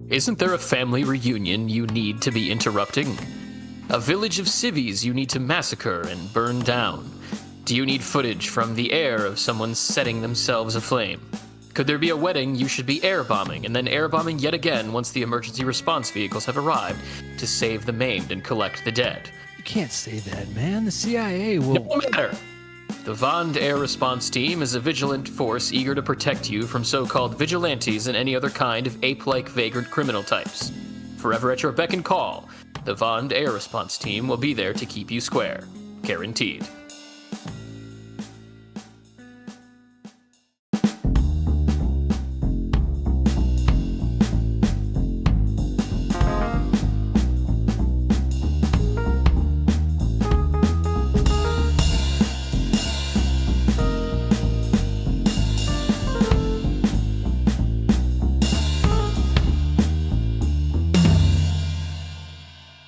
Isn't there a family reunion you need to be interrupting? A village of civvies you need to massacre and burn down? Do you need footage from the air of someone setting themselves aflame? Could there be a wedding you should be air bombing and then air bombing yet again once the emergency response vehicles have arrived to save the maimed and collect the dead? You can't say that, man. The CIA will... No matter. The Vond Air Response Team is a vigilant force eager to protect you from so-called vigilantes and any other kind of ape-like vagrant criminal types. Forever at your beck and call, the Vond Air Response Team will be there to keep you square. Guaranteed.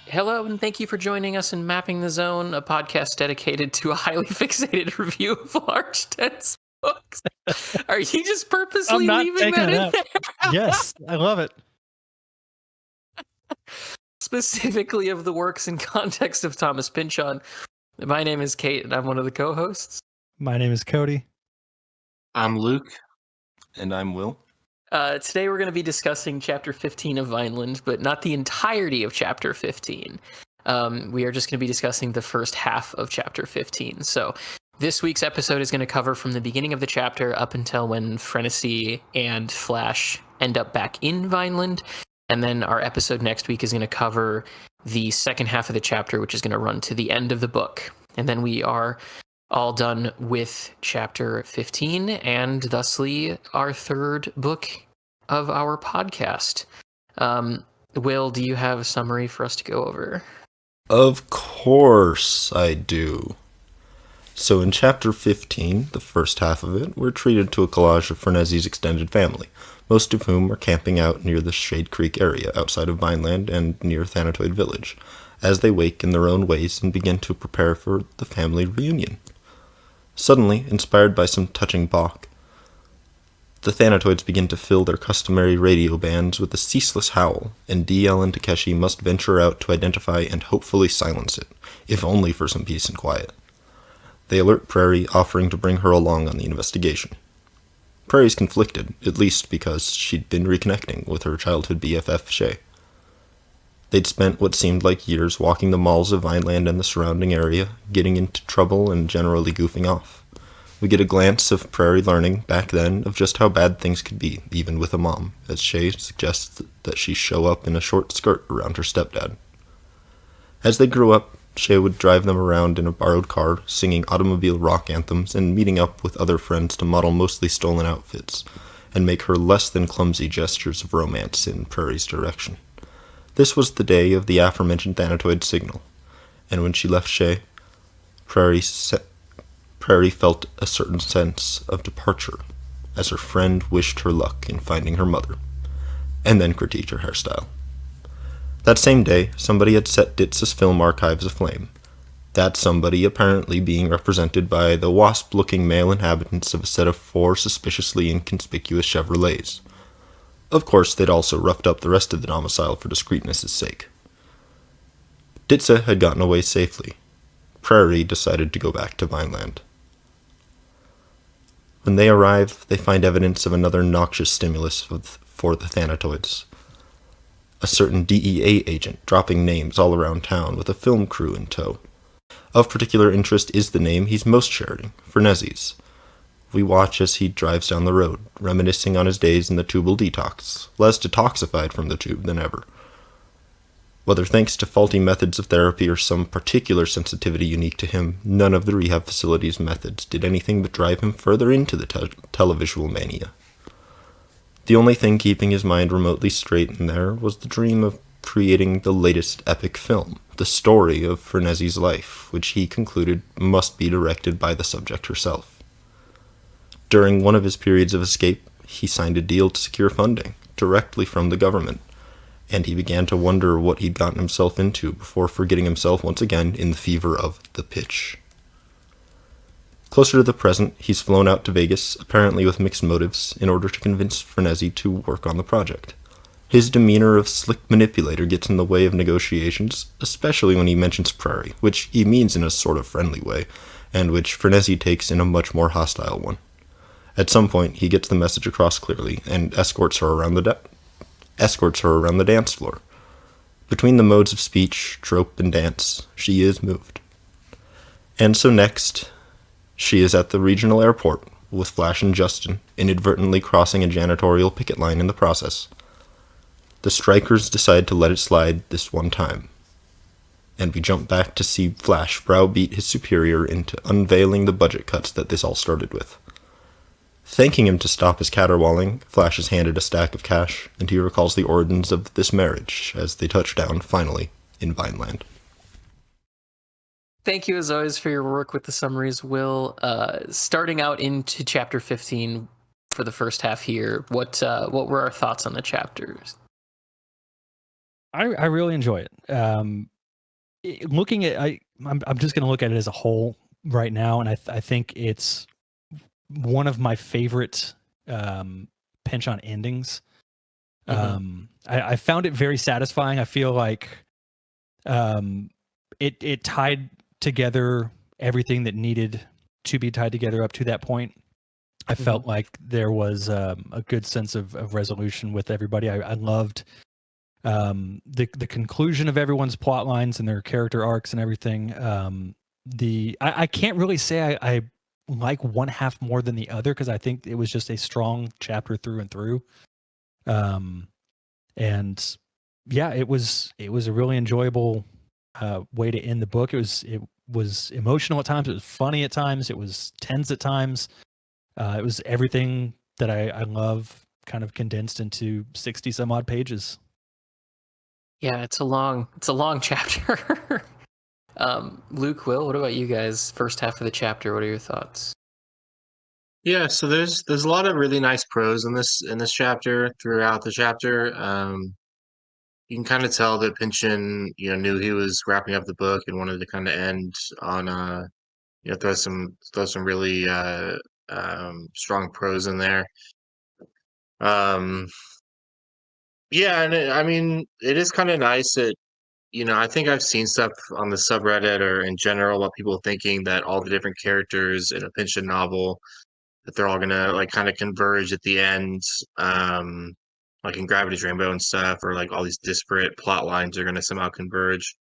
Hello, and thank you for joining us in Mapping the Zone, a podcast dedicated to a highly fixated review of large, dense books. Are you just purposely leaving that in there? Yes, I love it. Specifically of the works and context of Thomas Pynchon. My name is Kate, and I'm one of the co-hosts. My name is Cody. I'm Luke. And I'm Will. Today we're going to be discussing Chapter 15 of Vineland, but not the entirety of Chapter 15. We are just going to be discussing the first half of Chapter 15. So this week's episode is going to cover from the beginning of the chapter up until when Frenesy and Flash end up back in Vineland. And then our episode next week is going to cover the second half of the chapter, which is going to run to the end of the book. And then we are all done with Chapter 15, and thusly our third book of our podcast. Will, do you have a summary for us to go over? Of course I do. So in Chapter 15, the first half of it, we're treated to a collage of Frenesy's extended family, most of whom are camping out near the Shade Creek area outside of Vineland and near Thanatoid Village, as they wake in their own ways and begin to prepare for the family reunion. Suddenly, inspired by some touching Bach, the Thanatoids begin to fill their customary radio bands with a ceaseless howl, and DL and Takeshi must venture out to identify and hopefully silence it, if only for some peace and quiet. They alert Prairie, offering to bring her along on the investigation. Prairie's conflicted, at least because she'd been reconnecting with her childhood BFF, Shay. They'd spent what seemed like years walking the malls of Vineland and the surrounding area, getting into trouble and generally goofing off. We get a glance of Prairie learning, back then, of just how bad things could be, even with a mom, as Shay suggests that she show up in a short skirt around her stepdad. As they grew up, Shay would drive them around in a borrowed car, singing automobile rock anthems and meeting up with other friends to model mostly stolen outfits, and make her less than clumsy gestures of romance in Prairie's direction. This was the day of the aforementioned Thanatoid signal, and when she left Shay, Prairie felt a certain sense of departure, as her friend wished her luck in finding her mother, and then critiqued her hairstyle. That same day, somebody had set Ditz's film archives aflame, that somebody apparently being represented by the wasp-looking male inhabitants of a set of 4 suspiciously inconspicuous Chevrolets. Of course, they'd also roughed up the rest of the domicile for discreetness' sake. Ditza had gotten away safely. Prairie decided to go back to Vineland. When they arrive, they find evidence of another noxious stimulus for the Thanatoids. A certain DEA agent dropping names all around town with a film crew in tow. Of particular interest is the name he's most sharing, Frenesy's. We watch as he drives down the road, reminiscing on his days in the tubal detox, less detoxified from the tube than ever. Whether thanks to faulty methods of therapy or some particular sensitivity unique to him, none of the rehab facility's methods did anything but drive him further into the televisual mania. The only thing keeping his mind remotely straight in there was the dream of creating the latest epic film, the story of Frenesy's life, which he concluded must be directed by the subject herself. During one of his periods of escape, he signed a deal to secure funding, directly from the government, and he began to wonder what he'd gotten himself into before forgetting himself once again in the fever of the pitch. Closer to the present, he's flown out to Vegas, apparently with mixed motives, in order to convince Frenesy to work on the project. His demeanor of slick manipulator gets in the way of negotiations, especially when he mentions Prairie, which he means in a sort of friendly way, and which Frenzy takes in a much more hostile one. At some point, he gets the message across clearly and escorts her around the dance floor. Between the modes of speech, trope, and dance, she is moved. And so next, she is at the regional airport, with Flash and Justin, inadvertently crossing a janitorial picket line in the process. The strikers decide to let it slide this one time. And we jump back to see Flash browbeat his superior into unveiling the budget cuts that this all started with. Thanking him to stop his caterwauling, Flash is handed a stack of cash, and he recalls the origins of this marriage as they touch down, finally, in Vineland. Thank you, as always, for your work with the summaries, Will. Starting out into Chapter 15 for the first half here, what were our thoughts on the chapters? I really enjoy it. Looking at, I'm just going to look at it as a whole right now, and I think it's one of my favorite pinch on endings. I found it very satisfying. I feel like it tied together everything that needed to be tied together up to that point. I felt like there was a good sense of resolution with everybody. I loved the conclusion of everyone's plot lines and their character arcs and everything. I can't really say I like one half more than the other, because I think it was just a strong chapter through and through. And yeah, it was a really enjoyable way to end the book. It was emotional at times. It was funny at times. It was tense at times. It was everything that I love, kind of condensed into 60 some odd pages. Yeah, it's a long chapter. Luke, Will, what about you guys? First half of the chapter, what are your thoughts? Yeah, so there's a lot of really nice prose in this chapter throughout the chapter. You can kind of tell that Pynchon, knew he was wrapping up the book and wanted to kind of end on throw some really strong prose in there. Yeah, and I mean, it is kind of nice that I think I've seen stuff on the subreddit or in general about people thinking that all the different characters in a Pynchon novel, that they're all gonna like kind of converge at the end, like in Gravity's Rainbow and stuff, or like all these disparate plot lines are gonna somehow converge,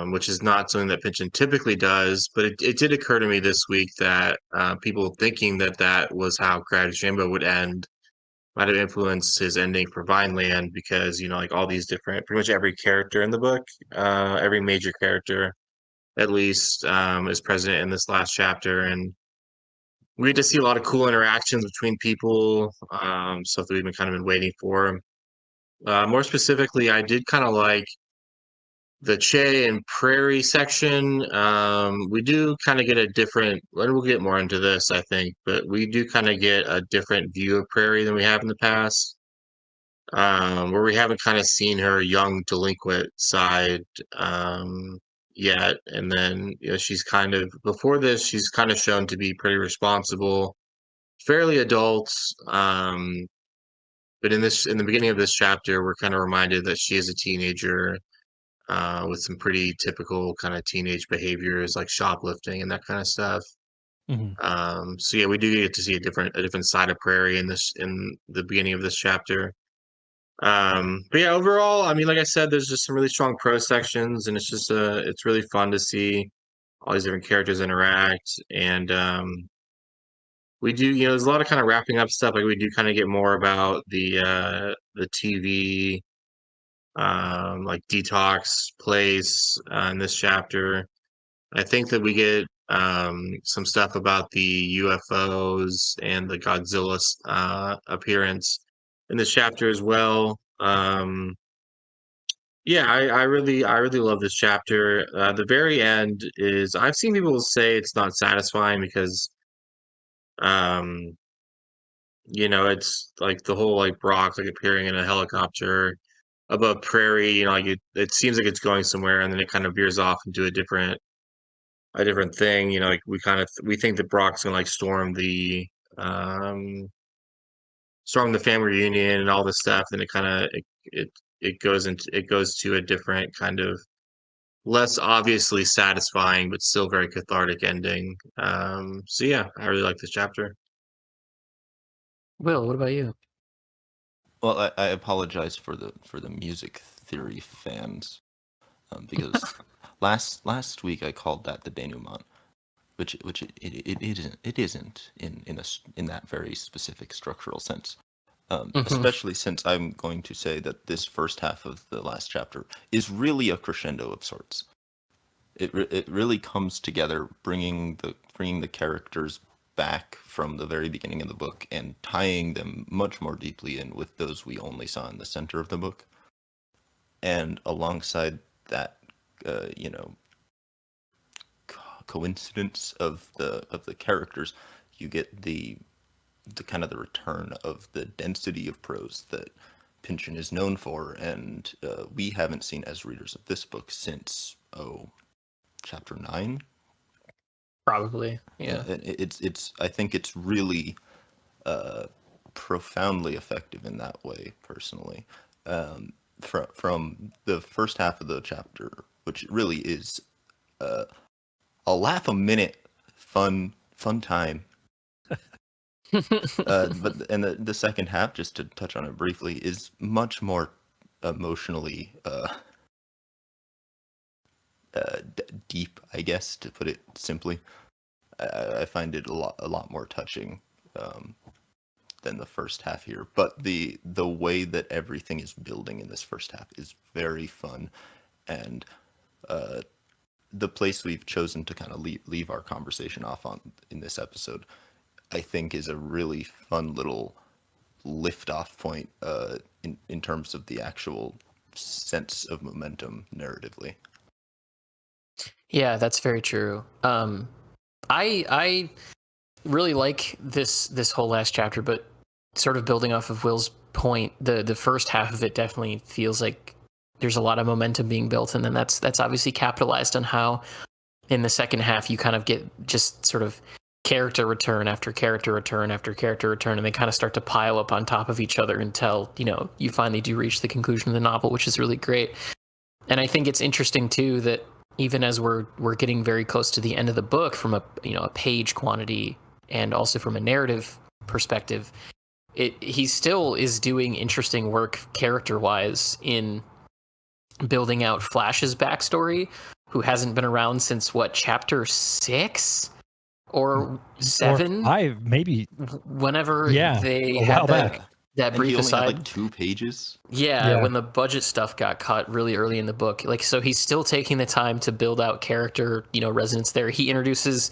which is not something that Pynchon typically does. But it did occur to me this week that people thinking that that was how Gravity's Rainbow would end might have influenced his ending for Vineland, because like all these different, pretty much every character in the book, every major character at least, is present in this last chapter, and we get to see a lot of cool interactions between people, stuff that we've been kind of been waiting for. More specifically, I did kind of like the Che and Prairie section. We do kind of get a different, and we'll get more into this, I think, but we do kind of get a different view of Prairie than we have in the past, where we haven't kind of seen her young delinquent side yet. And then she's kind of, before this, she's kind of shown to be pretty responsible, fairly adult. But in the beginning of this chapter, we're kind of reminded that she is a teenager, with some pretty typical kind of teenage behaviors like shoplifting and that kind of stuff. So yeah, we do get to see a different side of Prairie in the beginning of this chapter. But yeah, overall, I mean, like I said, there's just some really strong prose sections, and it's really fun to see all these different characters interact. And we do, there's a lot of kind of wrapping up stuff. Like we do kind of get more about the TV, like Detox place, in this chapter. I think that we get some stuff about the UFOs and the Godzilla appearance in this chapter as well. Yeah, I really love this chapter. The very end is, I've seen people say it's not satisfying because um it's like the whole like Brock like appearing in a helicopter above Prairie, like it seems like it's going somewhere, and then it kind of veers off into a different thing. Like we think that Brock's gonna like storm the um storm the family reunion and all this stuff, then it goes to a different kind of less obviously satisfying but still very cathartic ending. So yeah, I really like this chapter. Will, what about you? Well, I apologize for the music theory fans, because last week I called that the denouement, which it isn't in that very specific structural sense. Especially since I'm going to say that this first half of the last chapter is really a crescendo of sorts. It really comes together, bringing the characters back from the very beginning of the book and tying them much more deeply in with those we only saw in the center of the book. And alongside that, coincidence of the characters, you get the kind of the return of the density of prose that Pynchon is known for, and we haven't seen as readers of this book since chapter 9. Probably, yeah. It's I think it's really profoundly effective in that way, personally. From the first half of the chapter, which really is a laugh a minute fun time. But the second half, just to touch on it briefly, is much more emotionally deep, I guess, to put it simply. I find it a lot more touching than the first half here. But the way that everything is building in this first half is very fun, and the place we've chosen to kind of leave our conversation off on in this episode, I think, is a really fun little lift-off point in terms of the actual sense of momentum narratively. Yeah, that's very true. I really like this whole last chapter, but sort of building off of Will's point, the first half of it definitely feels like there's a lot of momentum being built, and then that's obviously capitalized on how in the second half you kind of get just sort of character return after character return after character return, and they kind of start to pile up on top of each other until, you finally do reach the conclusion of the novel, which is really great. And I think it's interesting too that even as we're getting very close to the end of the book, from a page quantity and also from a narrative perspective, he still is doing interesting work character wise in building out Flash's backstory, who hasn't been around since chapter 6 or 7, or 5, maybe. Whenever they a had while back. that brief he only aside. had like 2 pages. Yeah, when the budget stuff got cut really early in the book. So he's still taking the time to build out character, resonance there. He introduces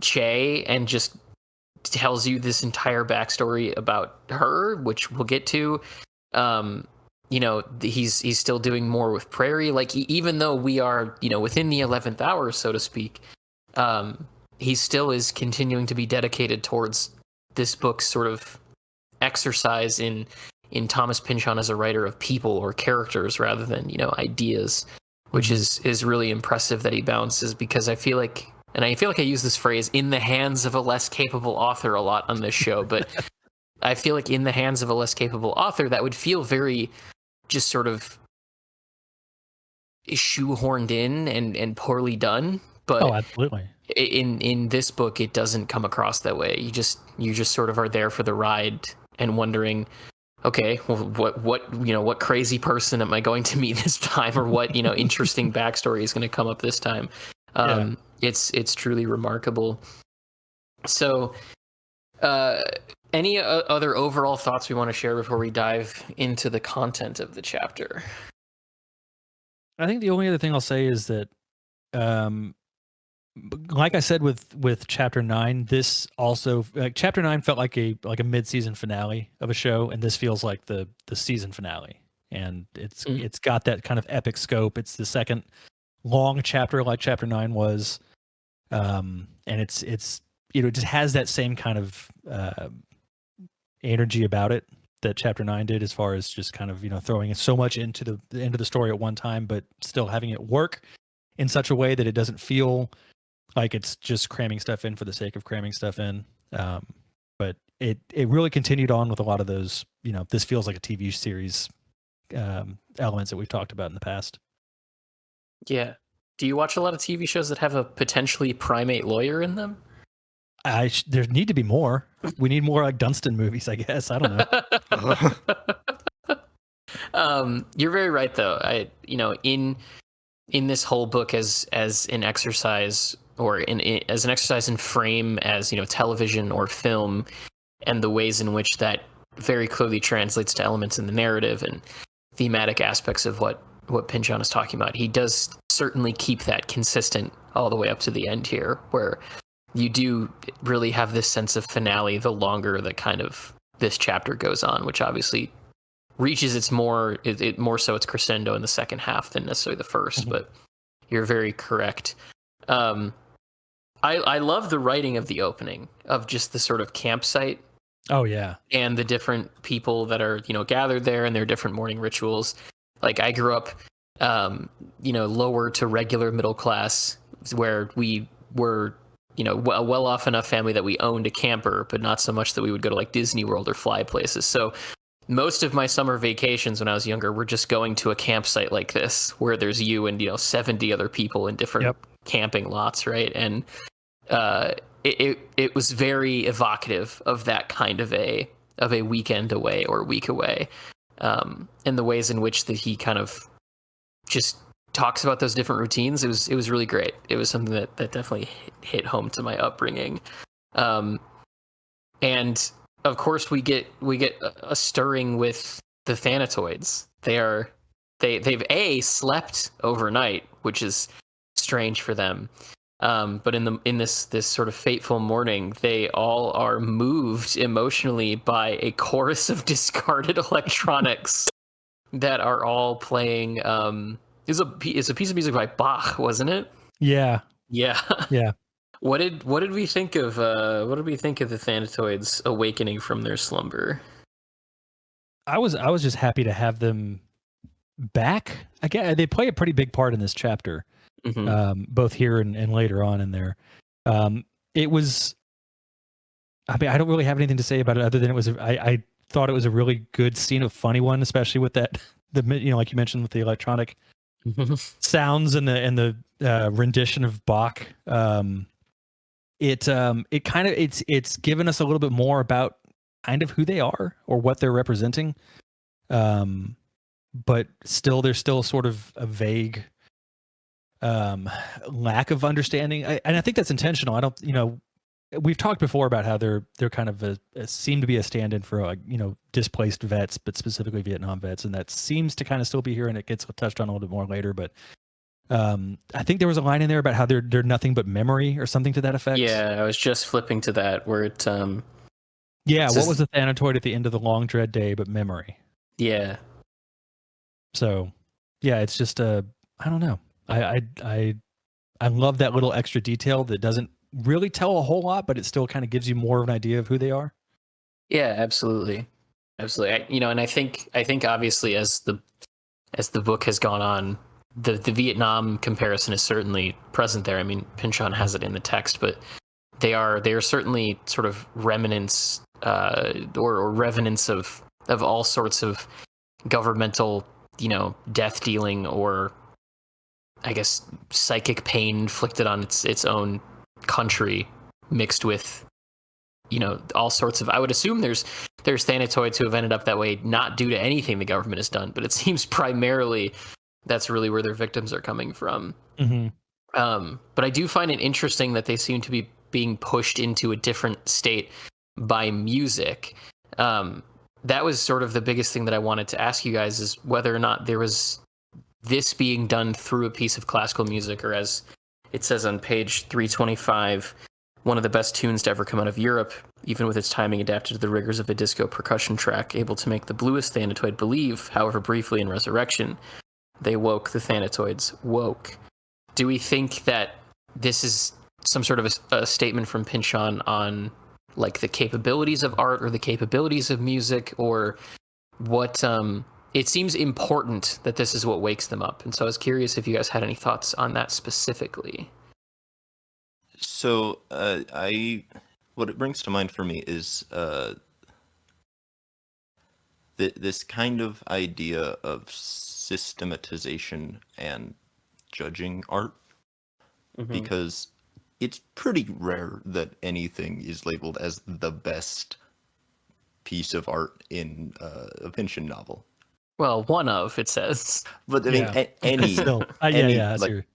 Che and just tells you this entire backstory about her, which we'll get to. He's still doing more with Prairie. Like, even though we are, within the 11th hour, so to speak, he still is continuing to be dedicated towards this book's sort of exercise in Thomas Pynchon as a writer of people or characters rather than ideas, which is really impressive that he bounces, because I feel like I use this phrase "in the hands of a less capable author" a lot on this show, but I feel like in the hands of a less capable author, that would feel very just sort of shoehorned in and poorly done. But absolutely. In this book, it doesn't come across that way. You just sort of are there for the ride and wondering, okay, well, what crazy person am I going to meet this time, or what interesting backstory is going to come up this time. It's truly remarkable. So, any other overall thoughts we want to share before we dive into the content of the chapter? I think the only other thing I'll say is that, like I said with chapter 9, this also, chapter 9 felt like a mid-season finale of a show, and this feels like the season finale, and it's got that kind of epic scope. It's the second long chapter, like chapter 9 was, and it's it just has that same kind of energy about it that chapter 9 did, as far as just kind of throwing so much into the end of the story at one time, but still having it work in such a way that it doesn't feel like it's just cramming stuff in for the sake of cramming stuff in. But it really continued on with a lot of those, this feels like a TV series elements that we've talked about in the past. Yeah. Do you watch a lot of TV shows that have a potentially primate lawyer in them? There need to be more. We need more like Dunstan movies, I guess. I don't know. You're very right, though. In this whole book as an exercise, or as an exercise in frame, as television or film, and the ways in which that very clearly translates to elements in the narrative and thematic aspects of what Pynchon is talking about. He does certainly keep that consistent all the way up to the end here, where you do really have this sense of finale the longer that kind of this chapter goes on, which obviously reaches its more so its crescendo in the second half than necessarily the first. Mm-hmm. But you're very correct. I love the writing of the opening, of just the sort of campsite. Oh yeah. And the different people that are, gathered there and their different morning rituals. Like, I grew up, lower to regular middle class, where we were, a well off enough family that we owned a camper, but not so much that we would go to like Disney World or fly places. So most of my summer vacations when I was younger were just going to a campsite like this, where there's you and 70 other people in different camping lots, right? And it was very evocative of that kind of a weekend away or week away, and the ways in which that he kind of just talks about those different routines. It was really great. It was something that definitely hit home to my upbringing, and of course we get a stirring with the Thanatoids. They've slept overnight, which is strange for them. But in this sort of fateful morning, they all are moved emotionally by a chorus of discarded electronics that are all playing. Is a piece of music by Bach, wasn't it? Yeah. Yeah. Yeah. What did we think of the Thanatoids awakening from their slumber? I was just happy to have them back again. They play a pretty big part in this chapter. Mm-hmm. Both here and later on in there. It was, I mean, I don't really have anything to say about it other than I thought it was a really good scene, a funny one, especially with that, like you mentioned, with the electronic sounds and the rendition of Bach. It's given us a little bit more about kind of who they are or what they're representing. But still, there's still sort of a vague lack of understanding, and I think that's intentional. I don't, we've talked before about how they're kind of seem to be a stand-in for displaced vets, but specifically Vietnam vets, and that seems to kind of still be here, and it gets touched on a little bit more later. But I think there was a line in there about how they're nothing but memory or something to that effect. Yeah, I was just flipping to that where it. What was the Thanatoid at the end of the long dread day but memory? Yeah. So, yeah, it's just I don't know. I love that little extra detail that doesn't really tell a whole lot, but it still kind of gives you more of an idea of who they are. Yeah, absolutely. And I think obviously as the book has gone on, the Vietnam comparison is certainly present there. I mean, Pynchon has it in the text, but they are certainly sort of remnants or revenants of all sorts of governmental, death dealing, or I guess psychic pain inflicted on its own country, mixed with all sorts of, I would assume there's Thanatoids who have ended up that way not due to anything the government has done, but it seems primarily that's really where their victims are coming from. Mm-hmm. But I do find it interesting that they seem to be being pushed into a different state by music. That was sort of the biggest thing that I wanted to ask you guys, is whether or not there was this being done through a piece of classical music, or as it says on page 325, one of the best tunes to ever come out of Europe, even with its timing adapted to the rigors of a disco percussion track, able to make the bluest Thanatoid believe, however briefly, in resurrection. They woke, the Thanatoids woke. Do we think that this is some sort of a statement from Pynchon on like the capabilities of art or the capabilities of music, or what? It seems important that this is what wakes them up, and so I was curious if you guys had any thoughts on that specifically. So I what it brings to mind for me is this kind of idea of systematization and judging art, because it's pretty rare that anything is labeled as the best piece of art in a Pynchon novel. Well, one of, it says. But I mean, Yeah. any, Still, any yeah, like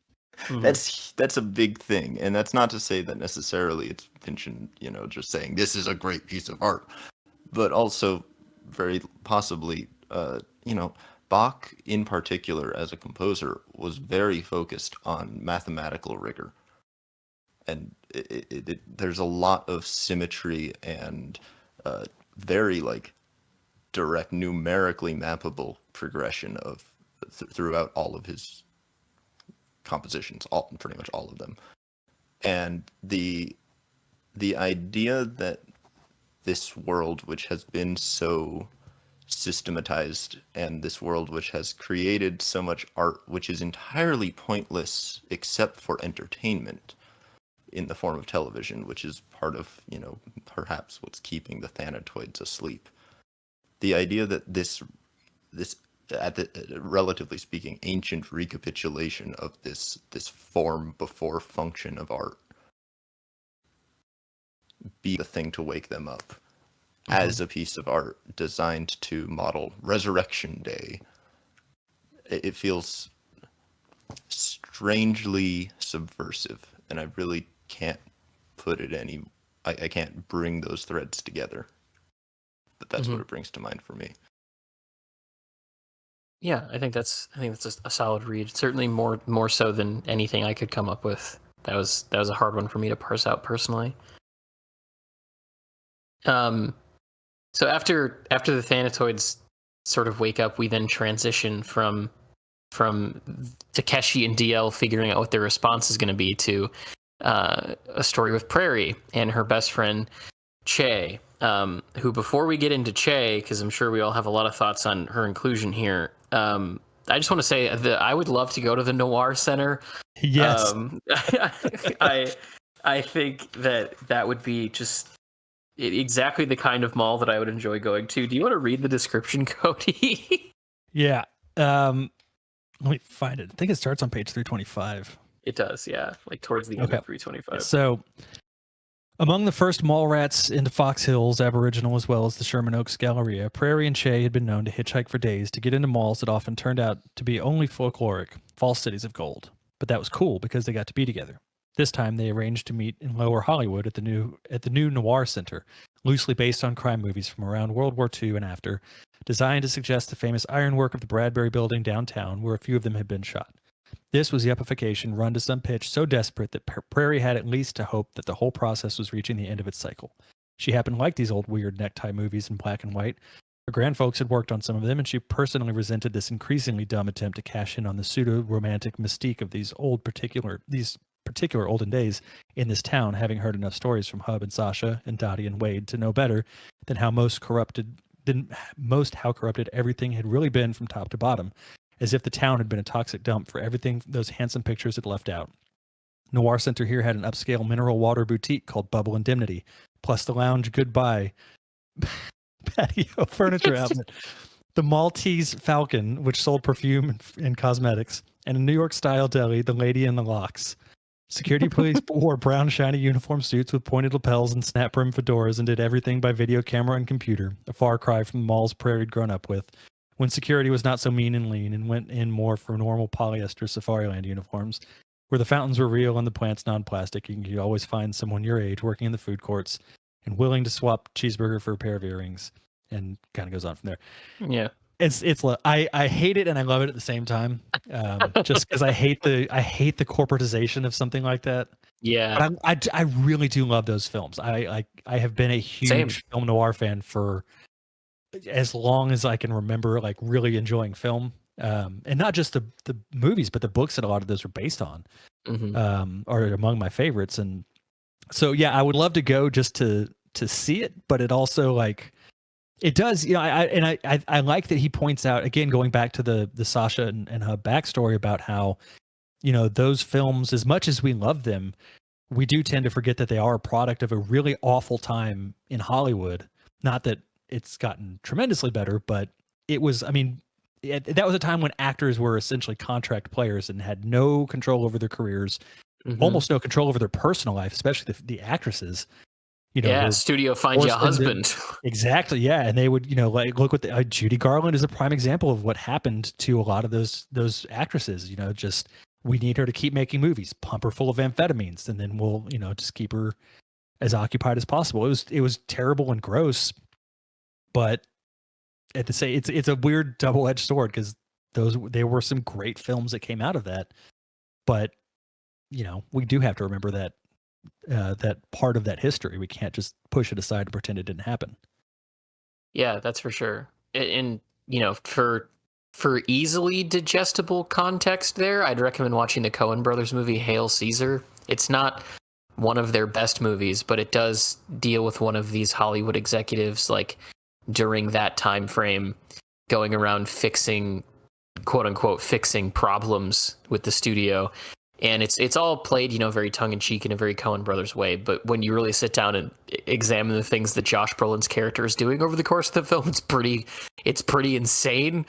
Mhm. that's a big thing, and that's not to say that necessarily it's Pynchon, just saying this is a great piece of art, but also very possibly, Bach in particular as a composer was very focused on mathematical rigor, and there's a lot of symmetry and very like direct, numerically mappable progression of throughout all of his compositions, pretty much all of them. And the idea that this world, which has been so systematized, and this world which has created so much art which is entirely pointless except for entertainment in the form of television, which is part of, perhaps what's keeping the Thanatoids asleep. The idea that this at the relatively speaking ancient recapitulation of this form before function of art be the thing to wake them up as a piece of art designed to model Resurrection Day. It feels strangely subversive, and I really can't put it I can't bring those threads together, but that's what it brings to mind for me. Yeah, I think that's a solid read. Certainly more so than anything I could come up with. That was a hard one for me to parse out personally. So after the Thanatoids sort of wake up, we then transition from Takeshi and DL figuring out what their response is going to be to a story with Prairie and her best friend Che, who, before we get into Che, because I'm sure we all have a lot of thoughts on her inclusion here, I just want to say that I would love to go to the Noir Center. Yes. I think that would be just exactly the kind of mall that I would enjoy going to. Do you want to read the description, Cody? Yeah. Let me find it. I think it starts on page 325. It does, yeah. Like towards the end of 325. So, among the first mall rats into Fox Hills, Aboriginal as well as the Sherman Oaks Galleria, Prairie and Che had been known to hitchhike for days to get into malls that often turned out to be only folkloric, false cities of gold. But that was cool because they got to be together. This time, they arranged to meet in Lower Hollywood at the new Noir Center, loosely based on crime movies from around World War II and after, designed to suggest the famous ironwork of the Bradbury Building downtown, where a few of them had been shot. This was the yuppification run to some pitch so desperate that Prairie had at least to hope that the whole process was reaching the end of its cycle. She happened to like these old weird necktie movies in black and white. Her grandfolks had worked on some of them, and she personally resented this increasingly dumb attempt to cash in on the pseudo-romantic mystique of these particular olden days in this town, having heard enough stories from Hub and Sasha and Dottie and Wade to know better than how corrupted everything had really been from top to bottom, as if the town had been a toxic dump for everything those handsome pictures had left out. Noir Center here had an upscale mineral water boutique called Bubble Indemnity, plus the lounge Goodbye patio furniture outlet, the Maltese Falcon, which sold perfume and cosmetics, and a New York-style deli, the Lady in the Locks. Security police wore brown shiny uniform suits with pointed lapels and snap brim fedoras and did everything by video camera and computer, a far cry from the malls Prairie had grown up with, when security was not so mean and lean and went in more for normal polyester Safariland uniforms, where the fountains were real and the plants non-plastic, and you could always find someone your age working in the food courts and willing to swap cheeseburger for a pair of earrings, and kind of goes on from there. Yeah. I hate it and I love it at the same time, just because I hate the corporatization of something like that. Yeah. But I really do love those films. I have been a huge film noir fan for as long as I can remember, like really enjoying film, and not just the movies, but the books that a lot of those were based on, are among my favorites. And so, yeah, I would love to go just to see it, but it also like. It does, I like that he points out, again, going back to the Sasha and Hub backstory about how, those films, as much as we love them, we do tend to forget that they are a product of a really awful time in Hollywood. Not that it's gotten tremendously better, but it was, I mean, that was a time when actors were essentially contract players and had no control over their careers, almost no control over their personal life, especially the actresses. You know, yeah, were studio find you a forced into- husband. Exactly, yeah, and they would, you know, like look what Judy Garland is a prime example of what happened to a lot of those actresses. You know, just we need her to keep making movies, pump her full of amphetamines, and then we'll, you know, just keep her as occupied as possible. It was terrible and gross, but at the same, it's a weird double-edged sword because there were some great films that came out of that, but you know, we do have to remember that that part of that history. We can't just push it aside and pretend it didn't happen. Yeah, that's for sure. And you know, for easily digestible context there, I'd recommend watching the Coen brothers movie Hail Caesar. It's not one of their best movies, but it does deal with one of these Hollywood executives like during that time frame going around fixing, quote unquote, fixing problems with the studio. And it's all played, you know, very tongue-in-cheek in a very Coen brothers way. But when you really sit down and examine the things that Josh Brolin's character is doing over the course of the film, it's pretty insane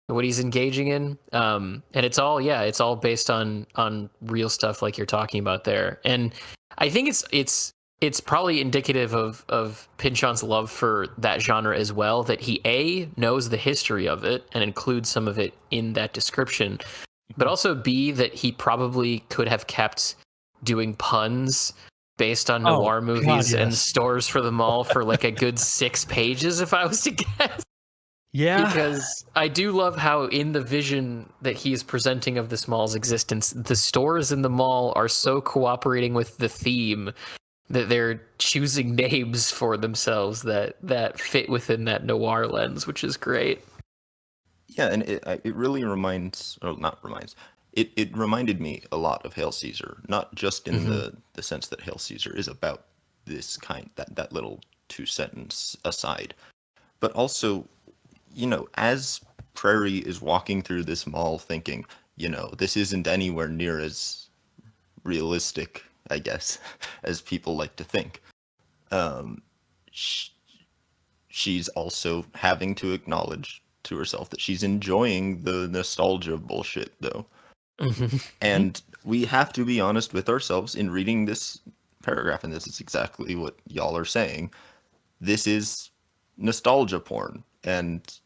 what he's engaging in. And it's all based on real stuff like you're talking about there. And I think it's probably indicative of Pynchon's love for that genre as well, that he knows the history of it and includes some of it in that description, but also B, that he probably could have kept doing puns based on noir movies God, yes. and stores for the mall for like a good 6 pages if I was to guess. Yeah, Because I do love how in the vision that he is presenting of this mall's existence, the stores in the mall are so cooperating with the theme that they're choosing names for themselves that fit within that noir lens, which is great. Yeah, and it really reminds, or not reminds, it reminded me a lot of Hail Caesar, not just in the sense that Hail Caesar is about this kind, that little 2-sentence aside, but also, you know, as Prairie is walking through this mall thinking, you know, this isn't anywhere near as realistic, I guess, as people like to think. She's also having to acknowledge to herself that she's enjoying the nostalgia bullshit, though. And we have to be honest with ourselves in reading this paragraph, and this is exactly what y'all are saying. This is nostalgia porn, and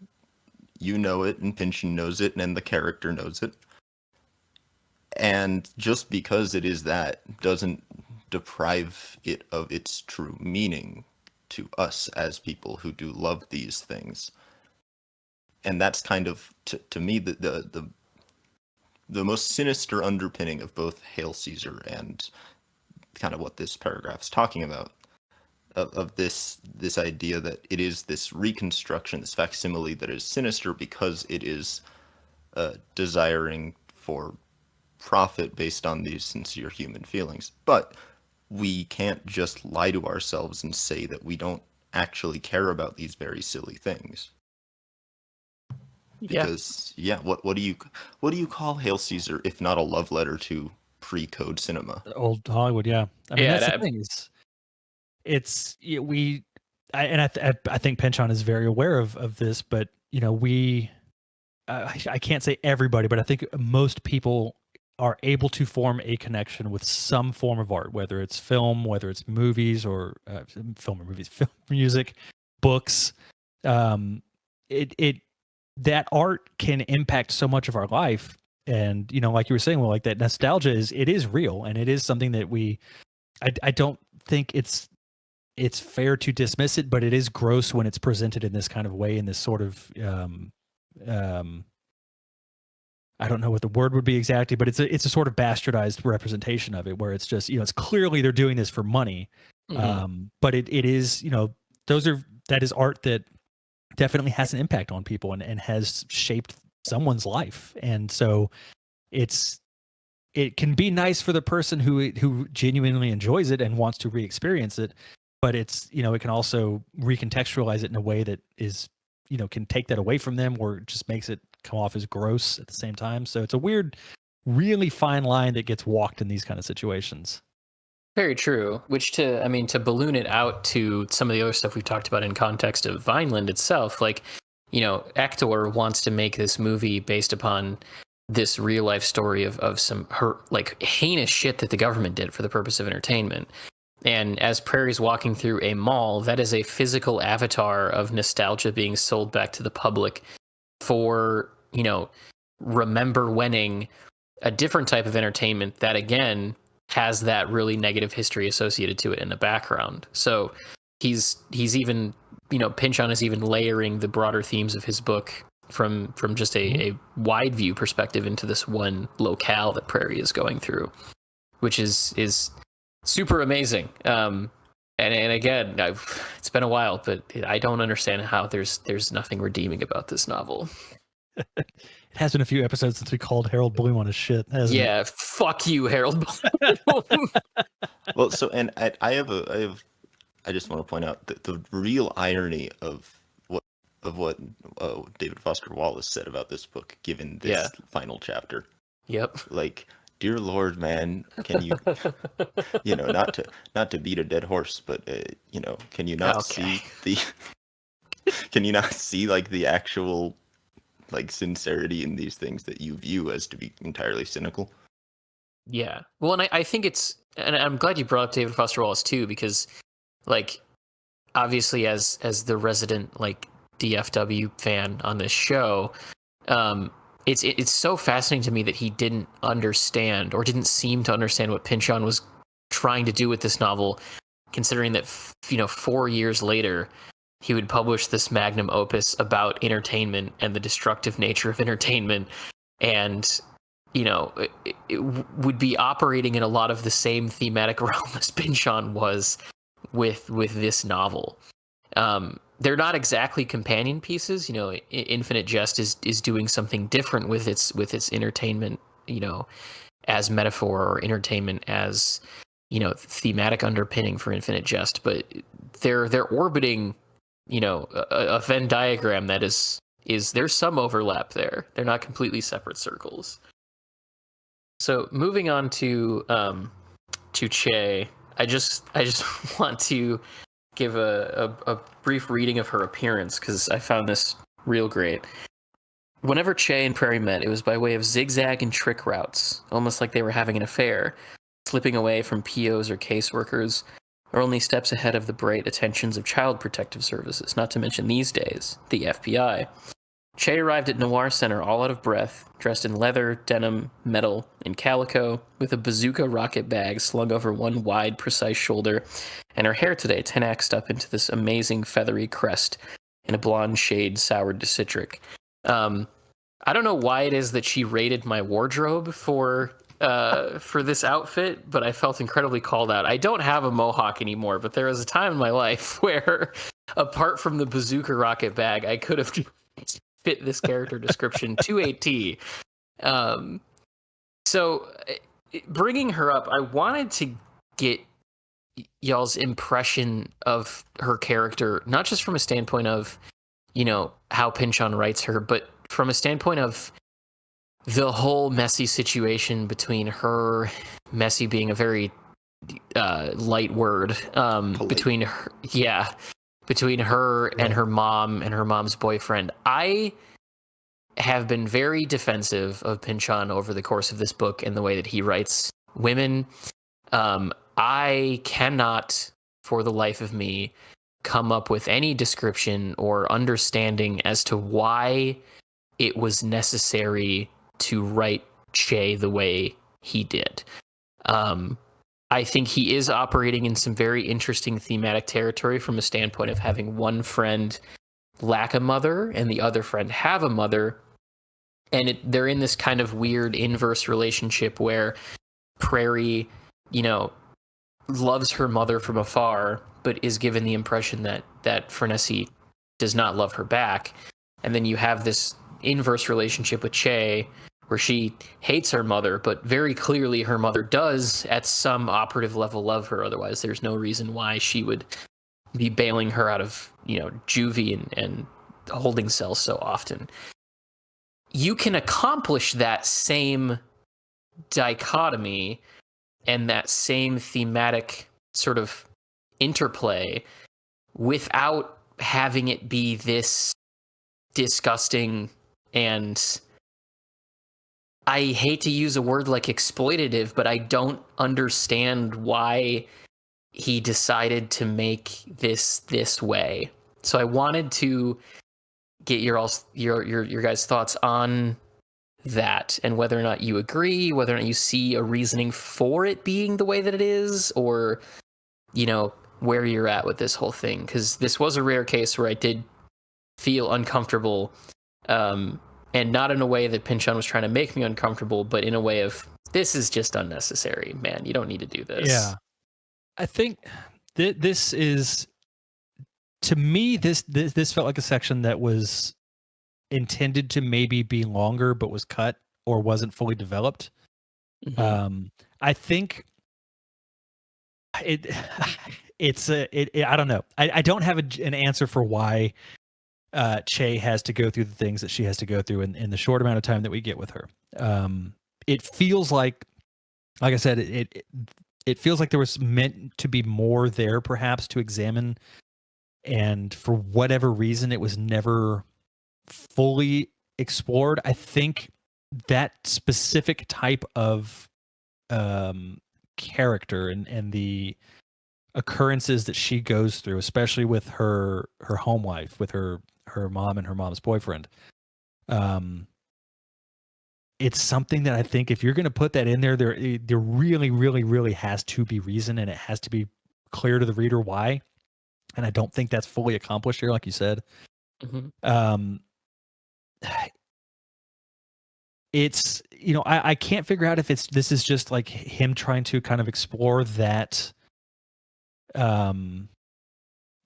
you know it, and Pynchon knows it, and the character knows it. And just because it is that doesn't deprive it of its true meaning to us as people who do love these things. And that's kind of, to me, the most sinister underpinning of both Hail Caesar and kind of what this paragraph is talking about, of this idea that it is this reconstruction, this facsimile that is sinister because it is desiring for profit based on these sincere human feelings. But we can't just lie to ourselves and say that we don't actually care about these very silly things. Because what do you call Hail Caesar if not a love letter to pre-code cinema? Old Hollywood, yeah. I mean, that's the thing. I think Pynchon is very aware of this, but you know, I can't say everybody, but I think most people are able to form a connection with some form of art, whether it's film, whether it's movies or film music, books. That art can impact so much of our life. And, you know, like you were saying, well, like that nostalgia it is real, and it is something that I don't think it's fair to dismiss it, but it is gross when it's presented in this kind of way, in this sort of, I don't know what the word would be exactly, but it's a sort of bastardized representation of it, where it's just, you know, it's clearly they're doing this for money. But it is, you know, that is art that definitely has an impact on people and has shaped someone's life. And so it can be nice for the person who genuinely enjoys it and wants to re-experience it, but it's, you know, it can also recontextualize it in a way that is, you know, can take that away from them, or it just makes it come off as gross at the same time. So it's a weird, really fine line that gets walked in these kind of situations. Very true. Which to balloon it out to some of the other stuff we've talked about in context of Vineland itself, like, Hector wants to make this movie based upon this real life story of some like heinous shit that the government did for the purpose of entertainment. And as Prairie's walking through a mall, that is a physical avatar of nostalgia being sold back to the public for, remember winning a different type of entertainment that, again, has that really negative history associated to it in the background. So he's even, Pynchon is even layering the broader themes of his book from just a wide view perspective into this one locale that Prairie is going through, which is super amazing. And again, it's been a while, but I don't understand how there's nothing redeeming about this novel. It has been a few episodes since we called Harold Bloom on his shit, hasn't it? Yeah, fuck you, Harold Bloom. Well, so and I just want to point out that the real irony of what David Foster Wallace said about this book, given this final chapter. Yep. Like, dear Lord, man, can you, not to beat a dead horse, but can you not see can you not see like the actual like sincerity in these things that you view as to be entirely cynical? Yeah. Well, and I think and I'm glad you brought up David Foster Wallace too, because like obviously as the resident like DFW fan on this show, it's so fascinating to me that he didn't understand or didn't seem to understand what Pynchon was trying to do with this novel, considering that 4 years later he would publish this magnum opus about entertainment and the destructive nature of entertainment, and it would be operating in a lot of the same thematic realm as Pynchon was with this novel. They're not exactly companion pieces. Infinite Jest is doing something different with its entertainment, as metaphor, or entertainment as, thematic underpinning for Infinite Jest. But they're orbiting, a Venn diagram that is there's some overlap there. They're not completely separate circles. So moving on to Che, I just want to give a brief reading of her appearance, because I found this real great. Whenever Che and Prairie met, it was by way of zigzag and trick routes, almost like they were having an affair, slipping away from POs or caseworkers, or only steps ahead of the bright attentions of Child Protective Services, not to mention these days, the FBI. Che arrived at Noir Center all out of breath, dressed in leather, denim, metal, and calico, with a bazooka rocket bag slung over one wide, precise shoulder, and her hair today 10x'd up into this amazing feathery crest in a blonde shade soured to citric. I don't know why it is that she rated my wardrobe for this outfit, but I felt incredibly called out. I don't have a mohawk anymore, but there was a time in my life where, apart from the bazooka rocket bag, I could have fit this character description to a T. So bringing her up, I wanted to get y'all's impression of her character, not just from a standpoint of, how Pynchon writes her, but from a standpoint of the whole messy situation between her, messy being a very light word, between her and her mom and her mom's boyfriend. I have been very defensive of Pynchon over the course of this book and the way that he writes women. I cannot, for the life of me, come up with any description or understanding as to why it was necessary to write Che the way he did. I think he is operating in some very interesting thematic territory from a standpoint of having one friend lack a mother and the other friend have a mother. And they're in this kind of weird inverse relationship where Prairie, loves her mother from afar, but is given the impression that Furnessy does not love her back. And then you have this inverse relationship with Che, where she hates her mother, but very clearly her mother does at some operative level love her. Otherwise, there's no reason why she would be bailing her out of, juvie and holding cells so often. You can accomplish that same dichotomy and that same thematic sort of interplay without having it be this disgusting and, I hate to use a word like exploitative, but I don't understand why he decided to make this way. So I wanted to get your guys' thoughts on that, and whether or not you agree, whether or not you see a reasoning for it being the way that it is, or where you're at with this whole thing, because this was a rare case where I did feel uncomfortable, and not in a way that Pinchon was trying to make me uncomfortable, but in a way of, this is just unnecessary, man. You don't need to do this. Yeah, I think this is, to me, this felt like a section that was intended to maybe be longer, but was cut or wasn't fully developed. Mm-hmm. I think I don't know. I don't have an answer for why Che has to go through the things that she has to go through in the short amount of time that we get with her. It feels like I said, it feels like there was meant to be more there, perhaps, to examine, and for whatever reason, it was never fully explored. I think that specific type of character and the occurrences that she goes through, especially with her home life, with her mom and her mom's boyfriend, it's something that I think if you're going to put that in there, there really, really, really has to be reason, and it has to be clear to the reader why. And I don't think that's fully accomplished here, like you said. Mm-hmm. It's, I can't figure out if this is just like him trying to kind of explore that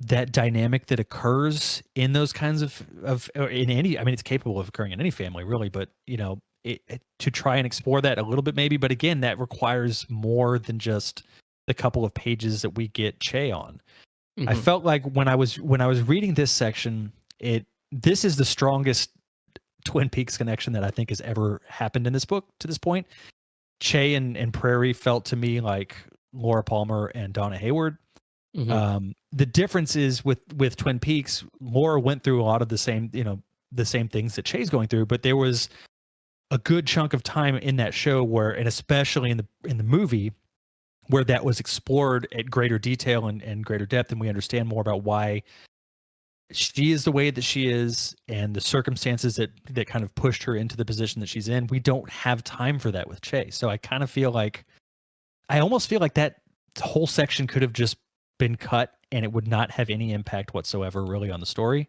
that dynamic that occurs in those kinds of or in any, I mean, it's capable of occurring in any family, really, but to try and explore that a little bit, maybe. But again, that requires more than just the couple of pages that we get Che on. Mm-hmm. I felt like when I was reading this section, this is the strongest Twin Peaks connection that I think has ever happened in this book to this point. Che and Prairie felt to me like Laura Palmer and Donna Hayward. Mm-hmm. The difference is with Twin Peaks, Laura went through a lot of the same things that Che's going through, but there was a good chunk of time in that show where, and especially in the movie, where that was explored at greater detail and greater depth, and we understand more about why she is the way that she is and the circumstances that kind of pushed her into the position that she's in. We don't have time for that with Che. So I almost feel like that whole section could have just been cut and it would not have any impact whatsoever really on the story.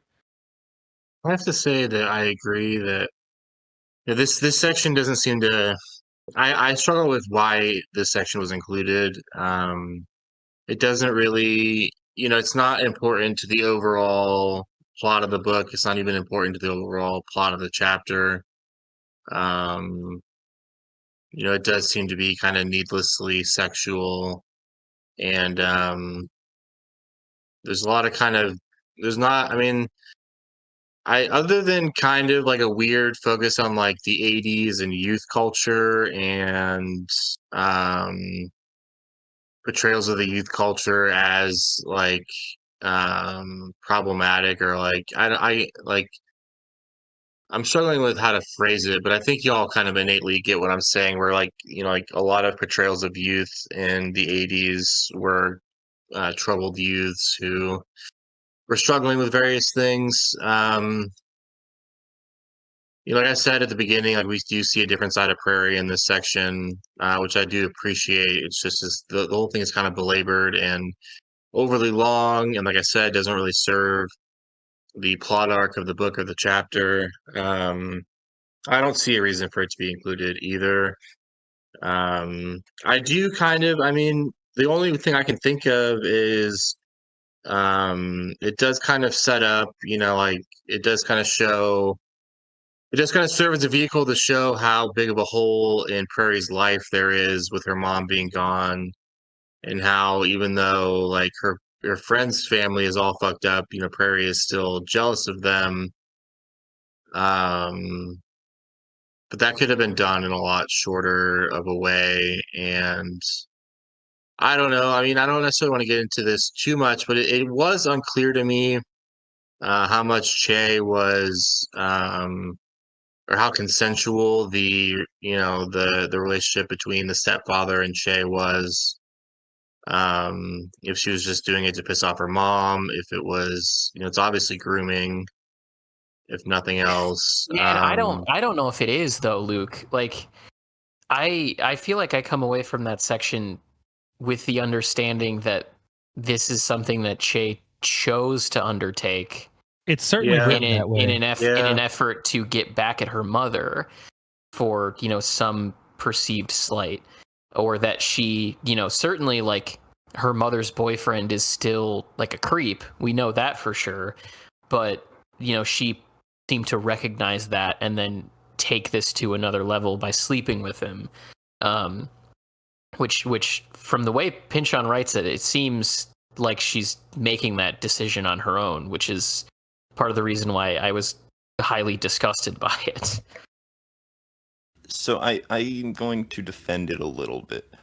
I have to say that I agree that this section doesn't seem to. I struggle with why this section was included. It doesn't really, it's not important to the overall plot of the book. It's not even important to the overall plot of the chapter. Um, it does seem to be kind of needlessly sexual, and there's a lot of there's not. I mean, other than kind of like a weird focus on like the 80s and youth culture and portrayals of the youth culture as like problematic, or like I like I'm struggling with how to phrase it, but I think y'all kind of innately get what I'm saying, where like like a lot of portrayals of youth in the 80s were troubled youths who were struggling with various things. Like I said at the beginning, like we do see a different side of Prairie in this section, which I do appreciate. It's just the whole thing is kind of belabored and overly long, and like I said, doesn't really serve the plot arc of the book or the chapter. I don't see a reason for it to be included either. I do I mean, the only thing I can think of is it does kind of set up, like it does kind of show. It just kind of serve as a vehicle to show how big of a hole in Prairie's life there is with her mom being gone, and how even though like her friend's family is all fucked up, Prairie is still jealous of them. But that could have been done in a lot shorter of a way, and I don't know. I mean, I don't necessarily want to get into this too much, but it was unclear to me how much Che was, or how consensual the relationship between the stepfather and Che was. If she was just doing it to piss off her mom, if it was, it's obviously grooming, if nothing else. Yeah, and I don't know if it is though, Luke. Like I feel like I come away from that section with the understanding that this is something that Che chose to undertake It's certainly Yeah, written that way. in an yeah, effort to get back at her mother for, some perceived slight, or that she, certainly, like, her mother's boyfriend is still like a creep. We know that for sure. But, she seemed to recognize that and then take this to another level by sleeping with him. Um, which from the way Pynchon writes it, it seems like she's making that decision on her own, which is part of the reason why I was highly disgusted by it. So I'm going to defend it a little bit.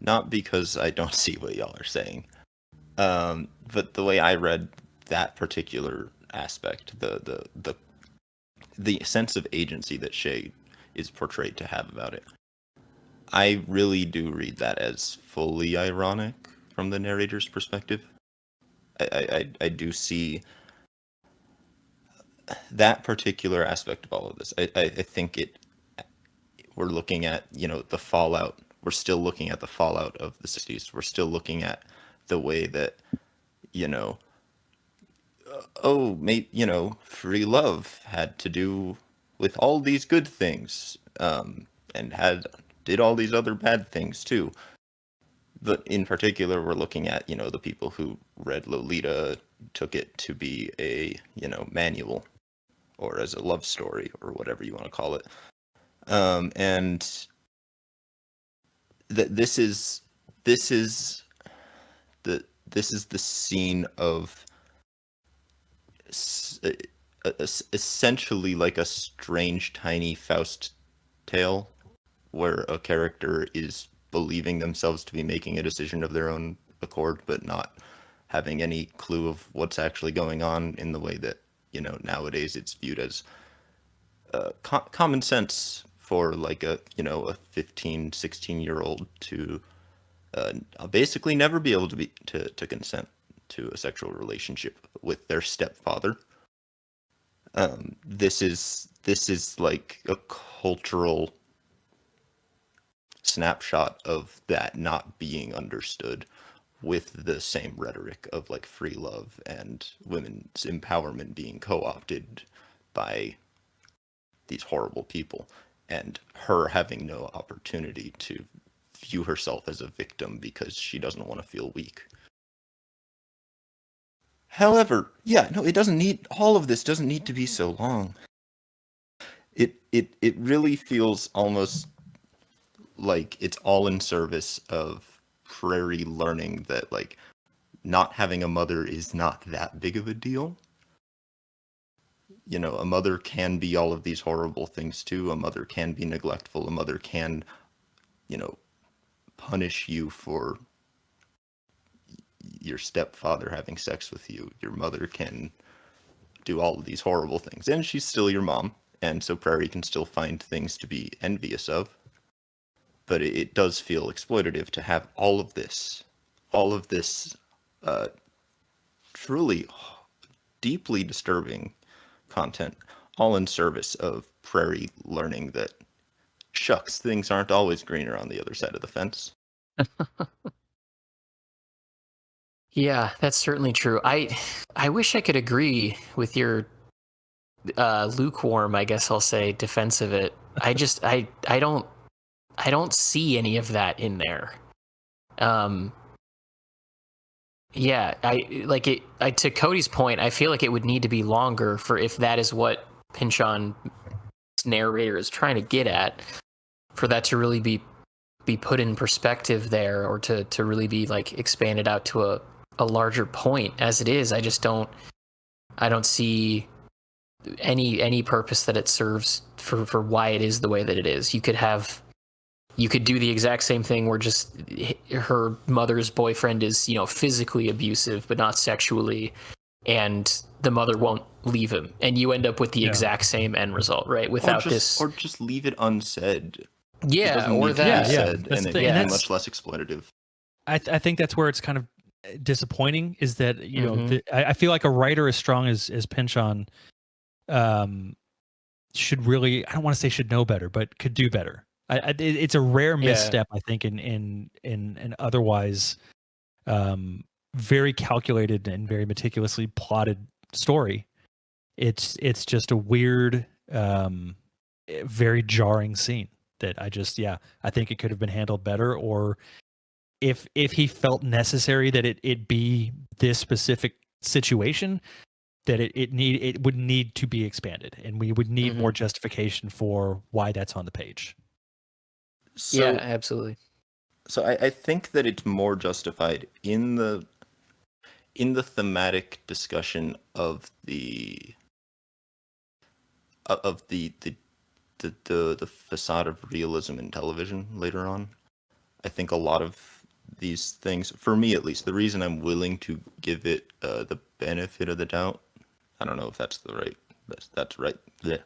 Not because I don't see what y'all are saying. But the way I read that particular aspect, the sense of agency that Shay is portrayed to have about it, I really do read that as fully ironic from the narrator's perspective. I do see that particular aspect of all of this. I think we're looking at, the fallout. We're still looking at the fallout of the 60s. We're still looking at the way that, free love had to do with all these good things, and did all these other bad things too. But in particular, we're looking at, the people who read Lolita, took it to be a, manual, or as a love story, or whatever you want to call it. And that this is the scene of essentially like a strange tiny Faust tale, where a character is believing themselves to be making a decision of their own accord, but not having any clue of what's actually going on, in the way that, nowadays it's viewed as common sense for like a 15, 16-year-old to basically never be able to consent to a sexual relationship with their stepfather. This is like a cultural snapshot of that not being understood, with the same rhetoric of like free love and women's empowerment being co-opted by these horrible people, and her having no opportunity to view herself as a victim because she doesn't want to feel weak. However, it doesn't need, all of this doesn't need to be so long. It really feels almost like it's all in service of Prairie learning that, like, not having a mother is not that big of a deal. A mother can be all of these horrible things too. A mother can be neglectful. A mother can, punish you for your stepfather having sex with you. Your mother can do all of these horrible things, and she's still your mom, and so Prairie can still find things to be envious of. But it does feel exploitative to have all of this truly deeply disturbing content, all in service of Prairie learning that, shucks, things aren't always greener on the other side of the fence. Yeah, that's certainly true. I wish I could agree with your lukewarm, I guess I'll say, defense of it. I don't see any of that in there. Yeah, I like it. To Cody's point, I feel like it would need to be longer for, if that is what Pynchon's narrator is trying to get at, for that to really be put in perspective there, or to really be like expanded out to a larger point. As it is, I don't see any purpose that it serves for why it is the way that it is. You could have you could do the exact same thing where just her mother's boyfriend is, physically abusive, but not sexually, and the mother won't leave him, and you end up with the exact same end result, right? Without or just leave it unsaid. It yeah, doesn't or need to that. be said, That's and the it thing, can and be much less exploitative. I think that's where it's kind of disappointing, is that Mhm. I feel like a writer as strong as Pynchon should really, I don't want to say should know better, but could do better. It's a rare misstep, I think, in an otherwise very calculated and very meticulously plotted story. It's just a weird, very jarring scene that I think it could have been handled better, or if he felt necessary that it be this specific situation, that it would need to be expanded, and we would need more justification for why that's on the page. Yeah, absolutely. So I think that it's more justified in the thematic discussion of the facade of realism in television later on. I think a lot of these things, for me at least, the reason I'm willing to give it the benefit of the doubt, I don't know if that's that's right. Yeah.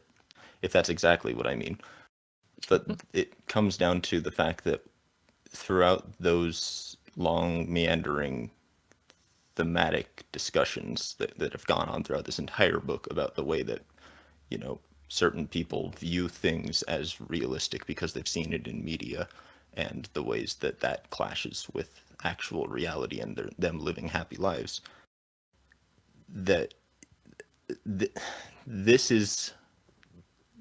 If that's exactly what I mean. But it comes down to the fact that throughout those long, meandering, thematic discussions that have gone on throughout this entire book about the way that, certain people view things as realistic because they've seen it in media, and the ways that clashes with actual reality and them living happy lives, that this is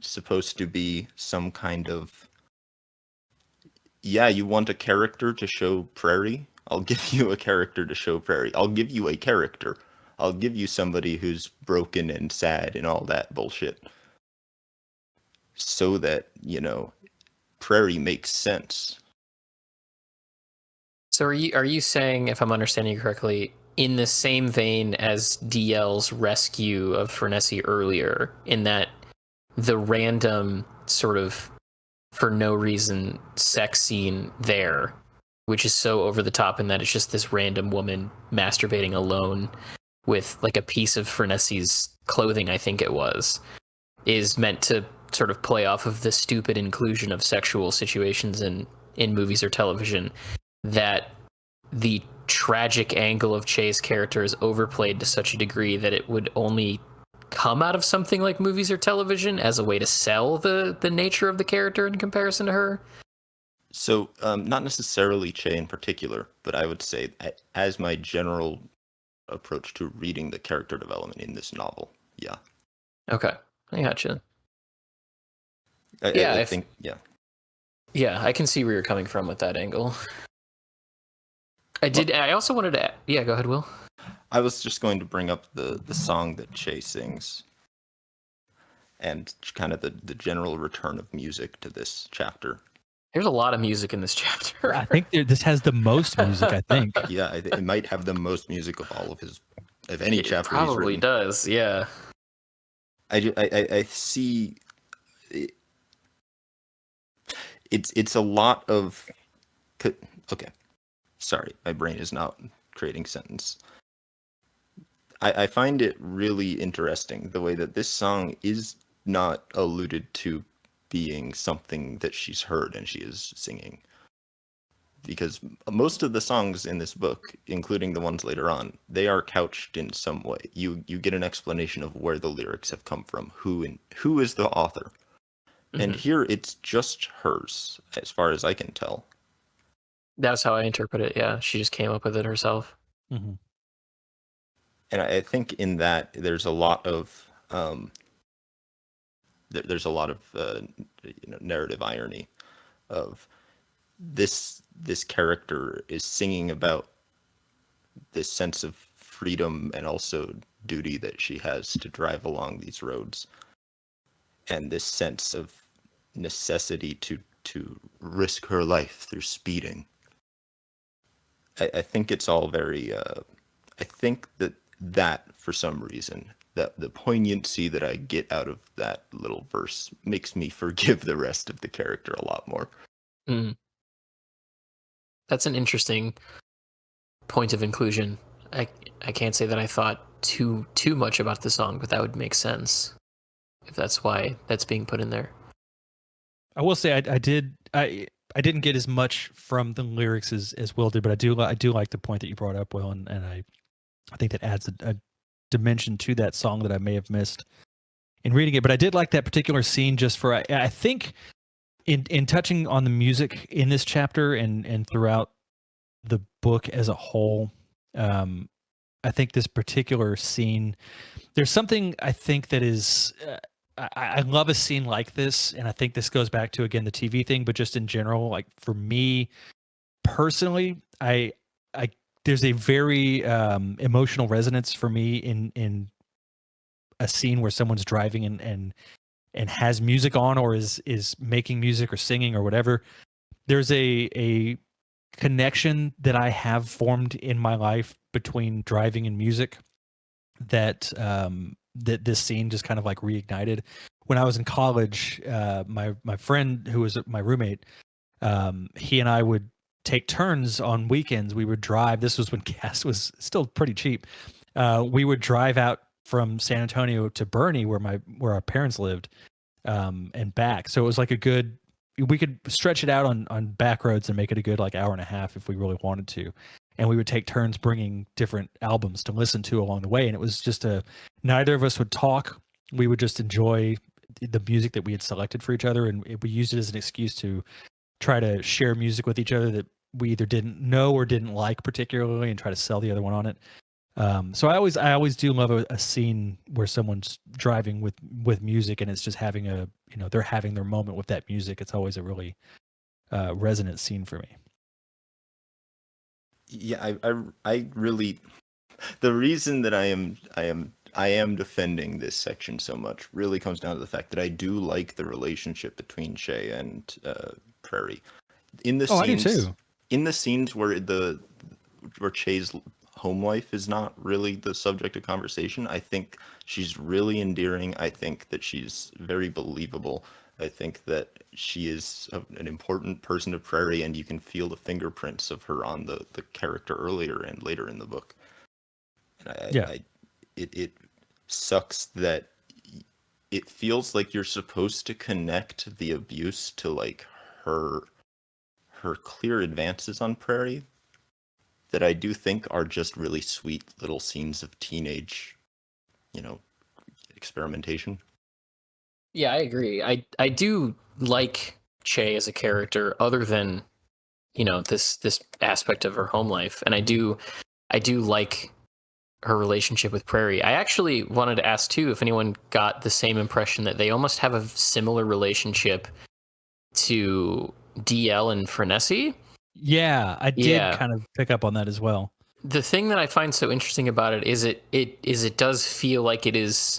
supposed to be some kind of, you want a character to show prairie? I'll give you a character to show prairie. I'll give you a character. I'll give you somebody who's broken and sad and all that bullshit, so that, prairie makes sense. So are you saying, if I'm understanding you correctly, in the same vein as DL's rescue of Furnessy earlier, in that the random sort of for no reason sex scene there, which is so over the top in that it's just this random woman masturbating alone with like a piece of Furnessy's clothing, I think it was, is meant to sort of play off of the stupid inclusion of sexual situations in movies or television, that the tragic angle of Che's character is overplayed to such a degree that it would only come out of something like movies or television as a way to sell the nature of the character in comparison to her? So, not necessarily Che in particular, but I would say as my general approach to reading the character development in this novel, yeah. Okay, I gotcha. I think. Yeah, I can see where you're coming from with that angle. I also wanted to... Yeah, go ahead, Will. I was just going to bring up the song that Che sings, and kind of the general return of music to this chapter. There's a lot of music in this chapter. I think this has the most music, I think. Yeah, it might have the most music of all of any chapter he's written. Probably does, yeah. I see... It's a lot of... Okay. Sorry, my brain is not creating sentence. I find it really interesting the way that this song is not alluded to being something that she's heard and she is singing. Because most of the songs in this book, including the ones later on, they are couched in some way. You get an explanation of where the lyrics have come from, who is the author. Mm-hmm. And here it's just hers, as far as I can tell. That's how I interpret it, yeah. She just came up with it herself. Mm-hmm. And I think in that there's a lot of narrative irony of this character is singing about this sense of freedom and also duty that she has to drive along these roads, and this sense of necessity to risk her life through speeding. I think it's all very I think that for some reason, that the poignancy that I get out of that little verse makes me forgive the rest of the character a lot more. Mm. That's an interesting point of inclusion. I can't say that I thought too much about the song, but that would make sense if that's why that's being put in there. I will say I didn't get as much from the lyrics as Will did, but I do like the point that you brought up, Will, and I think that adds a dimension to that song that I may have missed in reading it. But I did like that particular scene just for I think in touching on the music in this chapter and throughout the book as a whole. I think this particular scene, there's something I think that is. I love a scene like this, and I think this goes back to again the TV thing, but just in general, like for me personally, I there's a very emotional resonance for me in a scene where someone's driving and has music on or is making music or singing or whatever. There's a connection that I have formed in my life between driving and music that that this scene just kind of like reignited. When I was in college, my friend who was my roommate, he and I would take turns on weekends. We would drive. This was when gas was still pretty cheap. We would drive out from San Antonio to Bernie, where our parents lived, and back. So it was like a good. We could stretch it out on back roads and make it a good like hour and a half if we really wanted to. And we would take turns bringing different albums to listen to along the way. And it was just neither of us would talk. We would just enjoy the music that we had selected for each other. And we used it as an excuse to try to share music with each other that we either didn't know or didn't like particularly and try to sell the other one on it. So I always do love a scene where someone's driving with music and it's just having they're having their moment with that music. It's always a really resonant scene for me. Yeah, I really, the reason that I am defending this section so much really comes down to the fact that I do like the relationship between Shay and Prairie. In the scenes, I do too. In the scenes where Shay's home life is not really the subject of conversation, I think she's really endearing. I think that she's very believable. I think that she is an important person to Prairie, and you can feel the fingerprints of her on the character earlier and later in the book. And it sucks that it feels like you're supposed to connect the abuse to like her clear advances on Prairie that I do think are just really sweet little scenes of teenage, experimentation. Yeah, I agree. I do like Che as a character, other than this aspect of her home life, and I do like her relationship with Prairie. I actually wanted to ask too if anyone got the same impression that they almost have a similar relationship to DL and Frenessy. Yeah, I did kind of pick up on that as well. The thing that I find so interesting about it is it does feel like it is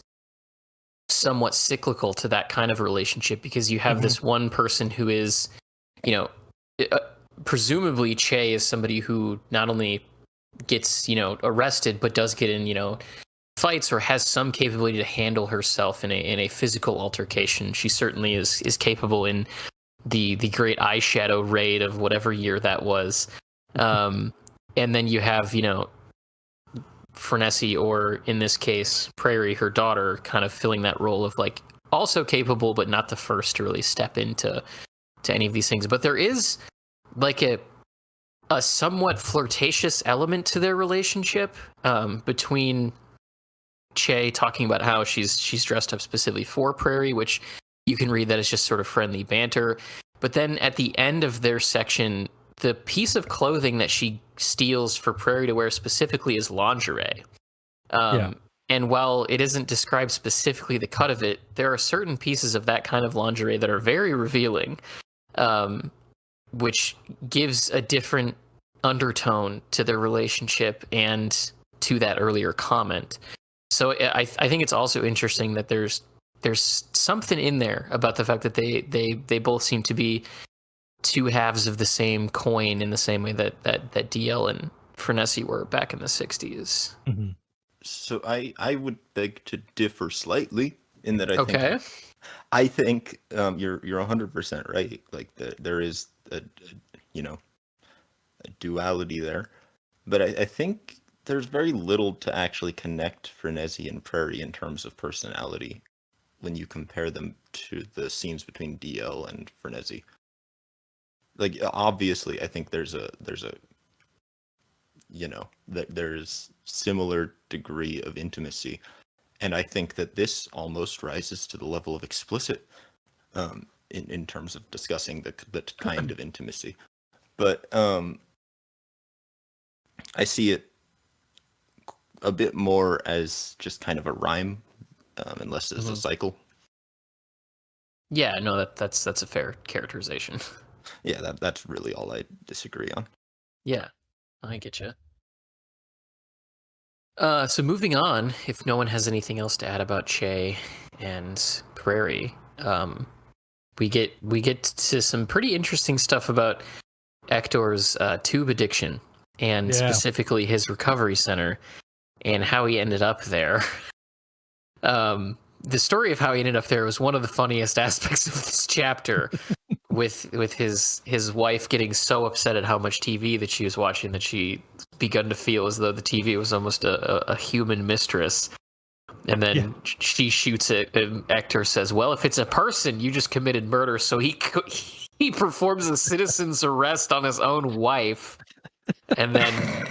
somewhat cyclical to that kind of relationship, because you have this one person who is, presumably Che is somebody who not only gets, arrested, but does get in, fights or has some capability to handle herself in a physical altercation. She certainly is capable in the great eyeshadow raid of whatever year that was. And then you have, Frenessy, or in this case, Prairie, her daughter, kind of filling that role of like also capable, but not the first to really step into any of these things. But there is like a somewhat flirtatious element to their relationship, between Che talking about how she's dressed up specifically for Prairie, which you can read that as just sort of friendly banter. But then at the end of their section, the piece of clothing that she steals for Prairie to wear specifically is lingerie. And while it isn't described specifically the cut of it, there are certain pieces of that kind of lingerie that are very revealing, which gives a different undertone to their relationship and to that earlier comment. So I think it's also interesting that there's something in there about the fact that they both seem to be two halves of the same coin, in the same way that DL and Frenessy were back in the 60s. Mm-hmm. So I would beg to differ slightly in that Okay. I think you're 100% right. Like there is a a duality there, but I think there's very little to actually connect Frenzy and Prairie in terms of personality when you compare them to the scenes between DL and Frenzy. Like obviously, I think there's a there's similar degree of intimacy, and I think that this almost rises to the level of explicit in terms of discussing the kind of intimacy. But I see it a bit more as just kind of a rhyme, unless it's a cycle. Yeah, no, that's a fair characterization. Yeah, that's really all I disagree on. Yeah, I get you. So moving on, if no one has anything else to add about Che and Prairie, we get to some pretty interesting stuff about Ector's tube addiction, and specifically his recovery center and how he ended up there. The story of how he ended up there was one of the funniest aspects of this chapter, with his wife getting so upset at how much TV that she was watching that she begun to feel as though the TV was almost a human mistress. And then she shoots it, and Ector says, "Well, if it's a person, you just committed murder." So he performs a citizen's arrest on his own wife, and then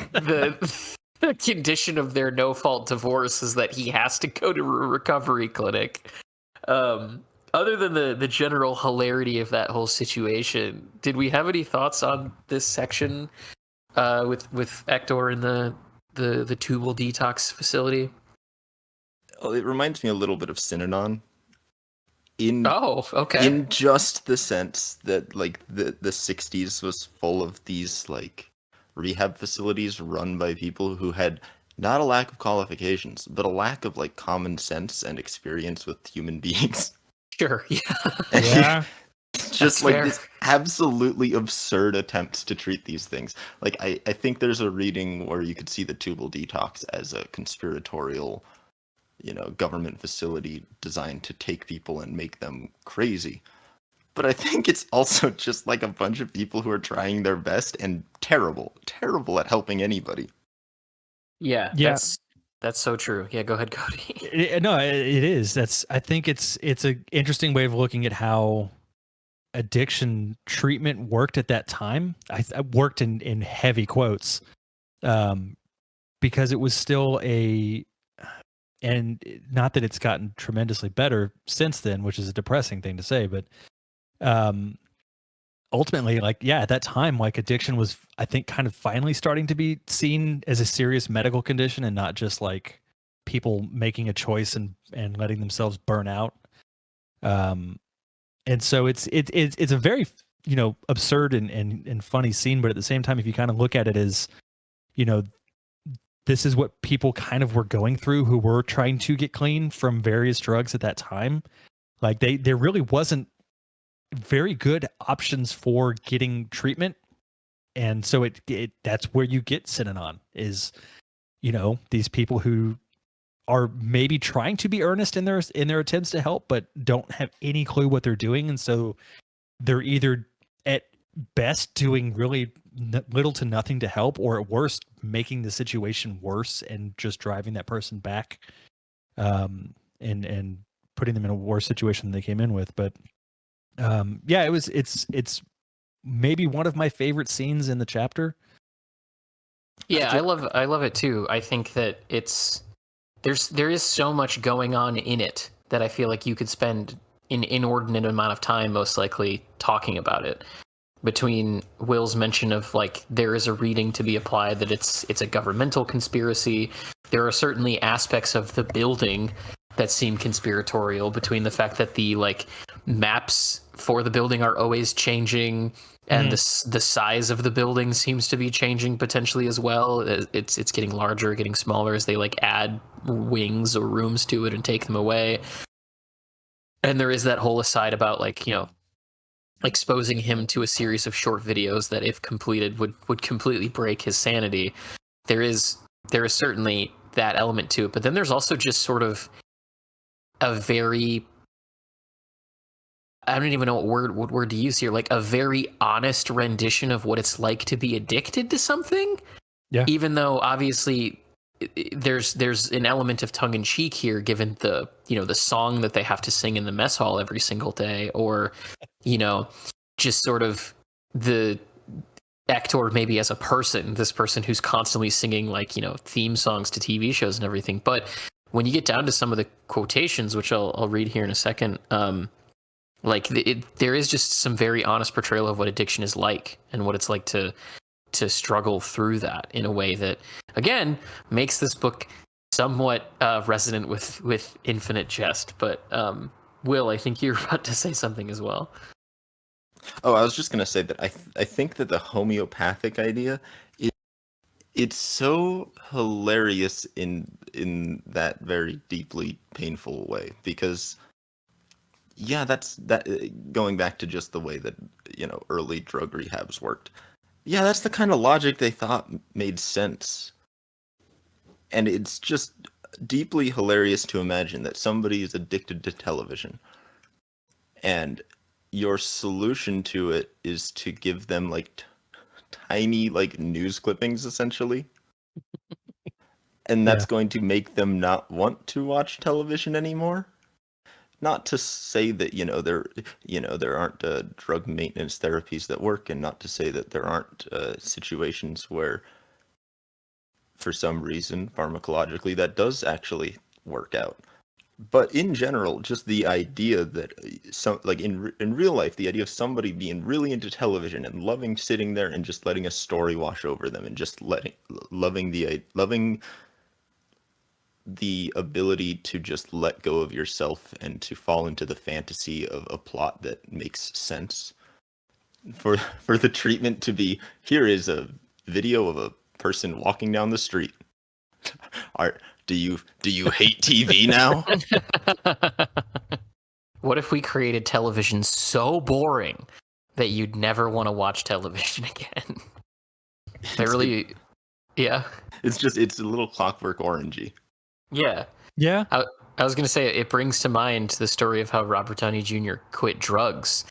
the condition of their no-fault divorce is that he has to go to a recovery clinic. Other than the general hilarity of that whole situation, did we have any thoughts on this section with Ector in the tubal detox facility? Oh, it reminds me a little bit of Synanon. Okay. In just the sense that like the 60s was full of these like rehab facilities run by people who had not a lack of qualifications, but a lack of like common sense and experience with human beings. Sure, yeah. Yeah. Just like this absolutely absurd attempts to treat these things. Like I think there's a reading where you could see the tubal detox as a conspiratorial, government facility designed to take people and make them crazy. But I think it's also just like a bunch of people who are trying their best and terrible at helping anybody. Yeah. That's so true. Yeah, go ahead, Cody. It is. I think it's an interesting way of looking at how addiction treatment worked at that time. I worked in heavy quotes, because it was still and not that it's gotten tremendously better since then, which is a depressing thing to say, but ultimately, at that time, addiction was, I think, kind of finally starting to be seen as a serious medical condition and not just like people making a choice and letting themselves burn out. And so it's a very, absurd and funny scene, but at the same time, if you kind of look at it as, this is what people kind of were going through who were trying to get clean from various drugs at that time. Like there really wasn't very good options for getting treatment. And so that's where you get Synanon is, these people who are maybe trying to be earnest in their attempts to help, but don't have any clue what they're doing. And so they're either at best doing really little to nothing to help, or at worst making the situation worse and just driving that person back, and putting them in a worse situation than they came in with. But it's maybe one of my favorite scenes in the chapter. Yeah, I love it too. I think that there is so much going on in it that I feel like you could spend an inordinate amount of time most likely talking about it. Between Will's mention of there is a reading to be applied that it's a governmental conspiracy, there are certainly aspects of the building that seem conspiratorial, between the fact that the maps for the building are always changing, and the size of the building seems to be changing potentially as well. It's getting larger, getting smaller as they add wings or rooms to it and take them away. And there is that whole aside about exposing him to a series of short videos that, if completed, would completely break his sanity. There is certainly that element to it, but then there's also just sort of a very, I don't even know what word to use here, like a very honest rendition of what it's like to be addicted to something. Yeah. Even though obviously there's an element of tongue in cheek here, given the the song that they have to sing in the mess hall every single day, or just sort of the Ector maybe as a person, this person who's constantly singing like theme songs to TV shows and everything. But when you get down to some of the quotations, which I'll read here in a second, there is just some very honest portrayal of what addiction is like and what it's like to struggle through that in a way that, again, makes this book somewhat resonant with Infinite Jest. But Will, I think you're about to say something as well. Oh, I was just gonna say that I think that the homeopathic idea, it's so hilarious in that very deeply painful way, because that's going back to just the way that early drug rehabs worked. Yeah, that's the kind of logic they thought made sense. And it's just deeply hilarious to imagine that somebody is addicted to television, and your solution to it is to give them like tiny like news clippings, essentially. And that's going to make them not want to watch television anymore. Not to say that there aren't drug maintenance therapies that work, and not to say that there aren't situations where, for some reason, pharmacologically, that does actually work out. But in general, just the idea that in real life, the idea of somebody being really into television and loving sitting there and just letting a story wash over them, and just loving the ability to just let go of yourself and to fall into the fantasy of a plot that makes sense. For the treatment to be, here is a video of a person walking down the street. Do you hate TV now? What if we created television so boring that you'd never want to watch television again? Yeah. It's a little Clockwork Orangey. Yeah. Yeah. I was going to say, it brings to mind the story of how Robert Downey Jr. quit drugs,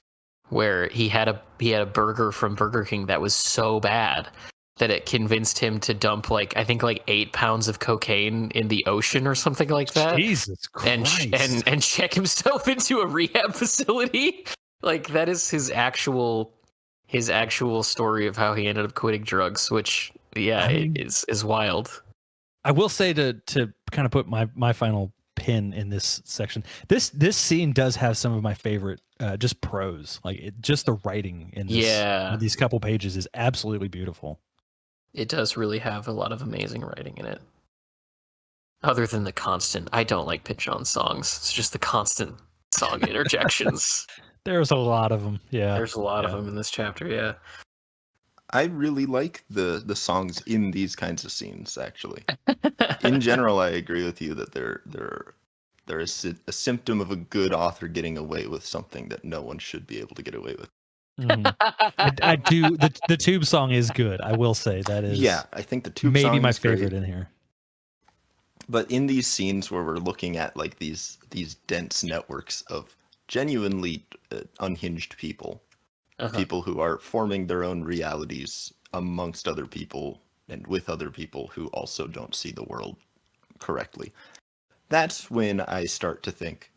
where he had a burger from Burger King that was so bad that it convinced him to dump I think 8 pounds of cocaine in the ocean or something like that. Jesus Christ. And check himself into a rehab facility. That is his actual story of how he ended up quitting drugs, which is wild. I will say to kind of put my final pin in this section. This scene does have some of my favorite just prose. Just the writing in these couple pages is absolutely beautiful. It does really have a lot of amazing writing in it. Other than the constant, I don't like Pynchon's songs. It's just the constant song interjections. There's a lot of them. Yeah. There's a lot of them in this chapter. Yeah. I really like the songs in these kinds of scenes, actually. In general, I agree with you that they're a symptom of a good author getting away with something that no one should be able to get away with. Mm-hmm. I do. The tube song is good. I will say that is. Yeah, I think the tube song maybe my is great. favorite in here. But in these scenes where we're looking at these dense networks of genuinely unhinged people, people who are forming their own realities amongst other people and with other people who also don't see the world correctly, that's when I start to think,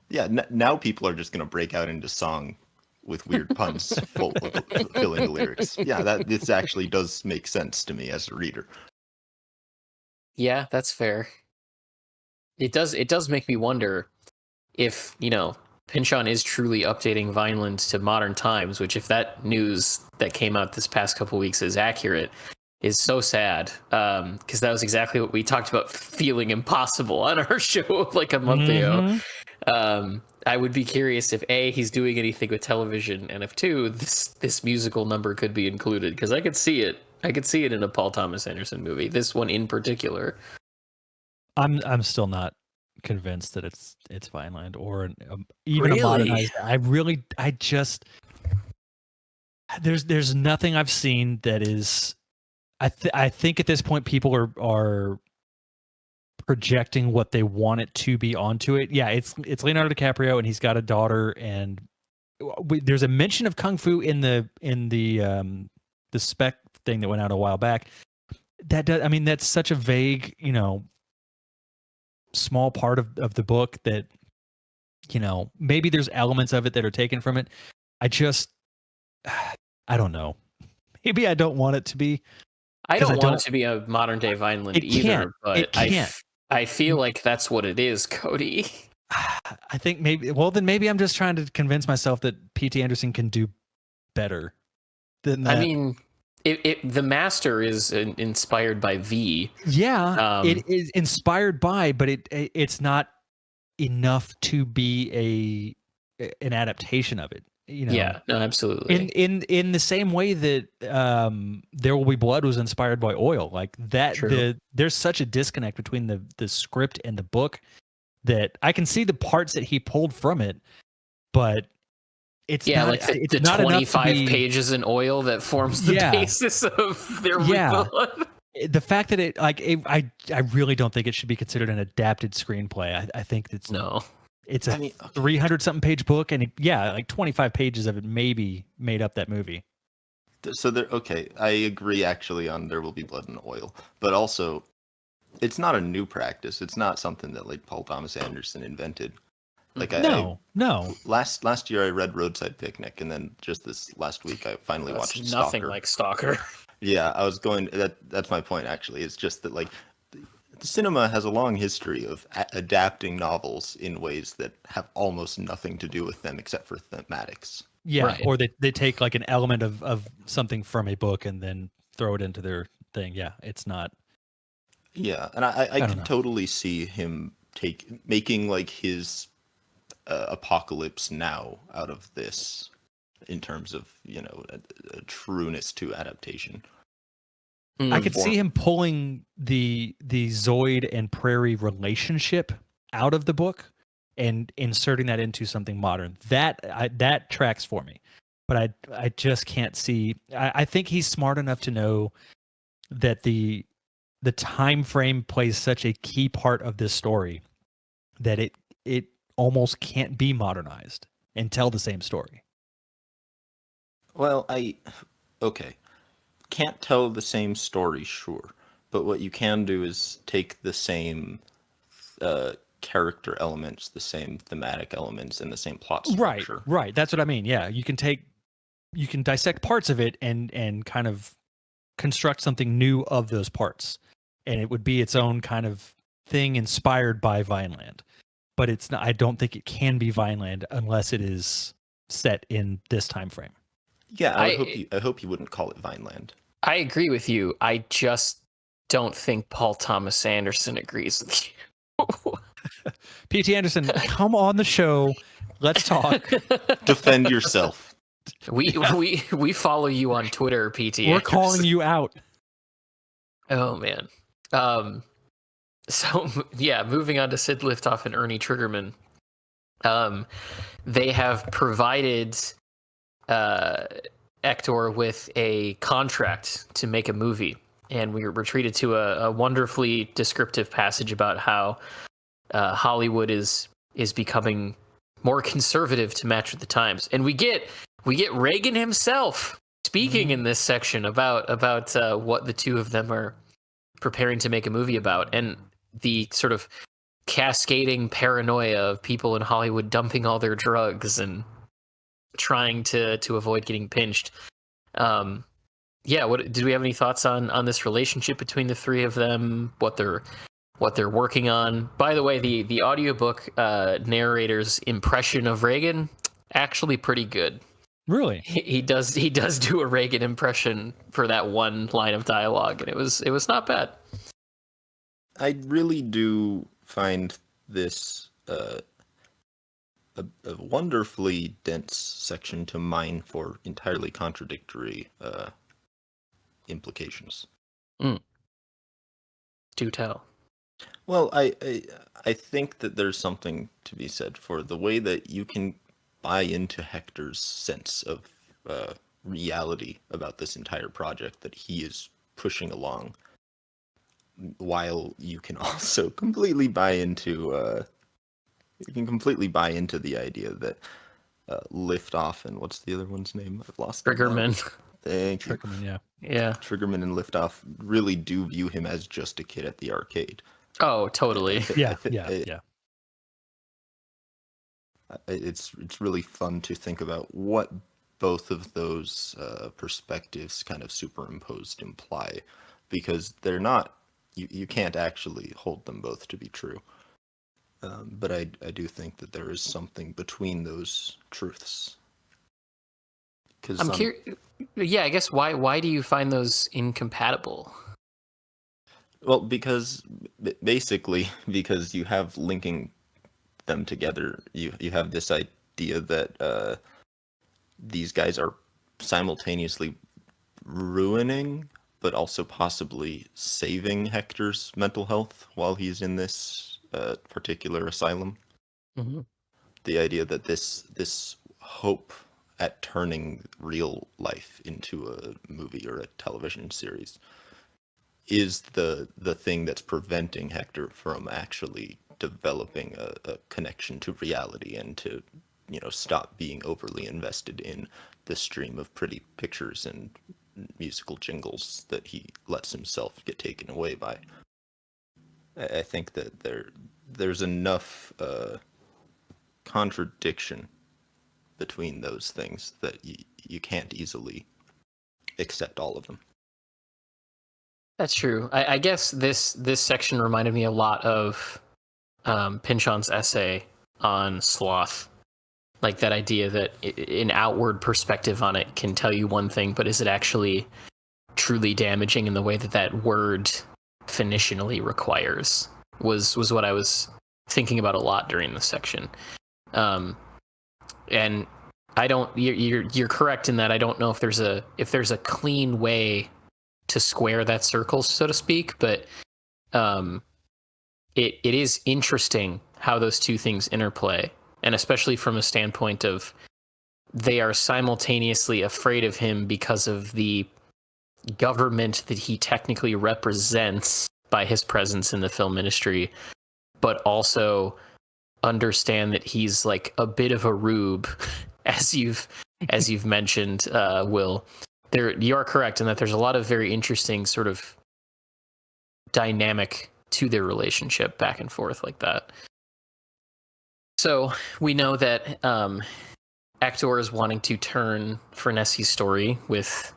now people are just going to break out into song with weird puns filling the lyrics. Yeah, this actually does make sense to me as a reader. Yeah, that's fair. It does make me wonder if, Pynchon is truly updating Vineland to modern times, which, if that news that came out this past couple weeks is accurate, is so sad. Because that was exactly what we talked about feeling impossible on our show a month ago. I would be curious if A, he's doing anything with television, and if 2, this musical number could be included, because I could see it. I could see it in a Paul Thomas Anderson movie. This one in particular. I'm still not convinced that it's Vineland or even a modernized. I just there's nothing I've seen that is. I think at this point people are projecting what they want it to be onto it. Yeah, it's Leonardo DiCaprio, and he's got a daughter, and there's a mention of kung fu in the spec thing that went out a while back. That's such a vague, small part of the book that, maybe there's elements of it that are taken from it. I don't know. Maybe I don't want it to be. I don't want it to be a modern day Vineland either, but I feel like that's what it is, Cody. I think maybe I'm just trying to convince myself that P.T. Anderson can do better than that. I mean, the Master is inspired by V. Yeah, it is inspired by, but it's not enough to be an adaptation of it. Yeah, no, absolutely. In the same way that There Will Be Blood was inspired by Oil, like that. There's such a disconnect between the script and the book that I can see the parts that he pulled from it, but it's not, like the not 25 pages in Oil that forms the basis of There Will Be Blood. The fact that I really don't think it should be considered an adapted screenplay. I think it's no. It's a 300-something page book, and 25 pages of it maybe made up that movie. So I agree actually on There Will Be Blood and Oil, but also it's not a new practice. It's not something that like Paul Thomas Anderson invented. No. Last year I read Roadside Picnic, and then just this last week I finally watched Stalker. Nothing like Stalker. Yeah, I was going. That's my point actually. It's just that like. Cinema has a long history of adapting novels in ways that have almost nothing to do with them except for thematics. Yeah, right. Or they take like an element of something from a book and then throw it into their thing. Yeah, it's not. Yeah, and I can totally see him making like his Apocalypse Now out of this in terms of, a trueness to adaptation. I could see him pulling the Zoid and Prairie relationship out of the book and inserting that into something modern. That tracks for me, but I just can't see. I think he's smart enough to know that the time frame plays such a key part of this story that it almost can't be modernized and tell the same story. Well, can't tell the same story, sure, but what you can do is take the same character elements, the same thematic elements, and the same plot structure. Right. That's what I mean. Yeah, you can dissect parts of it and kind of construct something new of those parts, and it would be its own kind of thing inspired by Vineland. But it's not. I don't think it can be Vineland unless it is set in this time frame. Yeah, I hope you wouldn't call it Vineland. I agree with you. I just don't think Paul Thomas Anderson agrees with you. P.T. Anderson, come on the show. Let's talk. Defend yourself. We follow you on Twitter, P.T. We're calling you out. Oh man. So yeah, moving on to Sid Liftoff and Ernie Triggerman. They have provided Ector with a contract to make a movie, and we were treated to a wonderfully descriptive passage about how Hollywood is becoming more conservative to match with the times, and we get Reagan himself speaking in this section about what the two of them are preparing to make a movie about, and the sort of cascading paranoia of people in Hollywood dumping all their drugs and trying to avoid getting pinched. What did we have any thoughts on this relationship between the three of them, what they're working on? By the way, the audiobook narrator's impression of Reagan actually pretty good. Really? He does do a Reagan impression for that one line of dialogue, and it was not bad. I really do find this a wonderfully dense section to mine for entirely contradictory implications. Do tell. Well, I think that there's something to be said for the way that you can buy into Hector's sense of reality about this entire project that he is pushing along. while you can also completely buy into the idea that Liftoff and what's the other one's name? I've lost it now. Triggerman. Thank you. Triggerman, yeah. Yeah. Triggerman and Liftoff really do view him as just a kid at the arcade. Oh, totally. Yeah. It's really fun to think about what both of those perspectives kind of superimposed imply, because they're not, you can't actually hold them both to be true. But I do think that there is something between those truths. I'm curious. Yeah, I guess why do you find those incompatible? Well, because basically, because you have linking them together, you have this idea that these guys are simultaneously ruining, but also possibly saving Hector's mental health while he's in this particular asylum. Mm-hmm. The idea that this hope at turning real life into a movie or a television series is the thing that's preventing Hector from actually developing a connection to reality and to, stop being overly invested in the stream of pretty pictures and musical jingles that he lets himself get taken away by. I think that there's enough contradiction between those things that you can't easily accept all of them. That's true. I guess this section reminded me a lot of Pynchon's essay on sloth. Like that idea that an outward perspective on it can tell you one thing, but is it actually truly damaging in the way that word definitionally requires was what I was thinking about a lot during this section. And I don't. You're correct in that I don't know if there's a clean way to square that circle, so to speak. But it is interesting how those two things interplay, and especially from a standpoint of they are simultaneously afraid of him because of the government that he technically represents by his presence in the film industry, but also understand that he's like a bit of a rube, as you've mentioned, Will. You are correct in that there's a lot of very interesting sort of dynamic to their relationship back and forth like that. So we know that Hector is wanting to turn Frenessie's story with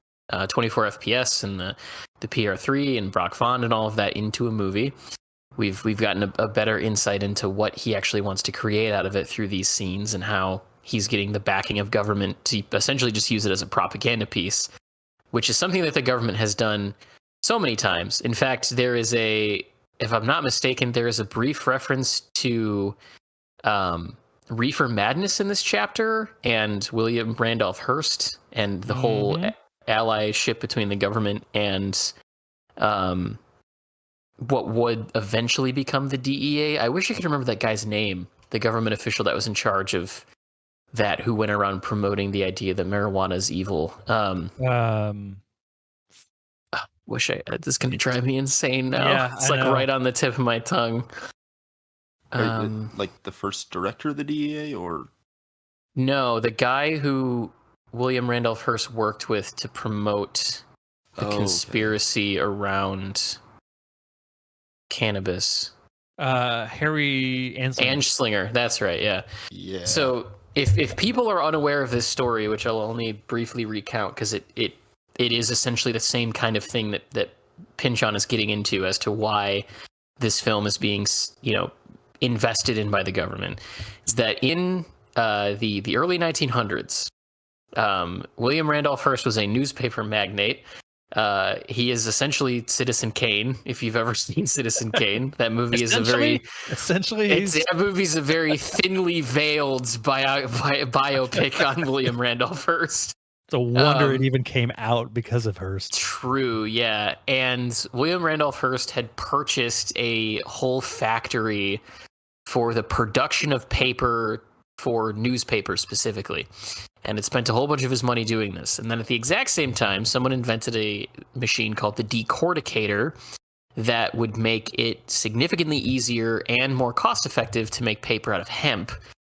24 FPS and the PR3 and Brock Vaughn and all of that into a movie. We've gotten a better insight into what he actually wants to create out of it through these scenes and how he's getting the backing of government to essentially just use it as a propaganda piece, which is something that the government has done so many times. In fact, there is if I'm not mistaken, there is a brief reference to Reefer Madness in this chapter and William Randolph Hearst and the whole allyship between the government and what would eventually become the DEA. I wish I could remember that guy's name, the government official that was in charge of that, who went around promoting the idea that marijuana is evil. This is going to drive me insane now. Yeah, it's like right on the tip of my tongue. Like the first director of the DEA, or? No, the guy who William Randolph Hearst worked with to promote the conspiracy around cannabis. Harry Anslinger. That's right. Yeah. Yeah. So if people are unaware of this story, which I'll only briefly recount because it is essentially the same kind of thing that Pynchon is getting into as to why this film is being, invested in by the government, is that in the early 1900s, William Randolph Hearst was a newspaper magnate. He is essentially Citizen Cain. If you've ever seen Citizen Cain, that movie is that movie's a very thinly veiled biopic on William Randolph Hearst. It's a wonder it even came out because of Hearst. True, yeah. And William Randolph Hearst had purchased a whole factory for the production of paper for newspapers specifically. And had spent a whole bunch of his money doing this. And then at the exact same time, someone invented a machine called the decorticator, that would make it significantly easier and more cost effective to make paper out of hemp,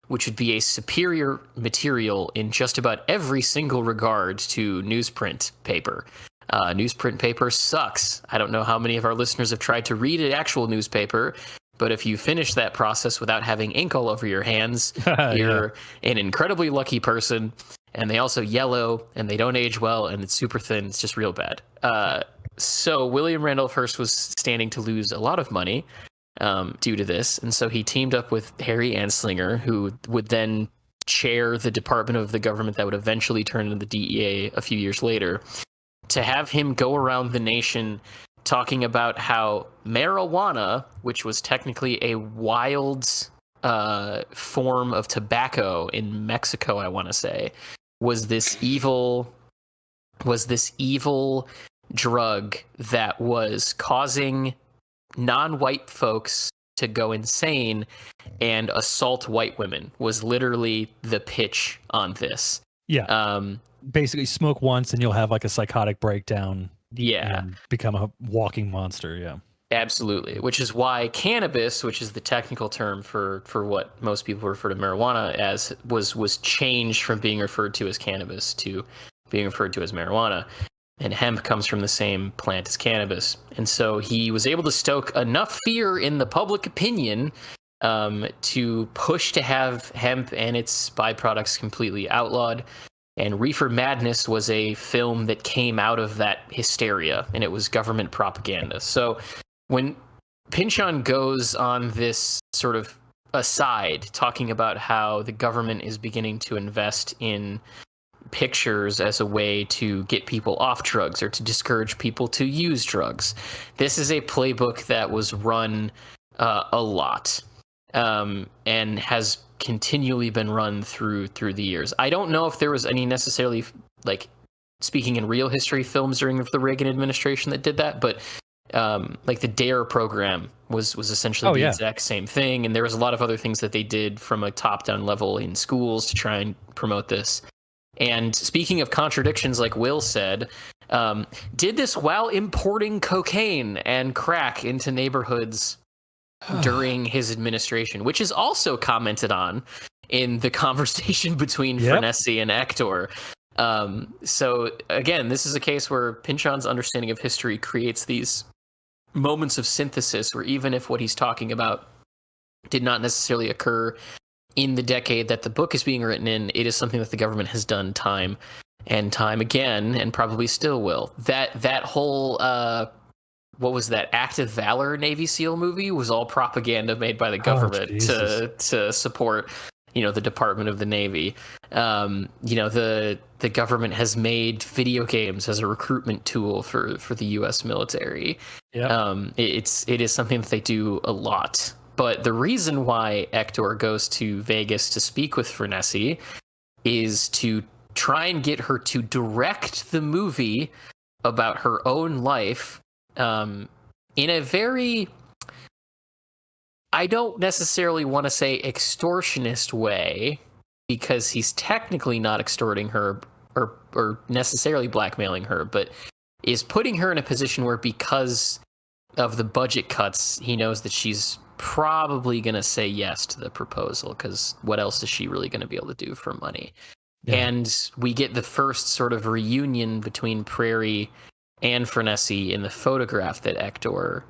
which would be a superior material in just about every single regard to newsprint paper. Newsprint paper sucks. I don't know how many of our listeners have tried to read an actual newspaper, but if you finish that process without having ink all over your hands, you're an incredibly lucky person. And they also yellow, and they don't age well, and it's super thin. It's just real bad. So William Randolph Hearst was standing to lose a lot of money due to this, and so he teamed up with Harry Anslinger, who would then chair the department of the government that would eventually turn into the DEA a few years later, to have him go around the nation talking about how marijuana, which was technically a wild form of tobacco in Mexico, I want to say, was this evil drug that was causing non-white folks to go insane and assault white women, was literally the pitch on this. Yeah. Basically, smoke once and you'll have like a psychotic breakdown. Yeah. And become a walking monster. Yeah. Absolutely. Which is why cannabis, which is the technical term for what most people refer to marijuana as, was changed from being referred to as cannabis to being referred to as marijuana. And hemp comes from the same plant as cannabis. And so he was able to stoke enough fear in the public opinion to push to have hemp and its byproducts completely outlawed. And Reefer Madness was a film that came out of that hysteria, and it was government propaganda. So when Pynchon goes on this sort of aside, talking about how the government is beginning to invest in pictures as a way to get people off drugs or to discourage people to use drugs, this is a playbook that was run a lot and has continually been run through the years. I don't know if there was any necessarily, like, speaking in real history, films during the Reagan administration that did that, but like the DARE program was essentially the exact same thing, and there was a lot of other things that they did from a top-down level in schools to try and promote this. And speaking of contradictions, like Will said, did this while importing cocaine and crack into neighborhoods during his administration, which is also commented on in the conversation between Furnessy and Ector. So again, this is a case where Pynchon's understanding of history creates these moments of synthesis where even if what he's talking about did not necessarily occur in the decade that the book is being written in, it is something that the government has done time and time again, and probably still will. That whole what was that, Act of Valor Navy SEAL movie was all propaganda made by the government to support, the Department of the Navy. The government has made video games as a recruitment tool for the U.S. military. It is something that they do a lot. But the reason why Ector goes to Vegas to speak with Furnessy is to try and get her to direct the movie about her own life in a very, I don't necessarily want to say extortionist way, because he's technically not extorting her or necessarily blackmailing her, but is putting her in a position where, because of the budget cuts, he knows that she's probably going to say yes to the proposal, because what else is she really going to be able to do for money? And we get the first sort of reunion between Prairie and Furnessy in the photograph that Ector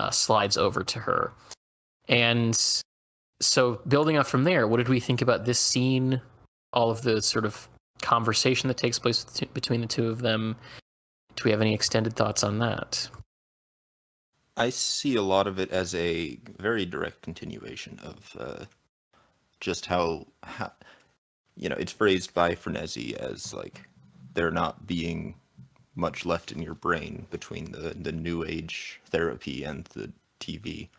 slides over to her. And so building up from there, what did we think about this scene, all of the sort of conversation that takes place between the two of them? Do we have any extended thoughts on that? I see a lot of it as a very direct continuation of just how it's phrased by Furnessy as like there not being much left in your brain between the new age therapy and the TV.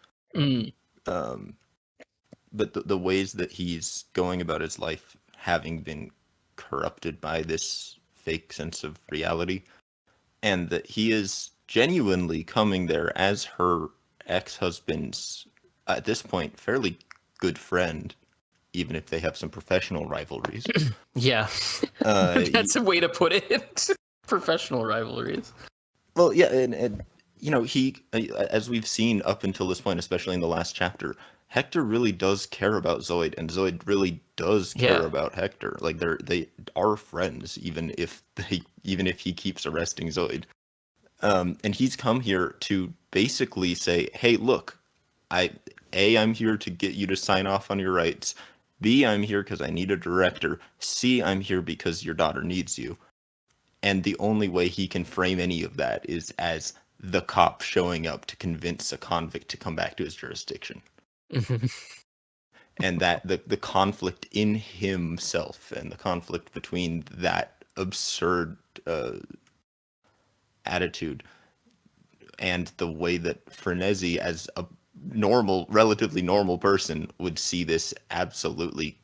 But the ways that he's going about his life, having been corrupted by this fake sense of reality, and that he is genuinely coming there as her ex-husband's, at this point, fairly good friend, even if they have some professional rivalries. That's a way to put it. Professional rivalries. Well, yeah, and he, as we've seen up until this point, especially in the last chapter, Hector really does care about Zoid, and Zoid really does care about Hector. Like they are friends, even if he keeps arresting Zoid. And he's come here to basically say, hey, look, I'm here to get you to sign off on your rights. B, I'm here because I need a director. C, I'm here because your daughter needs you. And the only way he can frame any of that is as the cop showing up to convince a convict to come back to his jurisdiction. And that the conflict in himself and the conflict between that absurd attitude and the way that Frenzy, as a relatively normal person, would see this absolutely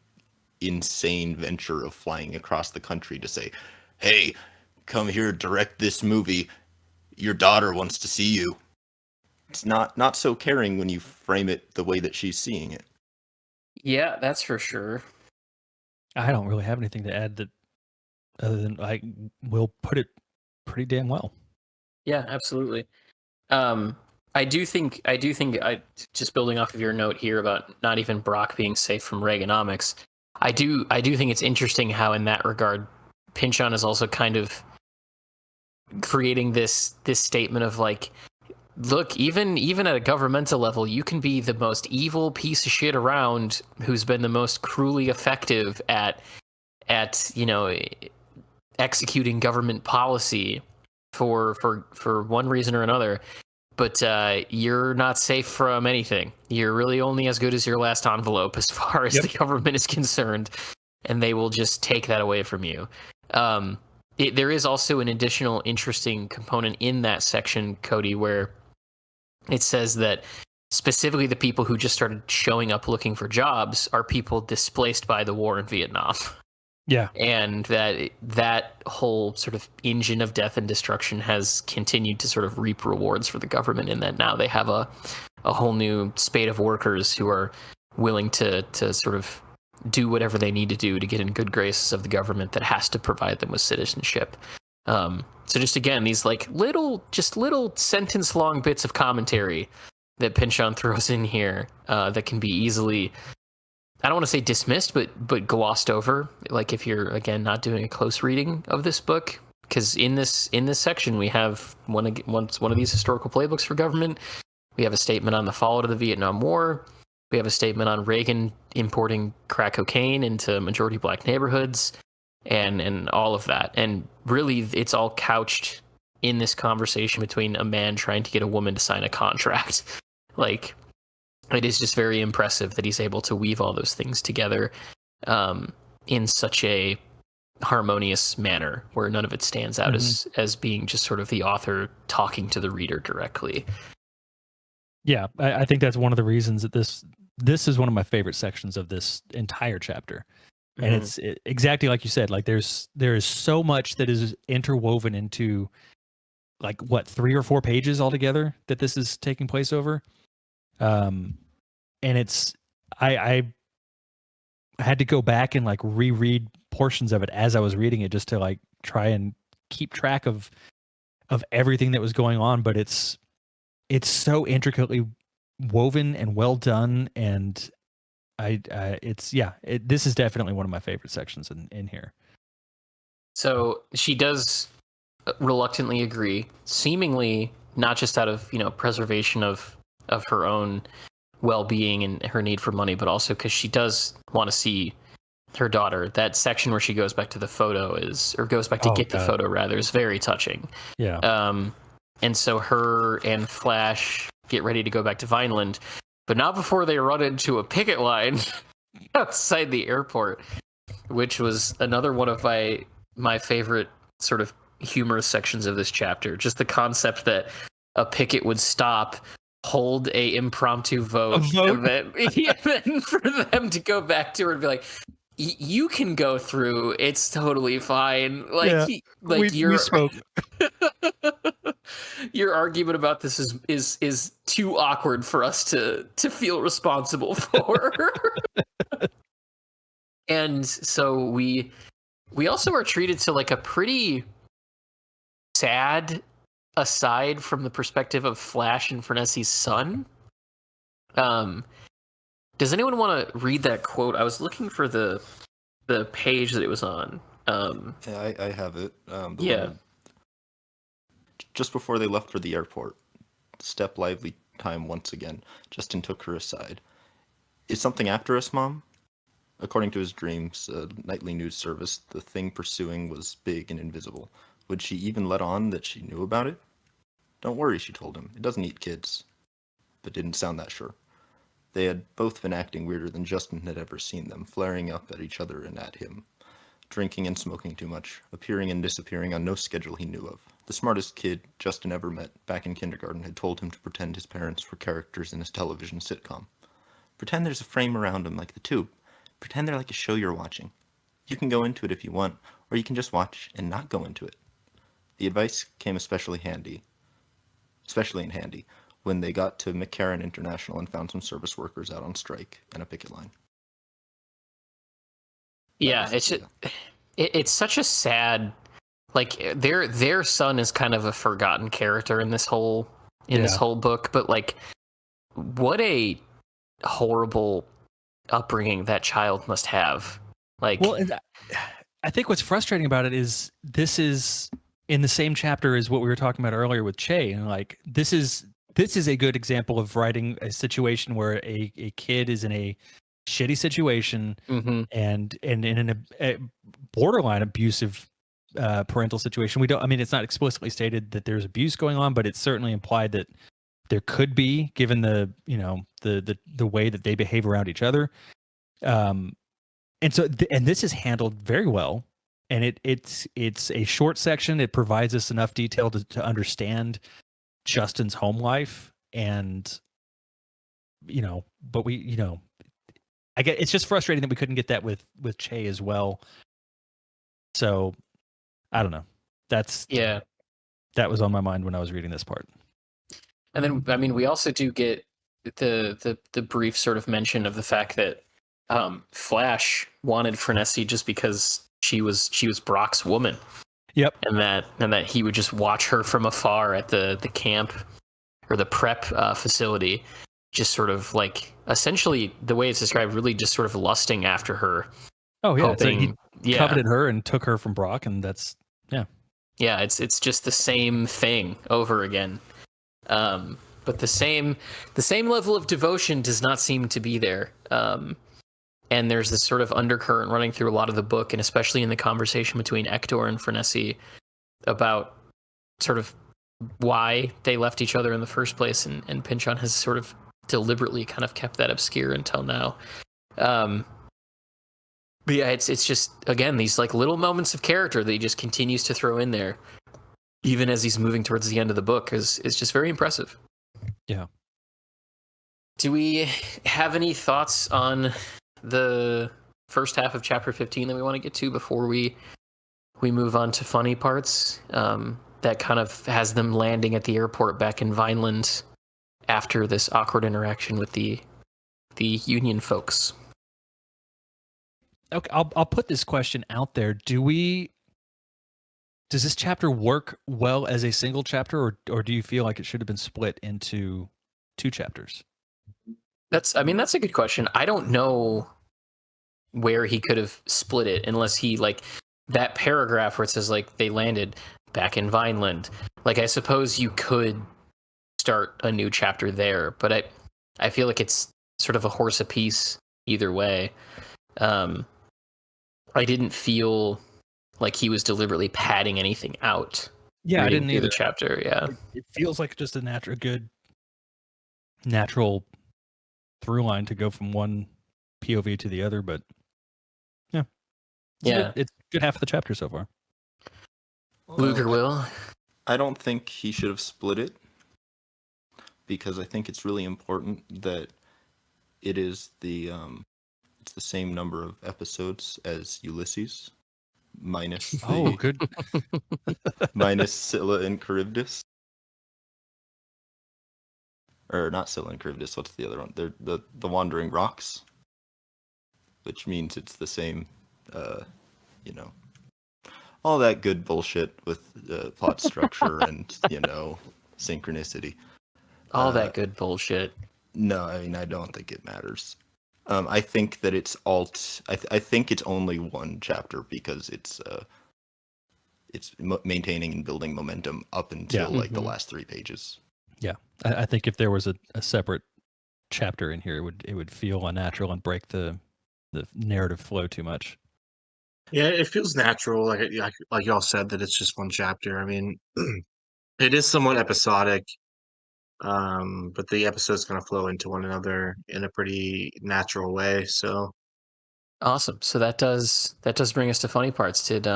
insane venture of flying across the country to say, hey, come here, direct this movie. Your daughter wants to see you. It's not so caring when you frame it the way that she's seeing it. Yeah, that's for sure. I don't really have anything to add that other than I will put it pretty damn well. Yeah, absolutely. I do think just building off of your note here about not even Brock being safe from Reaganomics, I do think it's interesting how in that regard Pynchon is also kind of creating this statement of like, look, even at a governmental level, you can be the most evil piece of shit around who's been the most cruelly effective at executing government policy for one reason or another. But you're not safe from anything. You're really only as good as your last envelope as far as the government is concerned, and they will just take that away from you. There is also an additional interesting component in that section, Cody, where it says that specifically the people who just started showing up looking for jobs are people displaced by the war in Vietnam. Yeah. And that whole sort of engine of death and destruction has continued to sort of reap rewards for the government in that now they have a whole new spate of workers who are willing to sort of do whatever they need to do to get in good graces of the government that has to provide them with citizenship. So just again, these like little sentence long bits of commentary that Pynchon throws in here that can be easily, I don't want to say dismissed, but glossed over. Like if you're again not doing a close reading of this book, because in this section we have one of these historical playbooks for government. We have a statement on the fallout of the Vietnam War. We have a statement on Reagan importing crack cocaine into majority black neighborhoods, and all of that. And really, it's all couched in this conversation between a man trying to get a woman to sign a contract. Like, it is just very impressive that he's able to weave all those things together in such a harmonious manner where none of it stands out as being just sort of the author talking to the reader directly. Yeah, I think that's one of the reasons that this is one of my favorite sections of this entire chapter. And it's exactly like you said, like there is so much that is interwoven into like what 3 or 4 pages altogether that this is taking place over. And it's I had to go back and like reread portions of it as I was reading it just to like try and keep track of everything that was going on, but it's so intricately woven and well done, and this is definitely one of my favorite sections in here. So she does reluctantly agree, seemingly not just out of preservation of her own well-being and her need for money, but also because she does want to see her daughter. That section where she goes back to the photo goes back to get the photo rather, is very touching. Yeah. And so her and Flash get ready to go back to Vineland, but not before they run into a picket line outside the airport, which was another one of my favorite sort of humorous sections of this chapter. Just the concept that a picket would stop, hold a impromptu vote? And then for them to go back to her and be like, you can go through, it's totally fine. Like, we spoke. Your argument about this is too awkward for us to feel responsible for. And so we also are treated to like a pretty sad aside from the perspective of Flash and Frenessie's son. Does anyone want to read that quote? I was looking for the page that it was on. Yeah, I have it. Yeah. Just before they left for the airport, step lively time once again. Justin took her aside. Is something after us, Mom? According to his dreams, a nightly news service, the thing pursuing was big and invisible. Would she even let on that she knew about it? Don't worry, she told him. It doesn't eat kids. But didn't sound that sure. They had both been acting weirder than Justin had ever seen them, flaring up at each other and at him. Drinking and smoking too much, appearing and disappearing on no schedule he knew of. The smartest kid Justin ever met, back in kindergarten, had told him to pretend his parents were characters in his television sitcom. Pretend there's a frame around them like the tube. Pretend they're like a show you're watching. You can go into it if you want, or you can just watch and not go into it. The advice came especially in handy, when they got to McCarran International and found some service workers out on strike and a picket line. Yeah, it's such a sad, like their son is kind of a forgotten character in this whole book, but like what a horrible upbringing that child must have. Like, well, I think what's frustrating about it is this is in the same chapter as what we were talking about earlier with Che, and like this is a good example of writing a situation where a kid is in a shitty situation and in a borderline abusive parental situation. I mean, it's not explicitly stated that there's abuse going on, but it's certainly implied that there could be, given the way that they behave around each other. And so this is handled very well, and it's a short section. It provides us enough detail to understand Justin's home life, and but I get, it's just frustrating that we couldn't get that with Che as well. So I don't know. That was on my mind when I was reading this part. And then, I mean, we also do get the brief sort of mention of the fact that Flash wanted Frenessy just because she was Brock's woman. Yep. And that he would just watch her from afar at the camp or the prep facility, just sort of like, essentially the way it's described, really just sort of lusting after her. Oh yeah, hoping, he coveted her and took her from Brock, and that's yeah, it's just the same thing over again. But the same level of devotion does not seem to be there. And there's this sort of undercurrent running through a lot of the book, and especially in the conversation between Hector and Frenessy about sort of why they left each other in the first place, and Pynchon has sort of deliberately kind of kept that obscure until now. But yeah, it's just, again, these like little moments of character that he just continues to throw in there, even as he's moving towards the end of the book, is just very impressive. Yeah. Do we have any thoughts on the first half of chapter 15 that we want to get to before we move on to funny parts? That kind of has them landing at the airport back in Vineland after this awkward interaction with the Union folks. Okay, I'll put this question out there. Does this chapter work well as a single chapter, or do you feel like it should have been split into 2 chapters? That's a good question. I don't know where he could have split it, unless he, like, that paragraph where it says like they landed back in Vineland. Like, I suppose you could start a new chapter there, but I feel like it's sort of a horse apiece either way. I didn't feel like he was deliberately padding anything out. Yeah, I didn't either. The chapter, yeah. It feels like just a good natural through line to go from one POV to the other, but it's a good half of the chapter so far. Luger will. I don't think he should have split it, because I think it's really important that it is it's the same number of episodes as Ulysses, minus good. minus Scylla and Charybdis. Or not Scylla and Charybdis, what's the other one? They're the Wandering Rocks, which means it's the same, all that good bullshit with plot structure and synchronicity. All that good bullshit. No, I mean I don't think it matters. I think that it's I think it's only one chapter because it's maintaining and building momentum up until like the last 3 pages. Yeah, I think if there was a separate chapter in here, it would feel unnatural and break the narrative flow too much. Yeah, it feels natural, like y'all said, that it's just one chapter. I mean, it is somewhat episodic, but the episodes kind of flow into one another in a pretty natural way. So Awesome. So that does bring us to funny parts. Did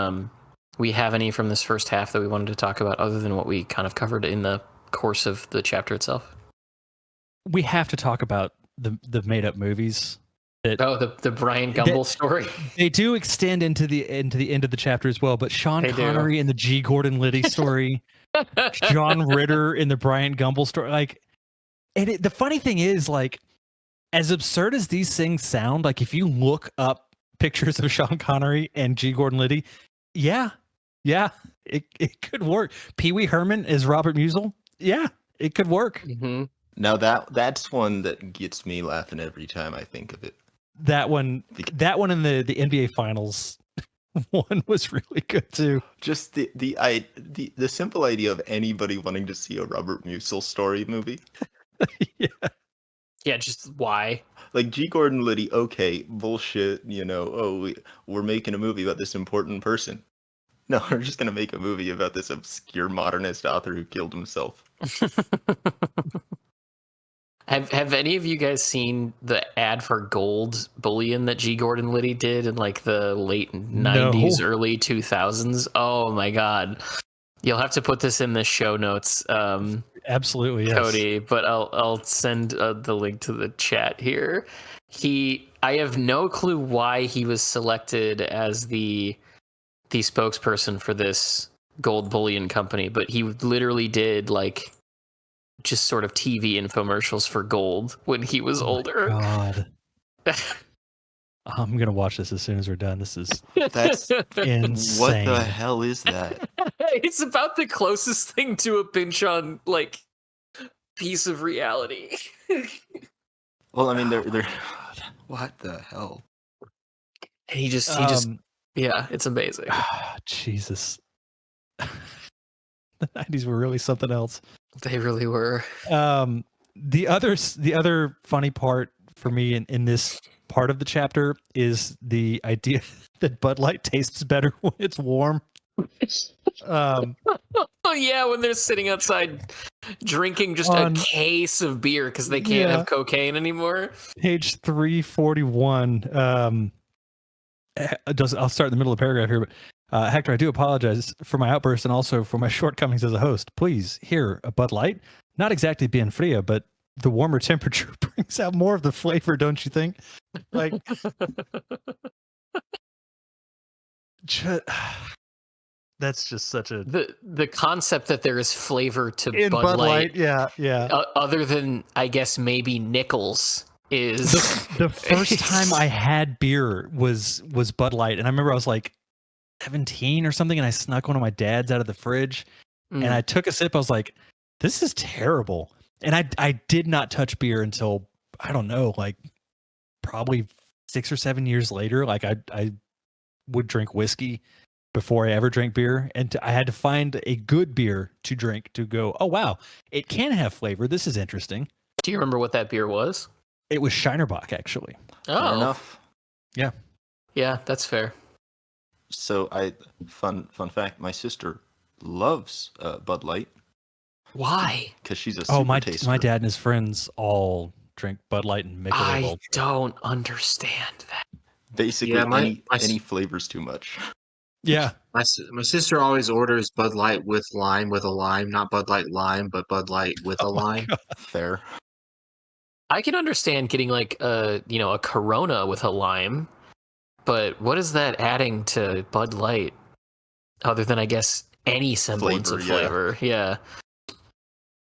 we have any from this first half that we wanted to talk about other than what we kind of covered in the course of the chapter itself? We have to talk about the made up movies. The Brian Gumble story. They do extend into the end of the chapter as well, but Sean Connery in the G. Gordon Liddy story, John Ritter in the Brian Gumble story, like, and the funny thing is, like, as absurd as these things sound, like if you look up pictures of Sean Connery and G. Gordon Liddy, yeah, it could work. Pee Wee Herman is Robert Musil, yeah, it could work. Mm-hmm. Now that's one that gets me laughing every time I think of it. That one in the NBA Finals one was really good too. Just the simple idea of anybody wanting to see a Robert Musil story movie. Yeah, just why? Like G. Gordon Liddy, okay, bullshit, we're making a movie about this important person. No, we're just gonna make a movie about this obscure modernist author who killed himself. Have any of you guys seen the ad for gold bullion that G. Gordon Liddy did in like the late 90s, early 2000s? Oh my god. You'll have to put this in the show notes. Absolutely, yes. Cody, but I'll send the link to the chat here. I have no clue why he was selected as the spokesperson for this gold bullion company, but he literally did like just sort of TV infomercials for gold when he was older. God. I'm gonna watch this as soon as we're done. That's insane. What the hell is that? It's about the closest thing to a pinch on like piece of reality. Well, I mean, they're what the hell? And he just yeah, it's amazing. Jesus. The 90s were really something else. They really were. The other funny part for me in this part of the chapter is the idea that Bud Light tastes better when it's warm. Oh yeah, when they're sitting outside drinking just a case of beer because they can't have cocaine anymore. Page 341. I'll start in the middle of the paragraph here, but Hector, I do apologize for my outburst and also for my shortcomings as a host. Please, here, a Bud Light. Not exactly bien fria, but the warmer temperature brings out more of the flavor, don't you think? Like, that's just such a... The concept that there is flavor to in Bud Light. Yeah. Other than, I guess, maybe Nichols is... The first time I had beer was Bud Light, and I remember I was like 17 or something, and I snuck one of my dad's out of the fridge, and I took a sip. I was like, this is terrible. And I did not touch beer until, I don't know, like probably 6 or 7 years later. Like I would drink whiskey before I ever drank beer, and I had to find a good beer to drink to go, oh wow, it can have flavor. This is interesting. Do you remember what that beer was? It was Shinerbach, actually. Oh, fair enough. Yeah, that's fair. So fun fact, my sister loves Bud Light. Why? Because she's a super taster. My dad and his friends all drink Bud Light and Michelob I Ultra. don't understand that. Basically, any flavor's too much. Yeah. My sister always orders Bud Light with lime, with a lime, not Bud Light lime, but Bud Light with a lime. Fair. I can understand getting like a Corona with a lime, but what is that adding to Bud Light other than, I guess, any semblance of flavor? Yeah.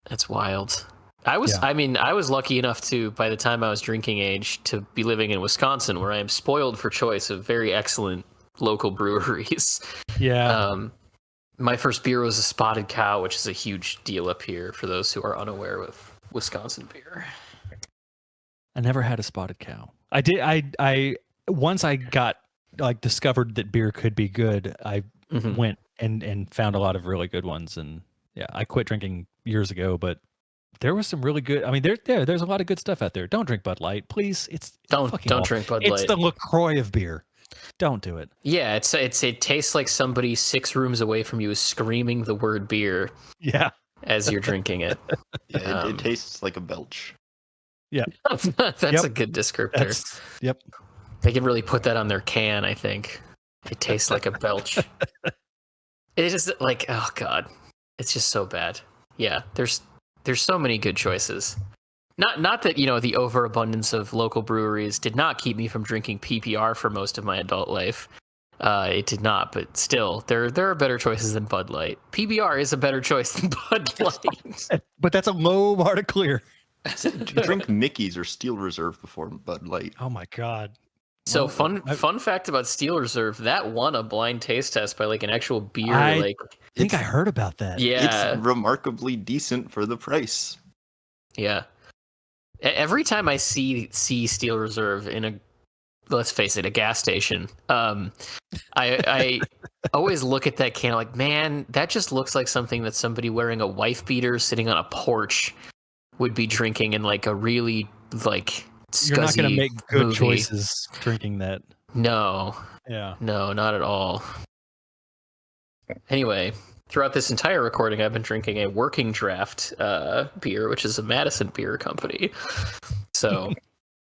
That's wild. I was lucky enough to, by the time I was drinking age, to be living in Wisconsin, where I am spoiled for choice of very excellent local breweries. Yeah. My first beer was a Spotted Cow, which is a huge deal up here for those who are unaware with Wisconsin beer. I never had a Spotted Cow. I did. I once I got discovered that beer could be good. I went and found a lot of really good ones, and yeah, I quit drinking years ago, but there was some really good. I mean, there's a lot of good stuff out there. Don't drink Bud Light, please. Don't drink Bud Light. It's the LaCroix of beer. Don't do it. Yeah, it tastes like somebody 6 rooms away from you is screaming the word beer. Yeah, as you're drinking it. Yeah, it tastes like a belch. Yeah, that's a good descriptor. Yep. They can really put that on their can, I think. It tastes like a belch. It is like, oh god, it's just so bad. Yeah, there's so many good choices. Not that, the overabundance of local breweries did not keep me from drinking PPR for most of my adult life. It did not, but still, there are better choices than Bud Light. PBR is a better choice than Bud Light. But that's a low bar to clear. Drink Mickey's or Steel Reserve before Bud Light. Oh my god. So fun fact about Steel Reserve, that won a blind taste test by an actual beer. I think I heard about that. Yeah, it's remarkably decent for the price. Yeah. Every time I see Steel Reserve in let's face it, a gas station, I always look at that can like, man, that just looks like something that somebody wearing a wife beater sitting on a porch would be drinking in a really You're not going to make good movie. choices drinking that. No. Yeah. No, not at all. Anyway, throughout this entire recording, I've been drinking a working draft beer, which is a Madison Beer Company. So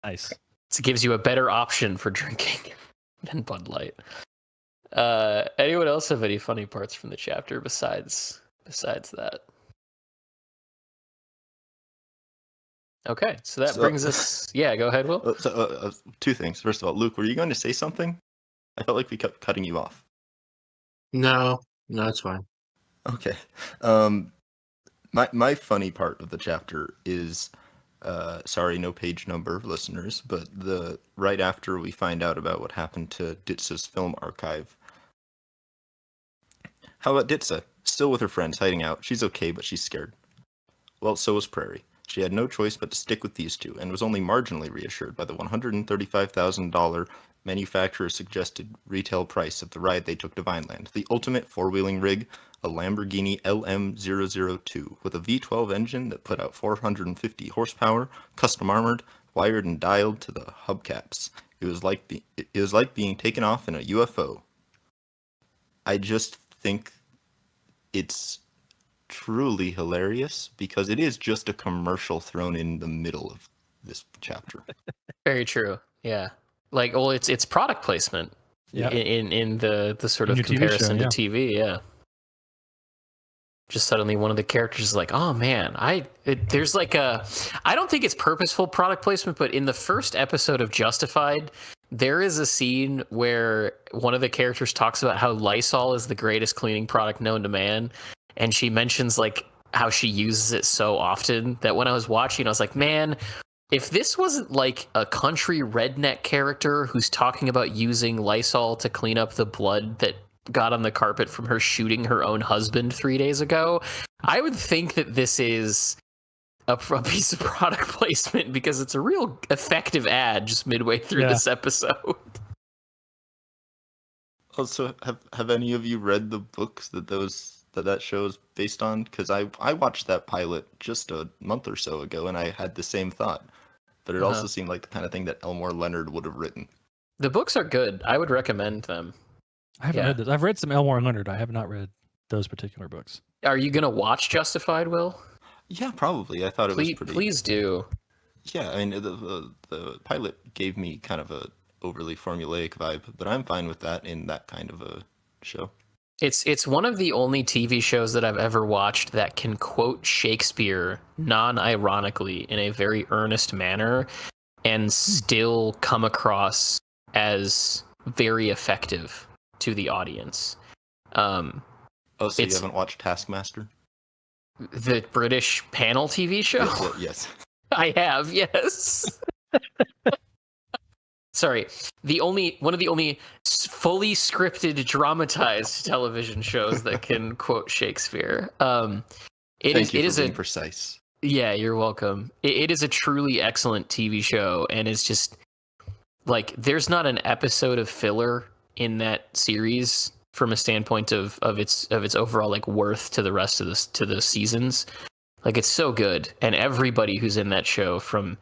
nice. It gives you a better option for drinking than Bud Light. Anyone else have any funny parts from the chapter besides that? Okay, so that brings us... Yeah, go ahead, Will. Two things. First of all, Luke, were you going to say something? I felt like we kept cutting you off. No, it's fine. Okay. My funny part of the chapter is, sorry, no page number, listeners, but right after we find out about what happened to Ditsa's film archive. How about Ditsa? Still with her friends, hiding out. She's okay, but she's scared. Well, so was Prairie. She had no choice but to stick with these two, and was only marginally reassured by the $135,000 manufacturer-suggested retail price of the ride they took to Vineland, the ultimate four-wheeling rig, a Lamborghini LM002, with a V12 engine that put out 450 horsepower, custom armored, wired and dialed to the hubcaps. It was like being taken off in a UFO. I just think it's truly hilarious because it is just a commercial thrown in the middle of this chapter. Very true. Yeah. It's product placement. Yeah. In the sort of comparison to TV, yeah. Just suddenly one of the characters is like, oh man, there's I don't think it's purposeful product placement, but in the first episode of Justified, there is a scene where one of the characters talks about how Lysol is the greatest cleaning product known to man. And she mentions how she uses it so often that when I was watching, I was like, man, if this wasn't a country redneck character who's talking about using Lysol to clean up the blood that got on the carpet from her shooting her own husband 3 days ago, I would think that this is a piece of product placement because it's a real effective ad just midway through this episode. Also, have any of you read the books that show is based on? Because I watched that pilot just a month or so ago, and I had the same thought. But it also seemed like the kind of thing that Elmore Leonard would have written. The books are good. I would recommend them. I haven't read this. I've read some Elmore Leonard. I have not read those particular books. Are you going to watch Justified, Will? Yeah, probably. I thought it was pretty... Please do. Yeah, I mean, the pilot gave me kind of a overly formulaic vibe, but I'm fine with that in that kind of a show. It's one of the only TV shows that I've ever watched that can quote Shakespeare non-ironically in a very earnest manner and still come across as very effective to the audience. So you haven't watched Taskmaster? The British panel TV show? Yes. I have, yes. Sorry, one of the only fully scripted, dramatized television shows that can quote Shakespeare. Thank you for being precise. Yeah, you're welcome. It is a truly excellent TV show, and it's just like there's not an episode of filler in that series from a standpoint of its overall like worth to the rest of the seasons. Like it's so good, and everybody who's in that show, from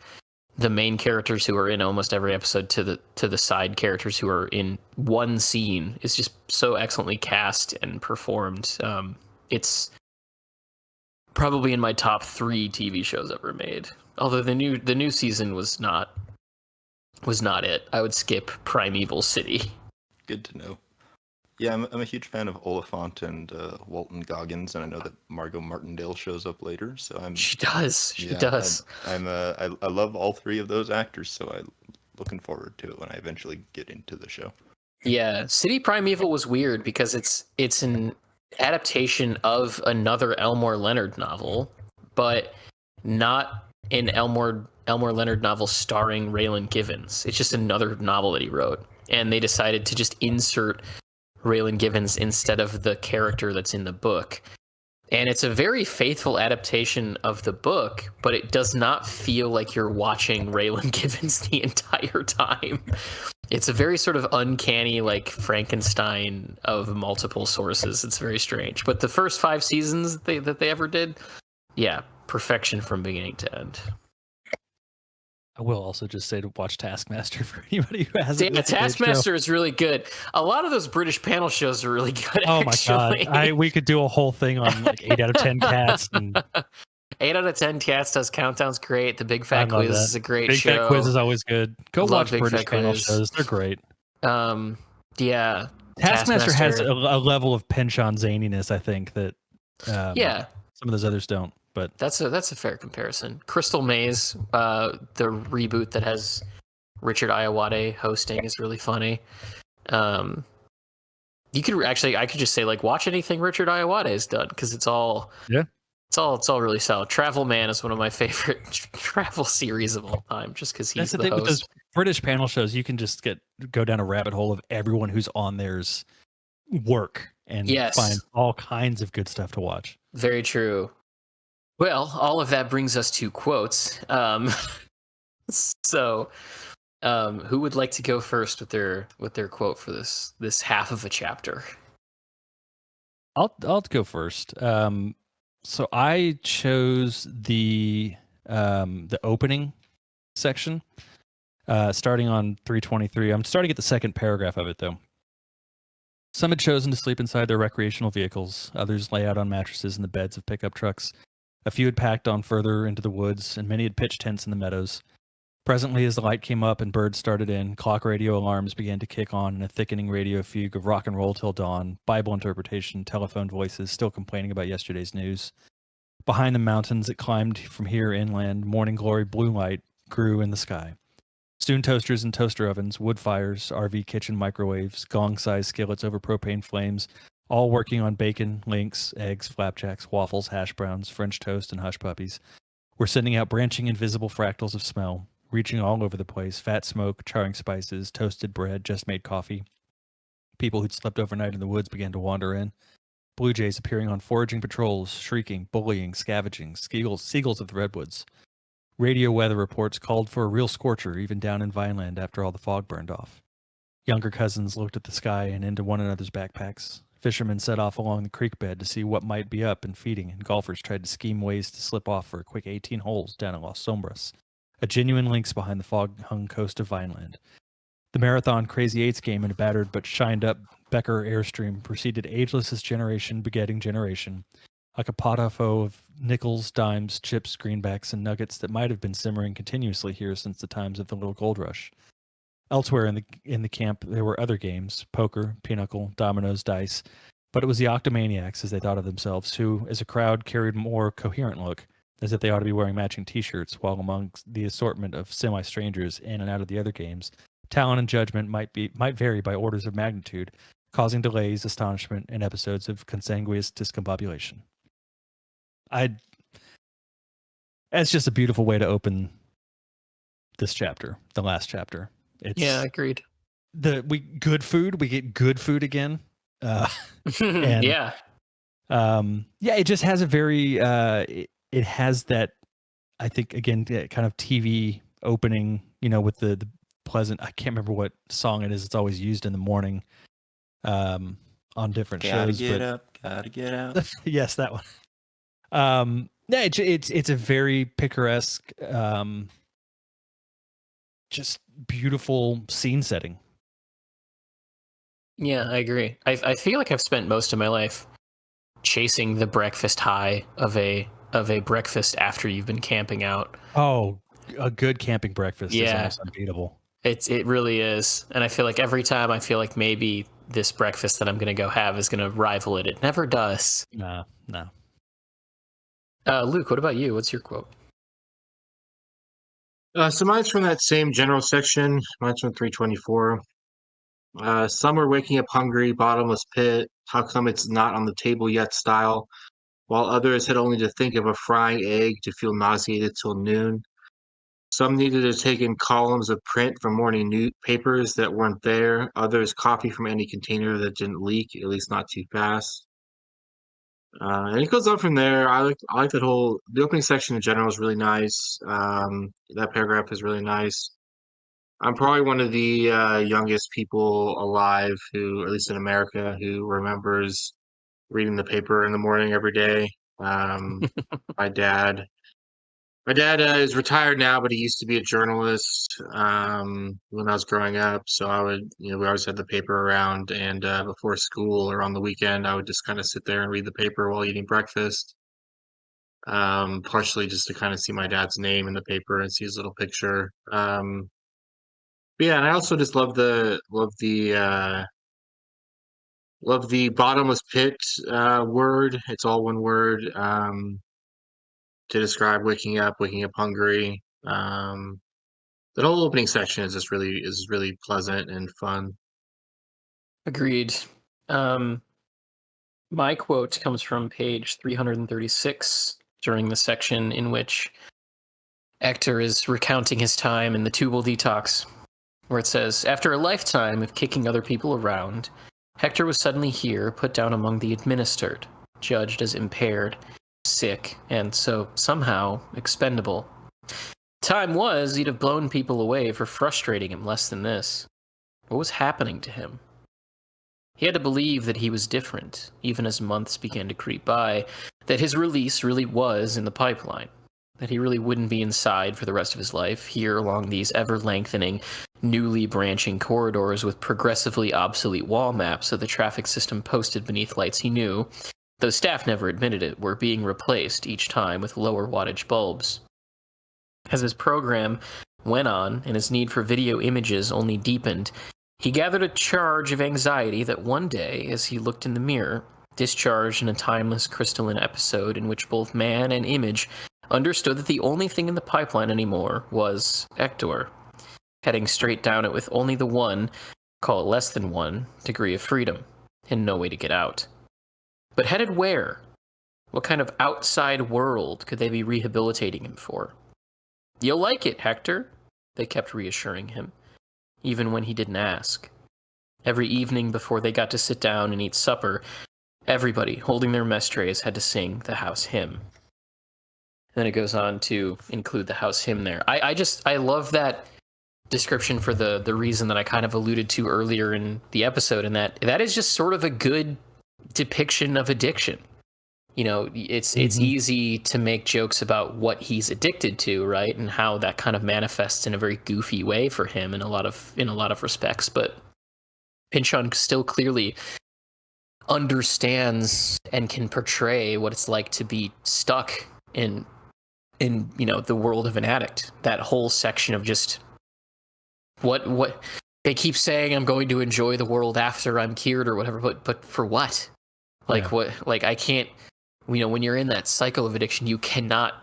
the main characters who are in almost every episode to the side characters who are in one scene, is just so excellently cast and performed. It's probably in my top 3 TV shows ever made. Although the new season was not it. I would skip Primeval City. Good to know. Yeah, I'm a huge fan of Oliphant and Walton Goggins, and I know that Margot Martindale shows up later. So She does. She does. I love all 3 of those actors, so I'm looking forward to it when I eventually get into the show. Yeah, City Primeval was weird because it's an adaptation of another Elmore Leonard novel, but not an Elmore Leonard novel starring Raylan Givens. It's just another novel that he wrote, and they decided to just insert Raylan Givens instead of the character that's in the book. And it's a very faithful adaptation of the book, but it does not feel like you're watching Raylan Givens the entire time. It's a very sort of uncanny, like Frankenstein of multiple sources. It's very strange. But the first 5 seasons that they ever did, yeah, perfection from beginning to end. I will also just say to watch Taskmaster for anybody who hasn't. Yeah, Taskmaster is really good. A lot of those British panel shows are really good. Oh actually. My god, we could do a whole thing on like 8 out of 10 cats. And 8 out of 10 Cats does Countdown's great. The Big Fat Quiz is a great Big show. Fat Quiz is always good. Go watch Big British Fat panel Quiz. shows. They're great. Yeah. Taskmaster has a level of pinch-on zaniness, I think, that yeah, some of those others don't. But that's a fair comparison. Crystal Maze, the reboot that has Richard Ayoade hosting, is really funny. You could actually, I could just say like watch anything Richard Ayoade has done, because it's all it's all really solid. Travel Man is one of my favorite travel series of all time, just because he's the the thing host. with those British panel shows. You can just go down a rabbit hole of everyone who's on their's work and find all kinds of good stuff to watch. Very true. Well, all of that brings us to quotes. So, who would like to go first with their quote for this half of a chapter? I'll go first. So I chose the opening section, starting on 323. I'm starting at the second paragraph of it, though. Some had chosen to sleep inside their recreational vehicles. Others lay out on mattresses in the beds of pickup trucks. A few had packed on further into the woods, and many had pitched tents in the meadows. Presently, as the light came up and birds started in, clock radio alarms began to kick on, and a thickening radio fugue of rock and roll till dawn, Bible interpretation, telephone voices still complaining about yesterday's news. Behind the mountains that climbed from here inland, morning glory blue light grew in the sky. Soon toasters and toaster ovens, wood fires, RV kitchen microwaves, gong-sized skillets over propane flames, all working on bacon, links, eggs, flapjacks, waffles, hash browns, French toast, and hush puppies, were sending out branching invisible fractals of smell, reaching all over the place, fat smoke, charring spices, toasted bread, just made coffee. People who'd slept overnight in the woods began to wander in. Blue jays appearing on foraging patrols, shrieking, bullying, scavenging, seagulls of the redwoods. Radio weather reports called for a real scorcher even down in Vineland after all the fog burned off. Younger cousins looked at the sky and into one another's backpacks. Fishermen set off along the creek bed to see what might be up and feeding, and golfers tried to scheme ways to slip off for a quick 18 holes down at Las Sombras, a genuine links behind the fog-hung coast of Vineland. The marathon Crazy Eights game in a battered but shined-up Becker Airstream proceeded ageless as generation begetting generation, like a pot-au-feu of nickels, dimes, chips, greenbacks, and nuggets that might have been simmering continuously here since the times of the Little Gold Rush. Elsewhere in the camp, there were other games, poker, pinochle, dominoes, dice, but it was the octomaniacs, as they thought of themselves, who, as a crowd, carried a more coherent look, as if they ought to be wearing matching t-shirts, while amongst the assortment of semi-strangers in and out of the other games, talent and judgment might vary by orders of magnitude, causing delays, astonishment, and episodes of consanguineous discombobulation. It's just a beautiful way to open this chapter, the last chapter. Yeah, agreed. We get good food again. And Yeah. It just has a very it has that, I think, again, kind of TV opening, with the pleasant, I can't remember what song it is. It's always used in the morning on different shows. Gotta get out. Yes, that one. It's a very picaresque, just beautiful scene setting. Yeah, I agree. I feel like I've spent most of my life chasing the breakfast high of a breakfast after you've been camping out. Oh, a good camping breakfast is Yeah. almost unbeatable. It really is. And I feel like every time I feel like maybe this breakfast that I'm going to go have is going to rival it. It never does. No. Luke, what about you? What's your quote? So mine's from that same general section. Mine's from 324. Some are waking up hungry, bottomless pit. How come it's not on the table yet style? While others had only to think of a frying egg to feel nauseated till noon. Some needed to take in columns of print from morning newspapers that weren't there. Others coffee from any container that didn't leak, at least not too fast. And it goes on from there. I like that the opening section in general is really nice. That paragraph is really nice. I'm probably one of the youngest people alive who, at least in America, who remembers reading the paper in the morning every day. My dad is retired now, but he used to be a journalist when I was growing up. So we always had the paper around, and before school or on the weekend, I would just kind of sit there and read the paper while eating breakfast. Partially just to kind of see my dad's name in the paper and see his little picture. But yeah, and I also just love the bottomless pit word. It's all one word to describe waking up hungry. The whole opening section is really pleasant and fun. Agreed. My quote comes from page 336 during the section in which Hector is recounting his time in the tubal detox, where it says, after a lifetime of kicking other people around, Hector was suddenly here, put down among the administered, judged as impaired, sick, and so somehow expendable. Time was he'd have blown people away for frustrating him less than this. What was happening to him? He had to believe that he was different, even as months began to creep by, that his release really was in the pipeline, that he really wouldn't be inside for the rest of his life, here along these ever-lengthening, newly branching corridors with progressively obsolete wall maps of the traffic system posted beneath lights he knew, though staff never admitted it, were being replaced each time with lower wattage bulbs. As his program went on and his need for video images only deepened, he gathered a charge of anxiety that one day, as he looked in the mirror, discharged in a timeless crystalline episode in which both man and image understood that the only thing in the pipeline anymore was Hector, heading straight down it with only the one, call it less than one, degree of freedom, and no way to get out. But headed where? What kind of outside world could they be rehabilitating him for? You'll like it, Hector, they kept reassuring him, even when he didn't ask. Every evening before they got to sit down and eat supper, everybody holding their mess trays had to sing the house hymn. Then it goes on to include the house hymn there. I love that description for the reason that I kind of alluded to earlier in the episode, and that is just sort of a good depiction of addiction. It's easy to make jokes about what he's addicted to, right, and how that kind of manifests in a very goofy way for him in a lot of respects. But Pynchon still clearly understands and can portray what it's like to be stuck in the world of an addict. That whole section of just what they keep saying, I'm going to enjoy the world after I'm cured or whatever, but for what? What I can't. When you're in that cycle of addiction, you cannot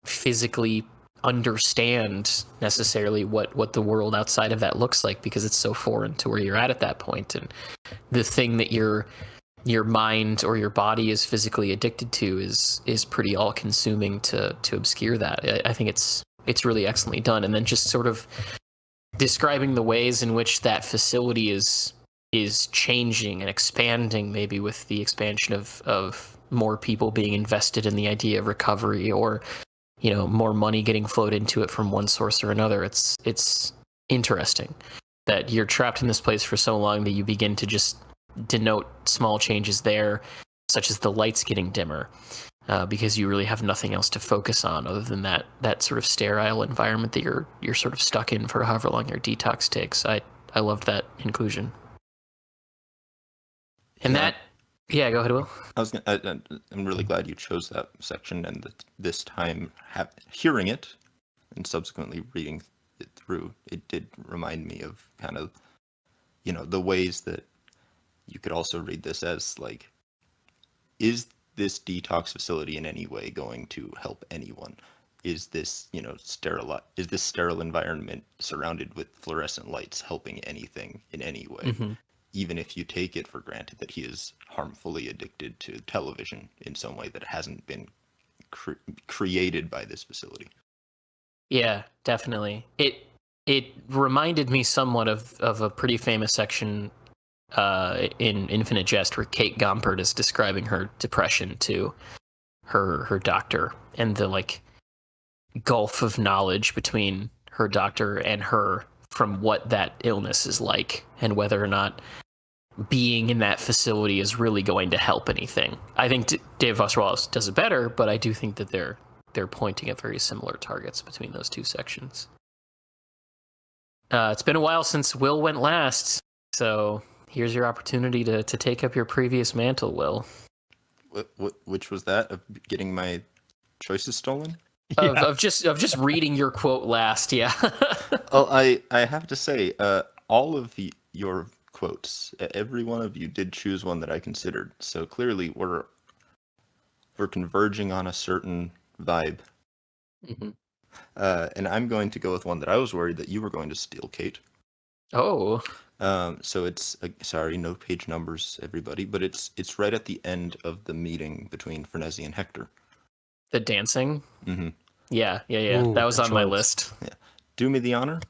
physically understand necessarily what the world outside of that looks like, because it's so foreign to where you're at that point. And the thing that your mind or your body is physically addicted to is pretty all-consuming to obscure that. I think it's really excellently done. And then just sort of describing the ways in which that facility is changing and expanding, maybe with the expansion of more people being invested in the idea of recovery, or more money getting flowed into it from one source or another. It's interesting that you're trapped in this place for so long that you begin to just denote small changes there, such as the lights getting dimmer, because you really have nothing else to focus on other than that sort of sterile environment that you're sort of stuck in for however long your detox takes. I loved that inclusion. And yeah, go ahead, Will. I'm really glad you chose that section, and that this time hearing it and subsequently reading it through, it did remind me of kind of, the ways that you could also read this as like, is this detox facility in any way going to help anyone? Is this, is this sterile environment surrounded with fluorescent lights helping anything in any way? Mm-hmm. Even if you take it for granted that he is harmfully addicted to television in some way that hasn't been created by this facility. Yeah, definitely. It reminded me somewhat of a pretty famous section in Infinite Jest where Kate Gompert is describing her depression to her doctor, and the like gulf of knowledge between her doctor and her from what that illness is like, and whether or not being in that facility is really going to help anything. I think Dave Foster Wallace does it better, but I do think that they're pointing at very similar targets between those two sections. It's been a while since Will went last, so here's your opportunity to take up your previous mantle, Will. Which was that, of getting my choices stolen? Of just reading your quote last, yeah. Well, I have to say, all of your quotes, every one of you did choose one that I considered. So clearly, we're converging on a certain vibe. Mm-hmm. And I'm going to go with one that I was worried that you were going to steal, Kate. Oh. So it's sorry, no page numbers, everybody, but it's right at the end of the meeting between Frenzy and Hector. The dancing? Mm-hmm. Yeah. Ooh, that was on my choice. list. Yeah. Do me the honor.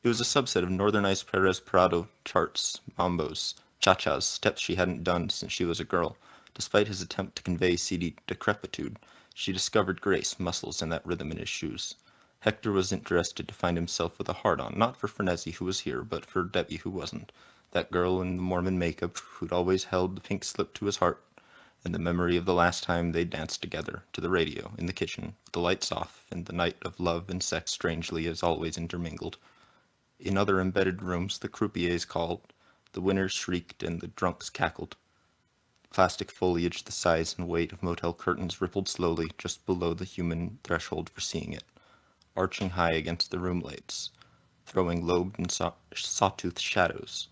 It was a subset of Northern Ice Perez Prado charts, mambos, cha-chas, steps she hadn't done since she was a girl. Despite his attempt to convey seedy decrepitude, she discovered grace, muscles, and that rhythm in his shoes. Hector was interested to find himself with a heart-on, not for Frenzy, who was here, but for Debbie, who wasn't. That girl in the Mormon makeup who'd always held the pink slip to his heart, and the memory of the last time they danced together, to the radio, in the kitchen, with the lights off, and the night of love and sex strangely as always intermingled. In other embedded rooms, the croupiers called, the winners shrieked, and the drunks cackled. Plastic foliage the size and weight of motel curtains rippled slowly just below the human threshold for seeing it, arching high against the room lights, throwing lobed and sawtoothed shadows,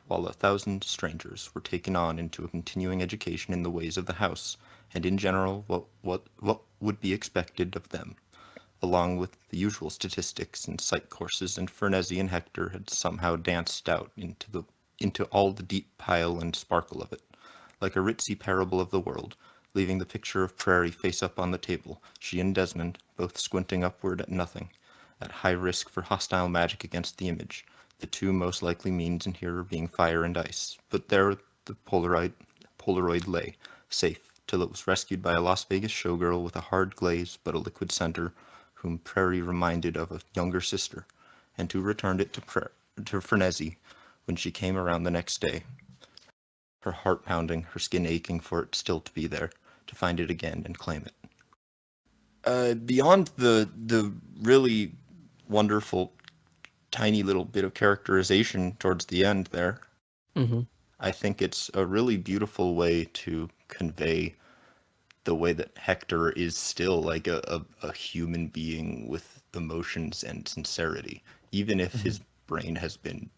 while 1,000 strangers were taken on into a continuing education in the ways of the house, and in general what would be expected of them, along with the usual statistics and psych courses, and Frenzy and Hector had somehow danced out into all the deep pile and sparkle of it, like a ritzy parable of the world, leaving the picture of Prairie face up on the table, she and Desmond both squinting upward at nothing, at high risk for hostile magic against the image, the two most likely means in here being fire and ice. But there the Polaroid lay, safe, till it was rescued by a Las Vegas showgirl with a hard glaze but a liquid center, whom Prairie reminded of a younger sister, and who returned it to Frenzy when she came around the next day, her heart pounding, her skin aching for it still to be there, to find it again and claim it. Beyond the really wonderful tiny little bit of characterization towards the end there, Mm-hmm. I think it's a really beautiful way to convey the way that Hector is still like a human being with emotions and sincerity, even if his brain has been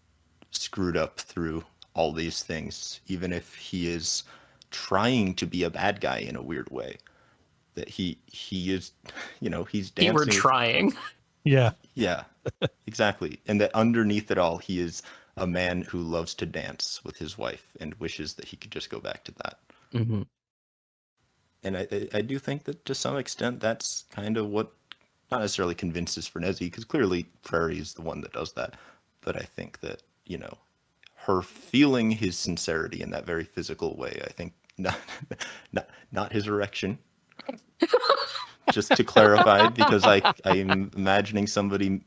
screwed up through all these things, even if he is trying to be a bad guy in a weird way, that he is, he's dancing. Keyword trying. Yeah. Yeah, exactly. And that underneath it all, he is a man who loves to dance with his wife and wishes that he could just go back to that. Mm-hmm. And I do think that to some extent that's kind of what not necessarily convinces Frenzy, because clearly Prairie is the one that does that, but I think that, her feeling his sincerity in that very physical way, I think not his erection. Just to clarify, because I'm imagining somebody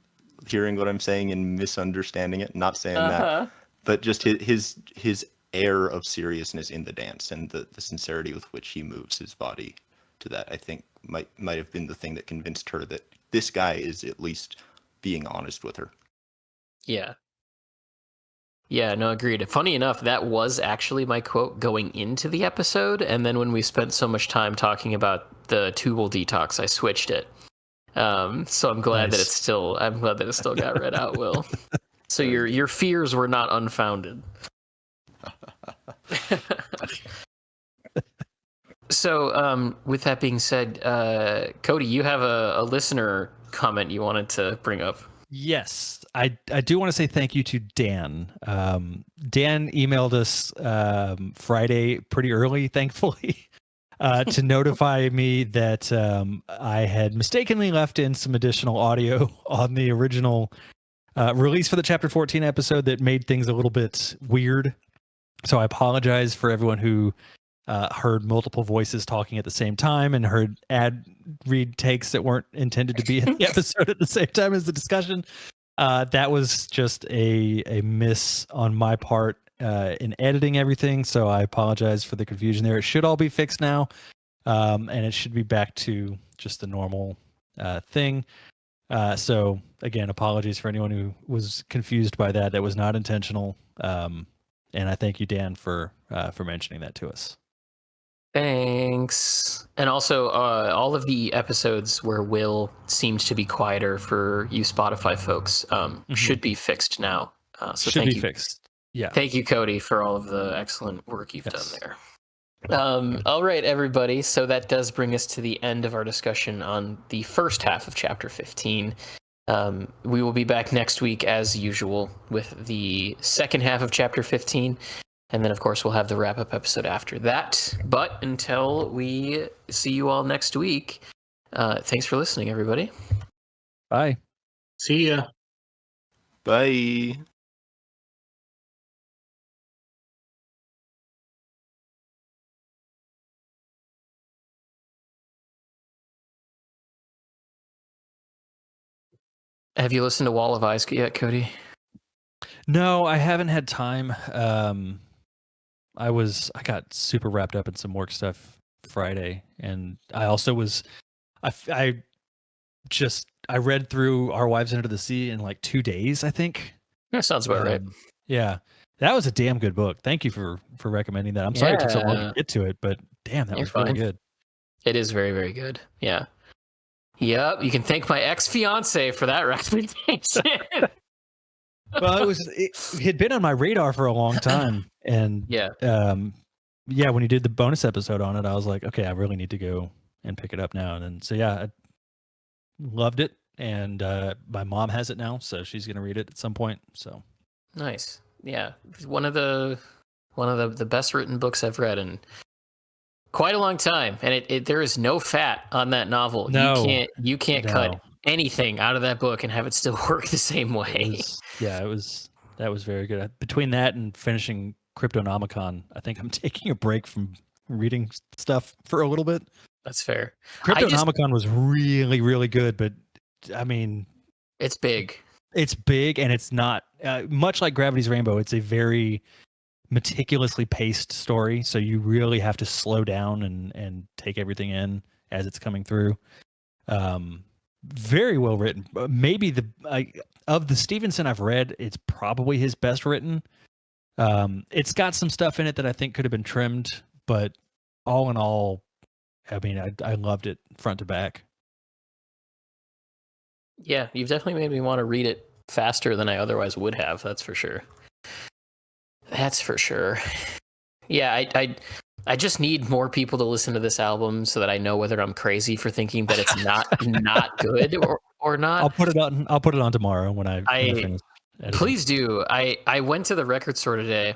hearing what I'm saying and misunderstanding it, not saying that, but just his air of seriousness in the dance and the sincerity with which he moves his body to that, I think might have been the thing that convinced her that this guy is at least being honest with her. Yeah. Yeah, no, agreed. Funny enough, that was actually my quote going into the episode, and then when we spent so much time talking about the Tubal detox, I switched it. So I'm glad that Nice. I'm glad that it still got read out, Will. So your fears were not unfounded. So, with that being said, Cody, you have a listener comment you wanted to bring up. Yes, I do want to say thank you to Dan. Dan emailed us Friday pretty early, thankfully, to notify me that I had mistakenly left in some additional audio on the original release for the Chapter 14 episode that made things a little bit weird. So I apologize for everyone who heard multiple voices talking at the same time and heard ad read takes that weren't intended to be in the episode at the same time as the discussion. That was just a miss on my part in editing everything. So I apologize for the confusion there. It should all be fixed now. And it should be back to just the normal thing. So again, apologies for anyone who was confused by that. That was not intentional. And I thank you, Dan, for mentioning that to us. Thanks. And also, all of the episodes where Will seemed to be quieter for you Spotify folks should be fixed now. So should thank be you. Fixed. Yeah. Thank you, Cody, for all of the excellent work you've done there. All right, everybody. So that does bring us to the end of our discussion on the first half of Chapter 15. We will be back next week, as usual, with the second half of Chapter 15. And then, of course, we'll have the wrap-up episode after that. But until we see you all next week, thanks for listening, everybody. Bye. See ya. Bye. Have you listened to Wall of Eyes yet, Cody? No, I haven't had time. I got super wrapped up in some work stuff Friday, and I also was, I read through Our Wives Under the Sea in like 2 days, I think. That sounds about right. Yeah, that was a damn good book. Thank you for recommending that. I'm sorry it took so long to get to it, but damn, that was really good. It is very, very good. Yeah. Yep, you can thank my ex-fiance for that recommendation. Well, it had been on my radar for a long time, and when you did the bonus episode on it, I was like, okay, I really need to go and pick it up now. And then, so yeah, I loved it, and my mom has it now, so she's gonna read it at some point. So nice, yeah, one of the best written books I've read in quite a long time, and there is no fat on that novel. No, you can't cut anything out of that book and have it still work the same way. That was very good. Between that and finishing Cryptonomicon, I think I'm taking a break from reading stuff for a little bit. That's fair. Cryptonomicon was really, really good, but I mean, it's big. It's big, and it's not much like Gravity's Rainbow. It's a very meticulously paced story, so you really have to slow down and take everything in as it's coming through. Very well written. Maybe of the Stevenson I've read, it's probably his best written. It's got some stuff in it that I think could have been trimmed, but all in all, I mean, I loved it front to back. Yeah, you've definitely made me want to read it faster than I otherwise would have. That's for sure. Yeah, I just need more people to listen to this album so that I know whether I'm crazy for thinking that it's not good or not. I'll put it on tomorrow when I finish editing. Please do. I went to the record store today,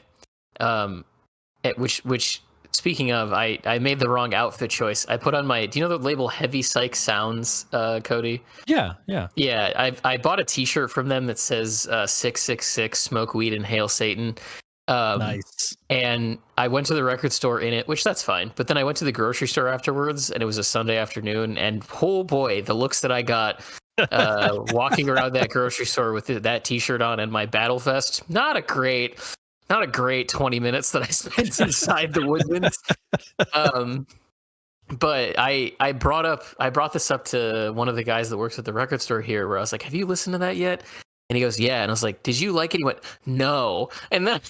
which Speaking of, I made the wrong outfit choice. I put on my. Do you know the label Heavy Psych Sounds, Cody? Yeah. Yeah, I bought a T-shirt from them that says 666 Smoke Weed and Hail Satan. Nice. And I went to the record store in it, which that's fine. But then I went to the grocery store afterwards, and it was a Sunday afternoon. And oh boy, the looks that I got walking around that grocery store with that T-shirt on and my Battle Vest. Not a great 20 minutes that I spent inside the Woodlands. But I brought this up to one of the guys that works at the record store here, where I was like, "Have you listened to that yet?" And he goes, "Yeah." And I was like, "Did you like it?" He went, "No." And then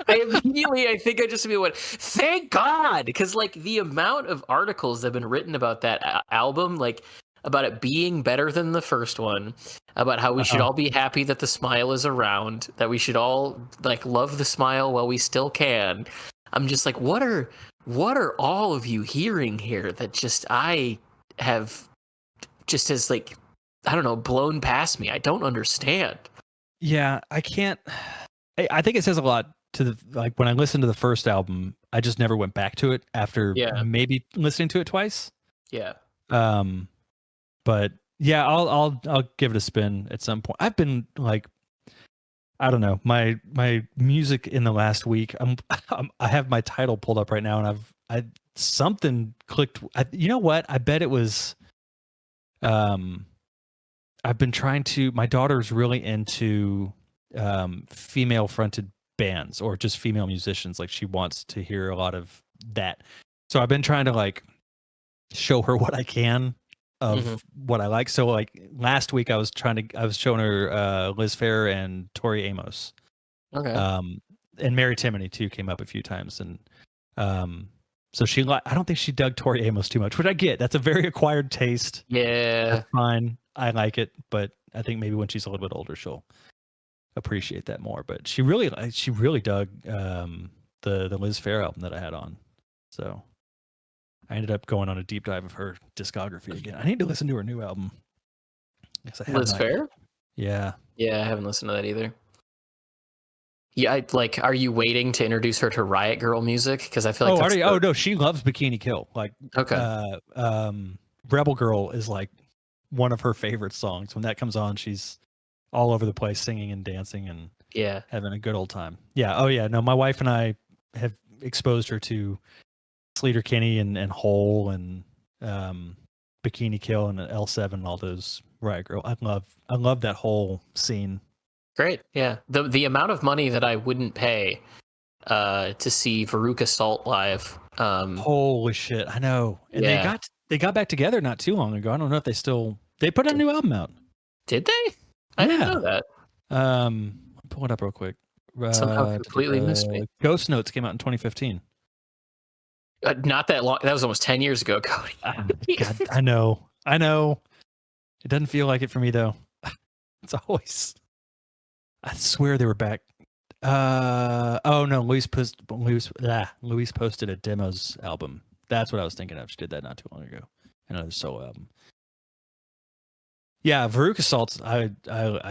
I think I just went, "Thank God," because like the amount of articles that have been written about that album, like about it being better than the first one, about how we should all be happy that the smile is around, that we should all like love the smile while we still can. I'm just like, what are all of you hearing here that just I have just as like, I don't know, blown past me? I don't understand. Yeah, I can't. I think it says a lot to the, like, when I listened to the first album, I just never went back to it after maybe listening to it twice. Yeah. But yeah, I'll give it a spin at some point. I've been like, I don't know, my music in the last week. I have my title pulled up right now, and something clicked. You know what? I bet it was. I've been trying to. My daughter's really into female fronted bands or just female musicians. Like, she wants to hear a lot of that. So I've been trying to like show her what I can of what I like. So like last week I was showing her Liz Phair and Tori Amos. Okay. And Mary Timony too came up a few times, and so I don't think she dug Tori Amos too much, which I get. That's a very acquired taste. Yeah. That's fine. I like it, but I think maybe when she's a little bit older she'll appreciate that more. But she really dug the Liz Phair album that I had on. So I ended up going on a deep dive of her discography again. I need to listen to her new album. Liz Phair? Yeah. Yeah, I haven't listened to that either. Yeah, are you waiting to introduce her to Riot Girl music? Because I feel like no, she loves Bikini Kill. Like, okay. Rebel Girl is like one of her favorite songs. When that comes on, she's all over the place singing and dancing and having a good old time. Yeah. Oh yeah. No, my wife and I have exposed her to Sleater Kinney and Hole and Bikini Kill and L7 and all those Riot Girl. I love that whole scene. Great. Yeah. The amount of money that I wouldn't pay to see Veruca Salt live. Holy shit. I know. And they got back together not too long ago. I don't know if they put a new album out. Did they? I didn't know that. Pull it up real quick. Somehow completely missed me. Ghost Notes came out in 2015. Not that long. That was almost 10 years ago, Cody. God, I know. It doesn't feel like it for me though. It's always. I swear they were back. Oh no, Luis posted a Demos album. That's what I was thinking of. She did that not too long ago. Another solo album. Yeah, Veruca Salt. I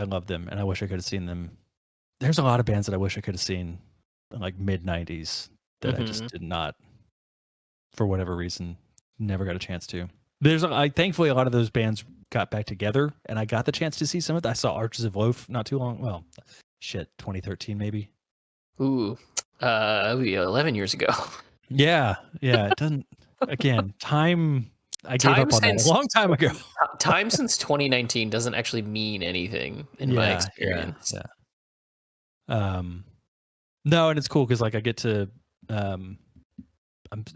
love them, and I wish I could have seen them. There's a lot of bands that I wish I could have seen in like mid '90s that I just did not, for whatever reason, never got a chance to. Thankfully a lot of those bands got back together, and I got the chance to see some of it. I saw Arches of Loaf not too long. Well, 2013 maybe. Ooh, that would be 11 years ago. Yeah. It doesn't. Again, time. I gave up on that a long time ago. Time since 2019 doesn't actually mean anything in my experience. Yeah. No, and it's cool because like I get to.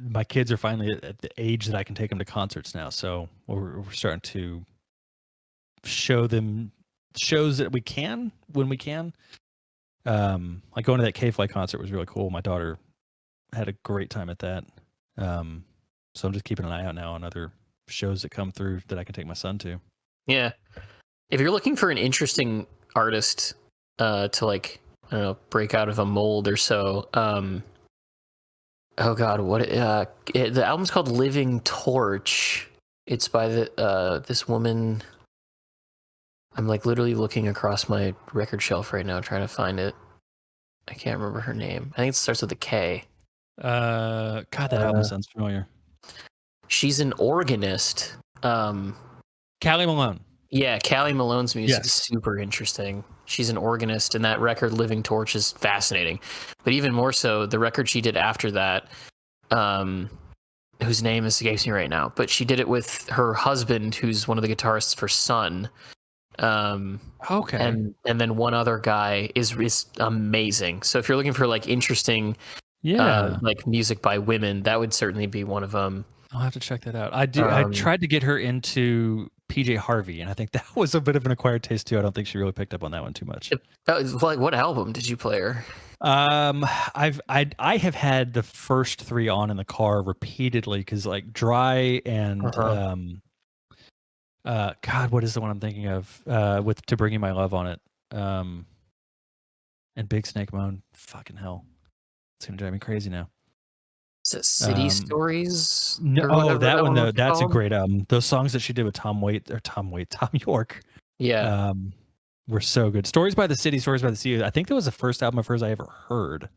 My kids are finally at the age that I can take them to concerts now, so we're starting to show them shows that we can when we can. Like going to that K-Fly concert was really cool. My daughter had a great time at that. So I'm just keeping an eye out now on other shows that come through that I can take my son to. Yeah. If you're looking for an interesting artist to like, I don't know, break out of a mold or so, oh god, the album's called Living Torch. It's by this woman. I'm like literally looking across my record shelf right now trying to find it. I can't remember her name. I think it starts with a K. God, that album sounds familiar. She's an organist. Callie Malone. Yeah, Callie Malone's music is Yes. super interesting. She's an organist, and that record, Living Torch, is fascinating. But even more so, the record she did after that, whose name escapes me right now, but she did it with her husband, who's one of the guitarists for Sun. Okay. And then one other guy is amazing. So if you're looking for like interesting, like music by women, that would certainly be one of them. I'll have to check that out. I tried to get her into PJ Harvey, and I think that was a bit of an acquired taste too. I don't think she really picked up on that one too much. Like, what album did you play her? I have had the first 3 on in the car repeatedly because like Dry and God, what is the one I'm thinking of? With To Bring You My Love on it. And Big Snake Moan. Fucking hell, it's gonna drive me crazy now. Is it City Stories? No, that one though. That's a great album. Those songs that she did with Tom York. Yeah. Were so good. Stories by the City, Stories by the Sea. I think that was the first album of hers I ever heard.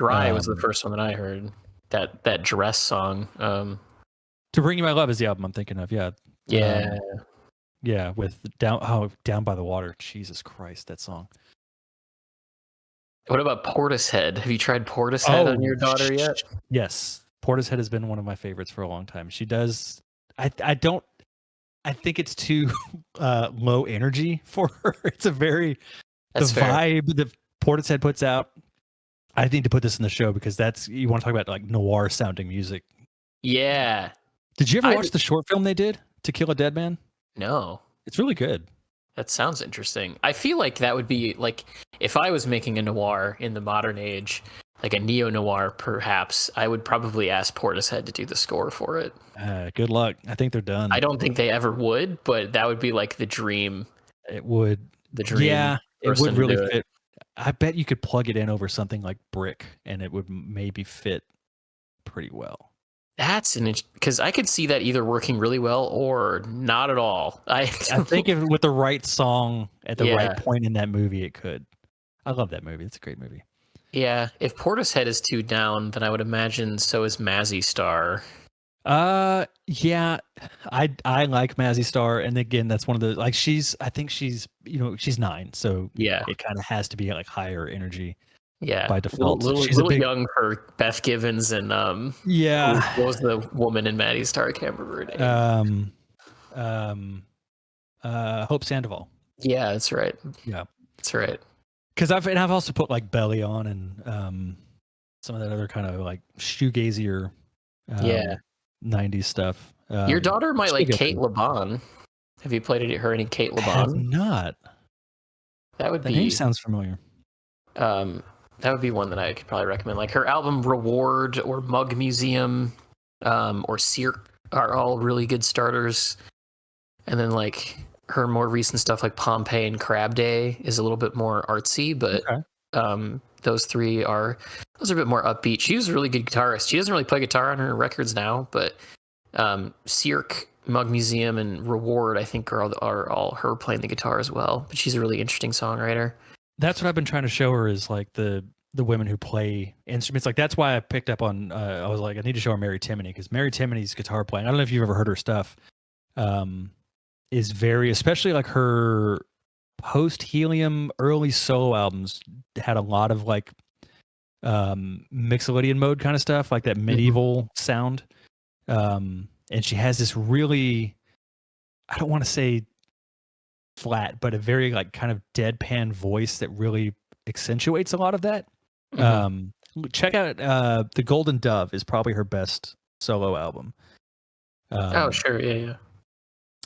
Dry was the first one that I heard. That dress song. To Bring You My Love is the album I'm thinking of. Yeah. Yeah. Yeah, with Down by the Water. Jesus Christ, that song. What about Portishead? Have you tried Portishead on your daughter yet? Yes. Portishead has been one of my favorites for a long time. She does I think it's too low energy for her. It's a very That's fair. vibe that Portishead puts out. I need to put this in the show because you want to talk about like noir sounding music. Yeah. Did you ever watch the short film they did, To Kill a Dead Man? No. It's really good. That sounds interesting. I feel like that would be like if I was making a noir in the modern age, like a neo-noir perhaps, I would probably ask Portishead to do the score for it. Good luck. I think they're done. I don't think they ever would, but that would be like the dream. It would. The dream. Yeah, it would really fit. I bet you could plug it in over something like Brick and it would maybe fit pretty well. That's because I could see that either working really well or not at all. I think with the right song at the right point in that movie, it could. I love that movie. It's a great movie. Yeah, if Portishead is too down, then I would imagine so is Mazzy Star. Yeah, I like Mazzy Star, and again, that's one of the like I think she's 9, so yeah, it kind of has to be like higher energy. Yeah, by default. She's a little young for Beth Givens and what was the woman in Maddie Star? I can't remember her name. Hope Sandoval. Yeah, that's right. Yeah, that's right. Because I've also put like Belly on and some of that other kind of like shoegazier 90s stuff. Your daughter might like Kate LeBon. Have you played her any Kate LeBon? I have not. That name sounds familiar. That would be one that I could probably recommend. Like her album Reward or Mug Museum or Cirque are all really good starters. And then like her more recent stuff like Pompeii and Crab Day is a little bit more artsy, but those three are a bit more upbeat. She was a really good guitarist. She doesn't really play guitar on her records now, but Cirque, Mug Museum, and Reward I think are all her playing the guitar as well. But she's a really interesting songwriter. That's what I've been trying to show her is like the women who play instruments. Like that's why I picked up on. I was like, I need to show her Mary Timony because Mary Timony's guitar playing. I don't know if you've ever heard her stuff. Is very, especially like her post Helium early solo albums had a lot of like Mixolydian mode kind of stuff, like that medieval sound. And she has this really, I don't want to say flat, but a very like kind of deadpan voice that really accentuates a lot of that. Check out The Golden Dove is probably her best solo album. Oh sure, yeah.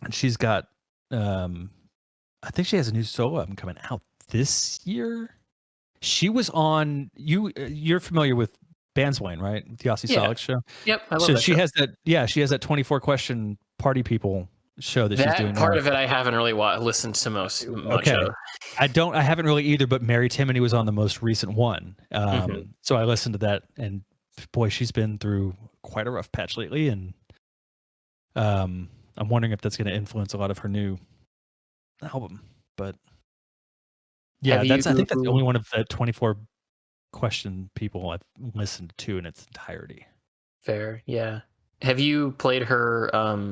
And she's got I think she has a new solo album coming out this year. She was on you're familiar with Bandswain, right? The Aussie Solix show. Yep, I love that she show. has that. Yeah, she has that 24 question party people show that she's doing. Part of it I haven't really listened to much of. I haven't really either, but Mary Timony was on the most recent one. So I listened to that, and boy, she's been through quite a rough patch lately, and I'm wondering if that's going to influence a lot of her new album. But yeah, I think that's the only one of the 24 question people I've listened to in its entirety. Fair, yeah. Have you played her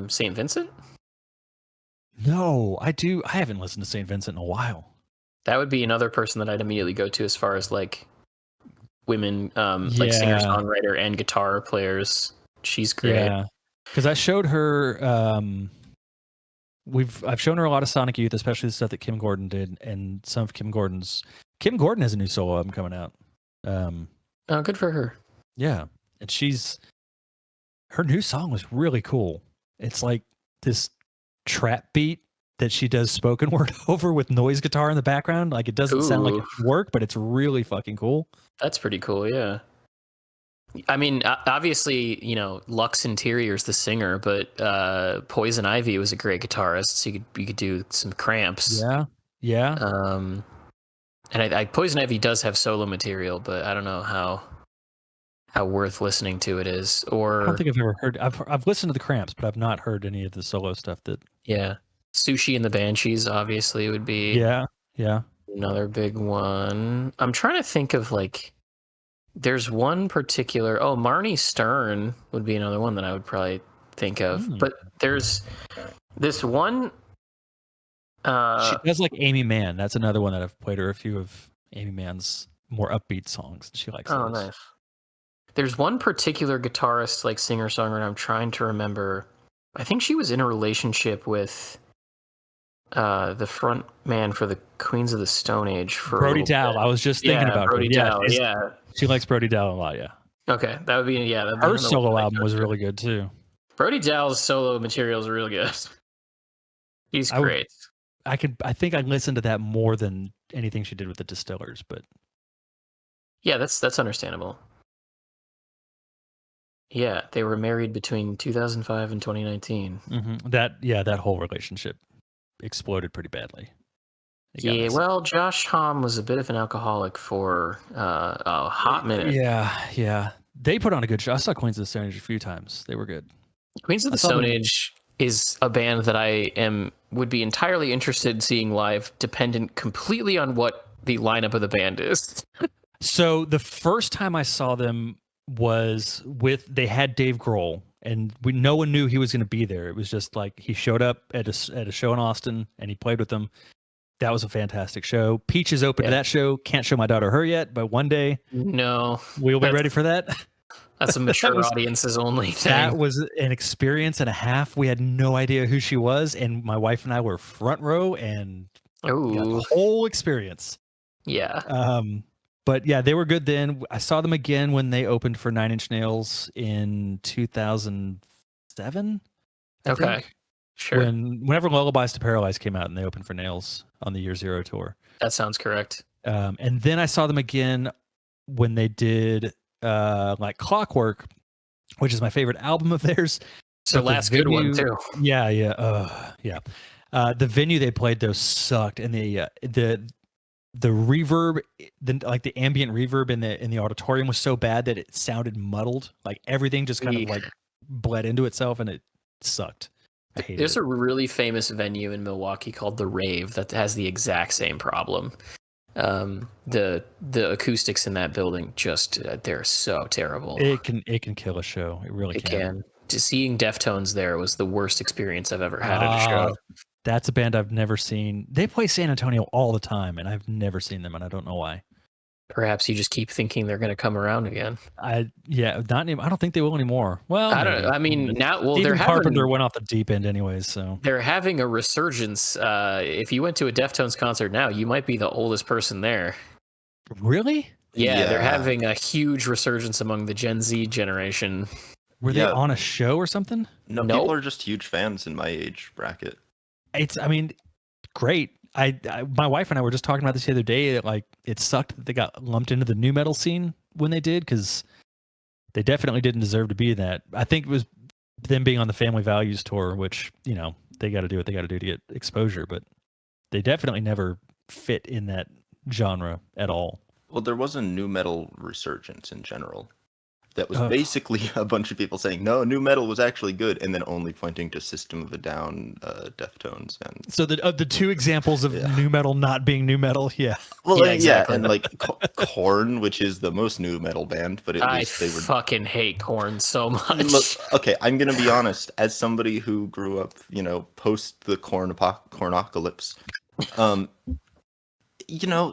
St. Vincent? No, I haven't listened to St. Vincent in a while. That would be another person that I'd immediately go to as far as like women, like singer-songwriter and guitar players. She's great. Yeah, because I showed her. I've shown her a lot of Sonic Youth, especially the stuff that Kim Gordon did, and some of Kim Gordon has a new solo album coming out. Oh, good for her. Yeah, and her new song was really cool. It's like this trap beat that she does spoken word over with noise guitar in the background. Like it doesn't sound like it would work, but it's really fucking cool. That's pretty cool, yeah. I mean, obviously, you know, Lux Interior's the singer, but Poison Ivy was a great guitarist, so you could do some Cramps. Yeah. And I Poison Ivy does have solo material, but I don't know how worth listening to it is. Or I don't think I've ever heard. I've listened to the Cramps, but I've not heard any of the solo stuff. Yeah, Sushi and the Banshees obviously would be another big one. I'm trying to think of like. There's one particular. Oh, Marnie Stern would be another one that I would probably think of. But there's this one. She does like Amy Mann. That's another one that I've played her a few of Amy Mann's more upbeat songs. She likes those. Oh, nice. There's one particular guitarist, like singer-songwriter, I'm trying to remember. I think she was in a relationship with the front man for the Queens of the Stone Age for Brody Dalle. I was just thinking about Brody her. Dalle, yeah. She likes Brody Dalle a lot, yeah. Okay, that would be her solo album was really good too. Brody Dalle's solo material is really good. He's great. I think I listened to that more than anything she did with the Distillers, but yeah, that's understandable. Yeah, they were married between 2005 and 2019. Mm-hmm. That whole relationship exploded pretty badly. Yeah, well, Josh Homme was a bit of an alcoholic for a hot minute. Yeah. They put on a good show. I saw Queens of the Stone Age a few times. They were good. Queens of the Stone Age is a band that I would be entirely interested in seeing live, dependent completely on what the lineup of the band is. So the first time I saw them was they had Dave Grohl, and no one knew he was going to be there. It was just like he showed up at a show in Austin, and he played with them. That was a fantastic show. Peach is open to that show. Can't show my daughter her yet, but one day, we'll be ready for that. That's a mature audiences only thing. That was an experience and a half. We had no idea who she was, and my wife and I were front row and got the whole experience. Yeah. But yeah, they were good then. I saw them again when they opened for Nine Inch Nails in 2007. I think. Sure. Whenever Lullabies to Paralyze came out and they opened for Nails on the Year Zero tour. That sounds correct. And then I saw them again when they did like Clockwork, which is my favorite album of theirs. So last good one too. Yeah. The venue they played though sucked, and the reverb, the ambient reverb in the auditorium was so bad that it sounded muddled. Like everything just kind of like bled into itself, and it sucked. There's a really famous venue in Milwaukee called The Rave that has the exact same problem. The acoustics in that building just they're so terrible. It can kill a show. It really can. Just seeing Deftones there was the worst experience I've ever had at a show. That's a band I've never seen. They play San Antonio all the time, and I've never seen them, and I don't know why. Perhaps you just keep thinking they're going to come around again. I don't think they will anymore. Well, they're Carpenter went off the deep end anyways, so they're having a resurgence. If you went to a Deftones concert now, you might be the oldest person there. Really? Yeah, they're having a huge resurgence among the Gen Z generation. Were they on a show or something? No, people are just huge fans in my age bracket. Great. My wife and I were just talking about this the other day. That like it sucked that they got lumped into the new metal scene when they did, because they definitely didn't deserve to be in that. I think it was them being on the Family Values tour, which they got to do what they got to do to get exposure, but they definitely never fit in that genre at all. Well, there was a new metal resurgence in general. that was basically a bunch of people saying, no, new metal was actually good, and then only pointing to System of a Down, Deftones. And so the two examples of new metal not being new metal, yeah. Well, Yeah, exactly. and like Korn, which is the most new metal band, but at least they were. Fucking hate Korn so much. Look, okay, I'm gonna be honest. As somebody who grew up, post the Kornocalypse,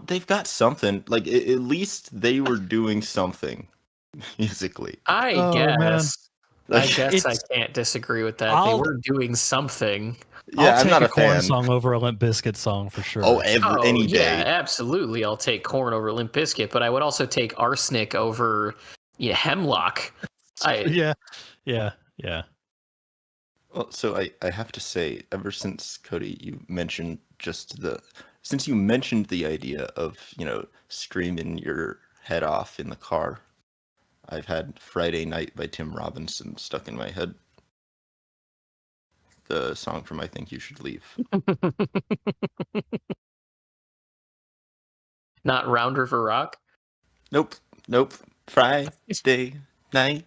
they've got something. Like at least they were doing something musically. I guess. Like, I guess I can't disagree with that. They were doing something. Yeah, I'll I'm not a Korn fan. song over a Limp Bizkit song for sure. Any day. Yeah, absolutely. I'll take Korn over Limp Bizkit, but I would also take Arsenic over Hemlock. Yeah. Well, so I have to say, ever since Cody, you mentioned since you mentioned the idea of screaming your head off in the car, I've had Friday Night by Tim Robinson stuck in my head. The song from I Think You Should Leave. Not Round River Rock? Nope. Friday night,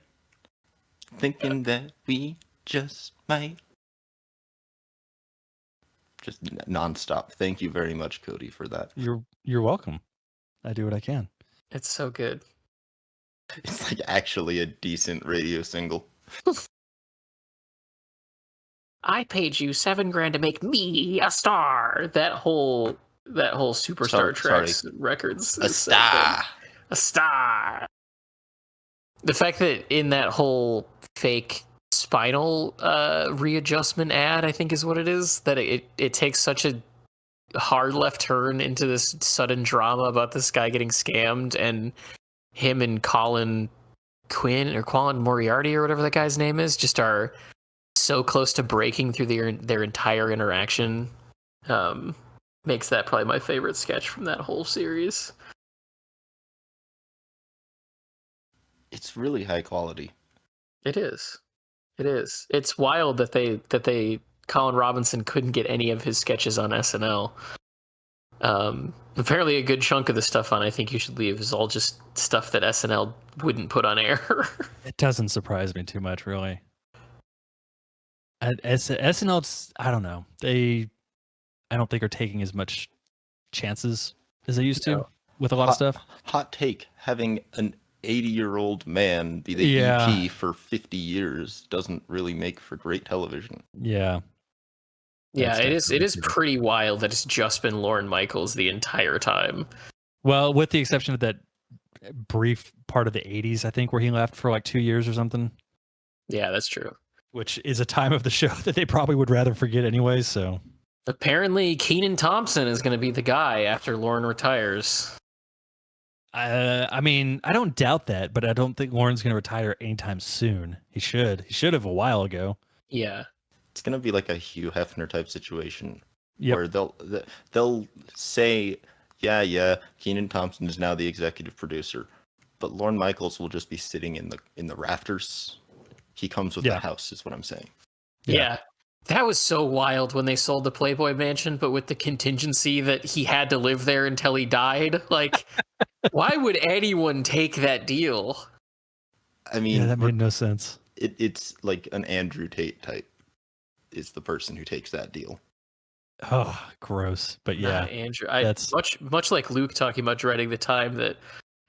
thinking that we just might. Just nonstop. Thank you very much, Cody, for that. You're welcome. I do what I can. It's so good. It's like actually a decent radio single. I paid you $7,000 to make me a star. That whole Superstar Tracks records. A star. A star. The fact that in that whole fake spinal readjustment ad, I think is what it is, that it takes such a hard left turn into this sudden drama about this guy getting scammed, and him and Colin Quinn or Colin Moriarty or whatever that guy's name is just are so close to breaking through their entire interaction. Makes that probably my favorite sketch from that whole series. It's really high quality. It is. It's wild that they Colin Robinson couldn't get any of his sketches on SNL. Apparently a good chunk of the stuff on I Think You Should Leave is all just stuff that SNL wouldn't put on air. It doesn't surprise me too much, really. SNL, I don't know. I don't think are taking as much chances as they used to with a lot of stuff. Hot take: having an 80-year-old man be the EP for 50 years doesn't really make for great television. Yeah. Yeah, it is pretty wild that it's just been Lorne Michaels the entire time. Well, with the exception of that brief part of the 80s, I think, where he left for like 2 years or something. Yeah, that's true. Which is a time of the show that they probably would rather forget anyway, so. Apparently, Kenan Thompson is going to be the guy after Lorne retires. I mean, I don't doubt that, but I don't think Lorne's going to retire anytime soon. He should. He should have a while ago. Yeah. It's going to be like a Hugh Hefner type situation. Yep. Where they'll say, yeah, Kenan Thompson is now the executive producer, but Lorne Michaels will just be sitting in the rafters. He comes with the house, is what I'm saying. Yeah. That was so wild when they sold the Playboy Mansion, but with the contingency that he had to live there until he died. Like, why would anyone take that deal? I mean, that made no sense. It's like an Andrew Tate type is the person who takes that deal. Oh, gross. But yeah, Andrew. That's much like Luke talking about dreading the time that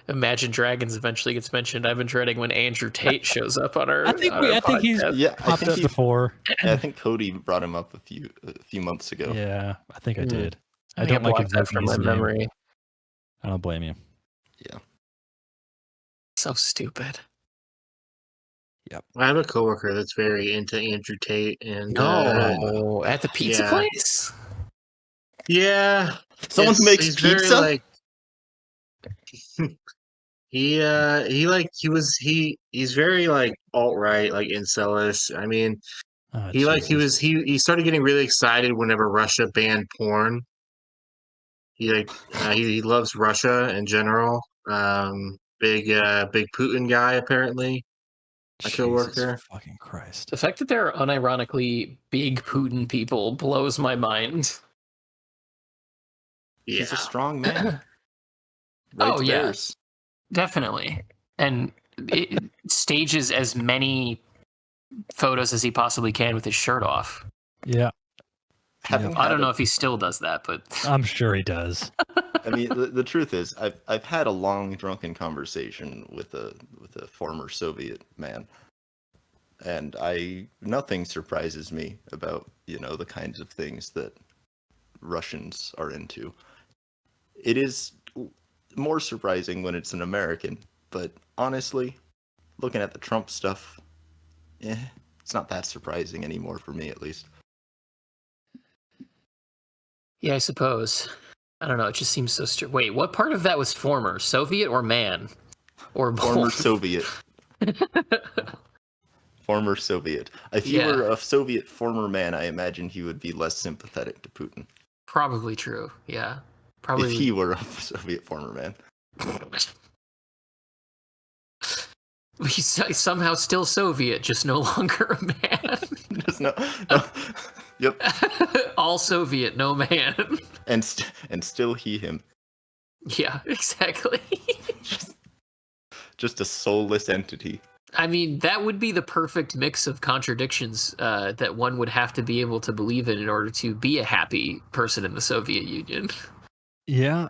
Imagine Dragons eventually gets mentioned. I've been dreading when Andrew Tate shows up on our. I think he's popped up before. I think Cody brought him up a few months ago. Yeah, I think I did. I don't like that from my memory. I don't blame you. Yeah. So stupid. Yep. I have a coworker that's very into Andrew Tate, and at the pizza place. Yeah, someone makes he's pizza. Very, like, he's very like alt-right, like incelish. I mean, he started getting really excited whenever Russia banned porn. He loves Russia in general. Big Putin guy apparently. A coworker. Fucking Christ. The fact that there are unironically big Putin people blows my mind. He's a strong man. Definitely. And stages as many photos as he possibly can with his shirt off. Yeah. I don't know if he still does that, but I'm sure he does. I mean, the truth is, I've had a long drunken conversation with a former Soviet man, and nothing surprises me about the kinds of things that Russians are into. It is more surprising when it's an American, but honestly, looking at the Trump stuff, it's not that surprising anymore for me, at least. yeah, I suppose. I don't know. It just seems so Wait, what part of that was former? Soviet or man? Or both? Former Soviet. Former Soviet. If he were a Soviet former man, I imagine he would be less sympathetic to Putin. Probably true. Yeah. Probably. If he were a Soviet former man. He's somehow still Soviet, just no longer a man. Just no. Yep. All Soviet, no man. And still he, him. Yeah, exactly. just a soulless entity. I mean, that would be the perfect mix of contradictions that one would have to be able to believe in order to be a happy person in the Soviet Union. Yeah.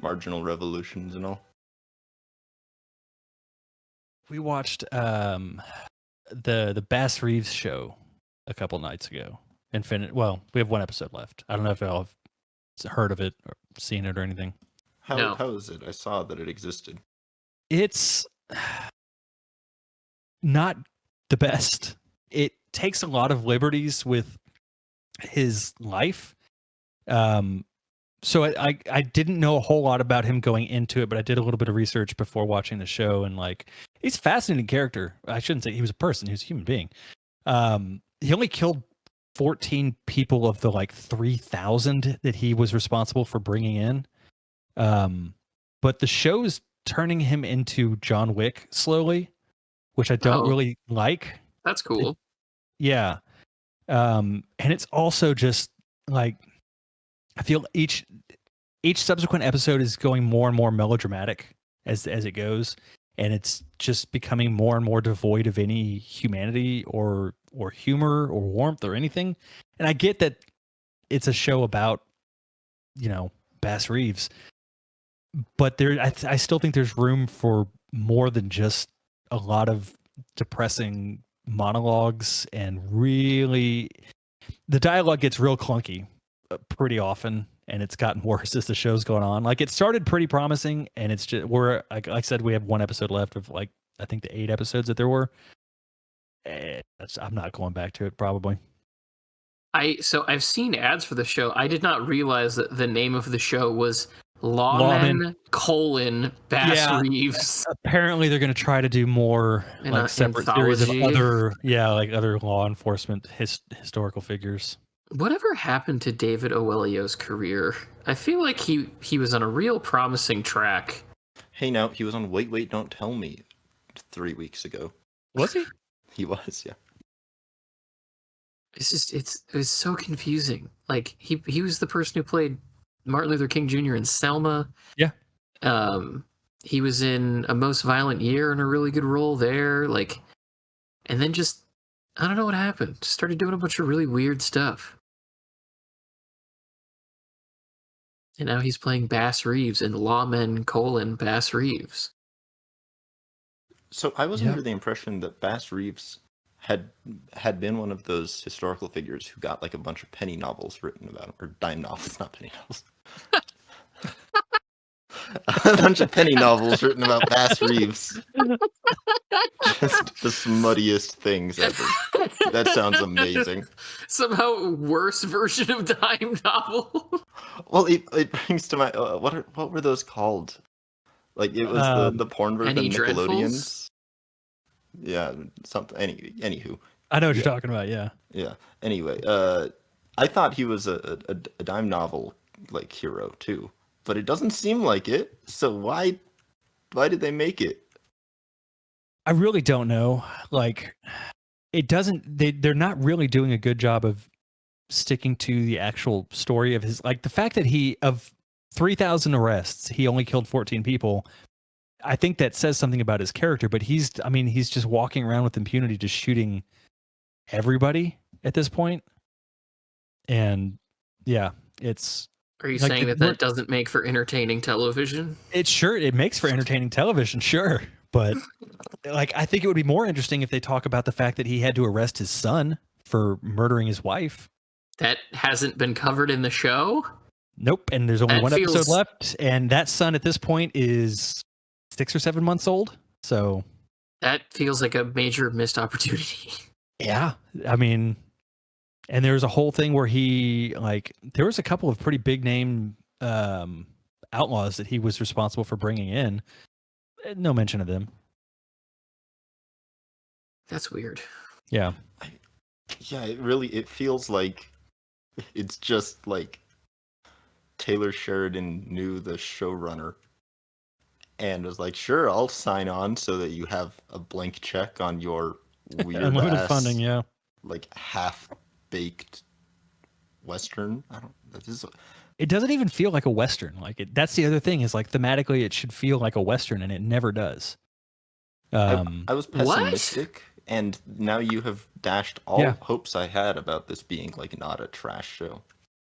Marginal revolutions and all. We watched the Bass Reeves show a couple nights ago. Well, we have one episode left. I don't know if y'all have heard of it or seen it or anything. No. How is it? I saw that it existed. It's not the best. It takes a lot of liberties with his life. So I didn't know a whole lot about him going into it, but I did a little bit of research before watching the show, and he's a fascinating character. I shouldn't say he was a person; he was a human being. He only killed 14 people of the 3,000 that he was responsible for bringing in. But the show's turning him into John Wick slowly, which I don't really like. That's cool. Yeah. And it's also just I feel each subsequent episode is going more and more melodramatic as it goes, and it's just becoming more and more devoid of any humanity or humor or warmth or anything. And I get that it's a show about Bass Reeves, but I still think there's room for more than just a lot of depressing monologues, and really the dialogue gets real clunky pretty often, and it's gotten worse as the show's going on. It started pretty promising, and it's just like I said, we have one episode left of I think the 8 episodes that there were. I'm not going back to it probably. So I've seen ads for the show. I did not realize that the name of the show was Lawman Bass Reeves. Apparently they're going to try to do more separate series of other law enforcement historical figures. Whatever happened to David Oelio's career? I feel like he was on a real promising track. Hey, now he was on Wait, Don't Tell Me 3 weeks ago. Was he? He was, yeah. It was so confusing. He was the person who played Martin Luther King Jr. in Selma. Yeah. He was in A Most Violent Year in a really good role there. And then just, I don't know what happened. Just started doing a bunch of really weird stuff. And now he's playing Bass Reeves in Lawman Bass Reeves. So I was under the impression that Bass Reeves had been one of those historical figures who got a bunch of penny novels written about him, or dime novels, not penny novels. A bunch of penny novels written about Bass Reeves. Just the smuttiest things ever. That sounds amazing. Somehow worse version of dime novel. Well, it brings to my what were those called? It was the porn version of Nickelodeon's. Yeah, something. Anywho, I know what you're talking about. Yeah. Yeah. Anyway, I thought he was a dime novel hero too, but it doesn't seem like it. So why did they make it? I really don't know. It doesn't. They're not really doing a good job of sticking to the actual story of his. The fact that 3,000 arrests. He only killed 14 people. I think that says something about his character, but he's just walking around with impunity, just shooting everybody at this point. And yeah, it's. Are you like saying that doesn't make for entertaining television? It makes for entertaining television, sure. But like, I think it would be more interesting if they talk about the fact that he had to arrest his son for murdering his wife. That hasn't been covered in the show? Nope. And there's only That one feels- episode left. And that son at this point is 6 or 7 months old. So That feels like a major missed opportunity. yeah, I mean, and there's a whole thing where there was a couple of pretty big name outlaws that he was responsible for bringing in. No mention of them. That's weird. Yeah. Yeah, it feels like it's just like Taylor Sheridan knew the showrunner and was like, sure, I'll sign on so that you have a blank check on your weird Unlimited ass, funding, yeah. like half-baked Western. It doesn't even feel like a Western. That's the other thing is like thematically it should feel like a Western and it never does. I was pessimistic, and now you have dashed all hopes I had about this being like not a trash show.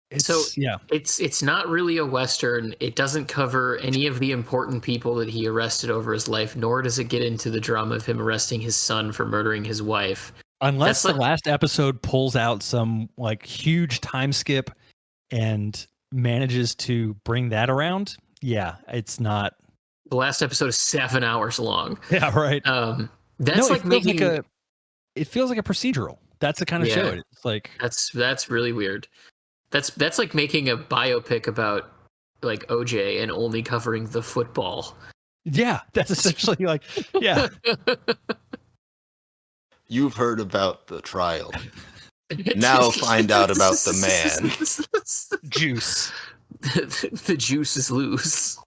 It's not really a Western. It doesn't cover any of the important people that he arrested over his life, nor does it get into the drama of him arresting his son for murdering his wife. Unless the last episode pulls out some like huge time skip and manages to bring that around. Yeah, it's not. The last episode is 7 hours long. Yeah, right. That's like making it feels like a procedural. That's the kind of show. It's like that's really weird. That's like making a biopic about like OJ and only covering the football. Yeah, that's essentially like yeah. You've heard about the trial. Now find out about the man. Juice. The juice is loose.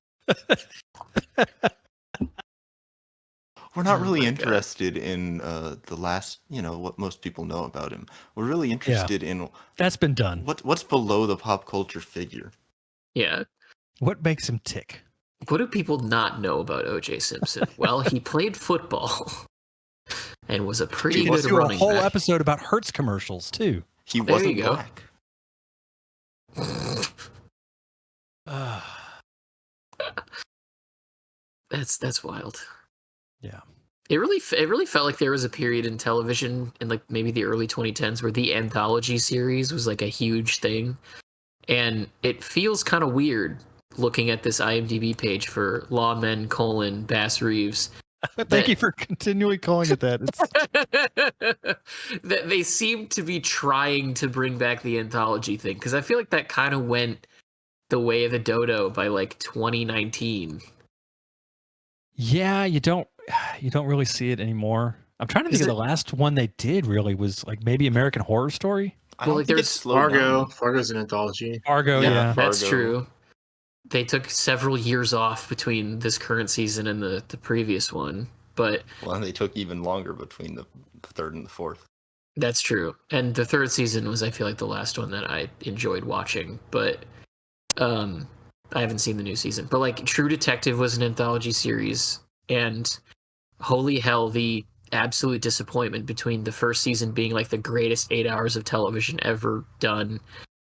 We're not really interested in the last, what most people know about him. We're really interested in that's been done. What's below the pop culture figure? Yeah. What makes him tick? What do people not know about O.J. Simpson? Well, he played football and was a pretty good running back. A whole episode about Hertz commercials too. He wasn't black. That's wild. Yeah. It really felt like there was a period in television in like maybe the early 2010s where the anthology series was like a huge thing. And it feels kind of weird looking at this IMDb page for Lawmen: Bass Reeves. Thank you for continually calling it that. That they seem to be trying to bring back the anthology thing, because I feel like that kind of went the way of the dodo by like 2019. Yeah, you don't really see it anymore. I'm trying to think of the last one they did really was like maybe American Horror Story. Well, like there's Fargo. Fargo's an anthology. Fargo, yeah. That's true. They took several years off between this current season and the previous one, but they took even longer between the third and the fourth. That's true. And the third season was, I feel like, the last one that I enjoyed watching, but I haven't seen the new season. But like True Detective was an anthology series, and holy hell, the absolute disappointment between the first season being like the greatest 8 hours of television ever done,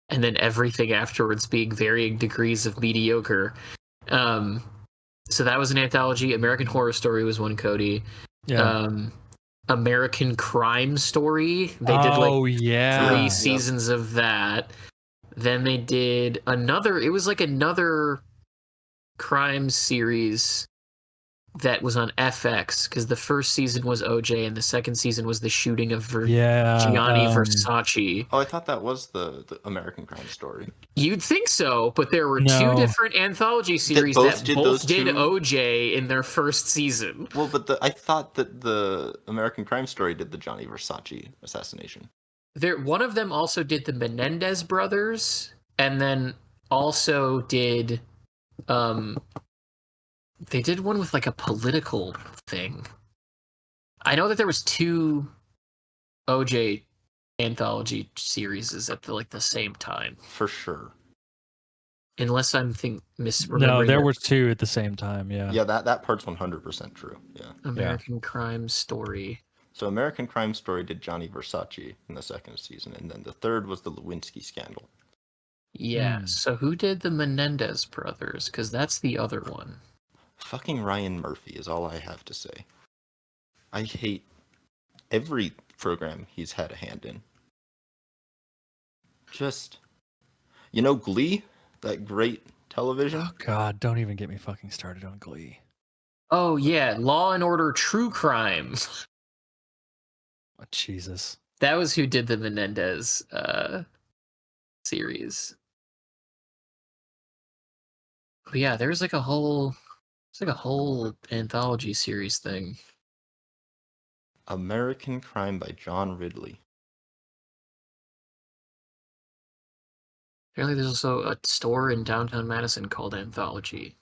and then everything afterwards being varying degrees of mediocre. So that was an anthology. American Horror Story was one, Cody. Yeah. American Crime Story. They did like 3 seasons of that. Then they did another crime series that was on FX, because the first season was OJ and the second season was the shooting of Gianni Versace. Oh, I thought that was the American Crime Story. You'd think so, but there were 2 different anthology series that both did OJ in their first season. Well, but I thought that the American Crime Story did the Gianni Versace assassination. One of them also did the Menendez brothers, and then also did they did one with like a political thing. I know that there was 2 OJ anthology series at the same time. For sure. unless I'm misremembering. No, there that. were two at the same time. Yeah. Yeah, that part's 100% true. Yeah. American Crime Story. So American Crime Story did Johnny Versace in the second season, and then the third was the Lewinsky scandal. Yeah. So who did the Menendez brothers? Because that's the other one. Fucking Ryan Murphy is all I have to say. I hate every program he's had a hand in. Just, Glee, that great television. Oh God, don't even get me fucking started on Glee. Oh yeah, Law and Order True Crime. Oh, Jesus. That was who did the Menendez series. But yeah, there's like a whole anthology series thing. American Crime by John Ridley. Apparently there's also a store in downtown Madison called Anthology.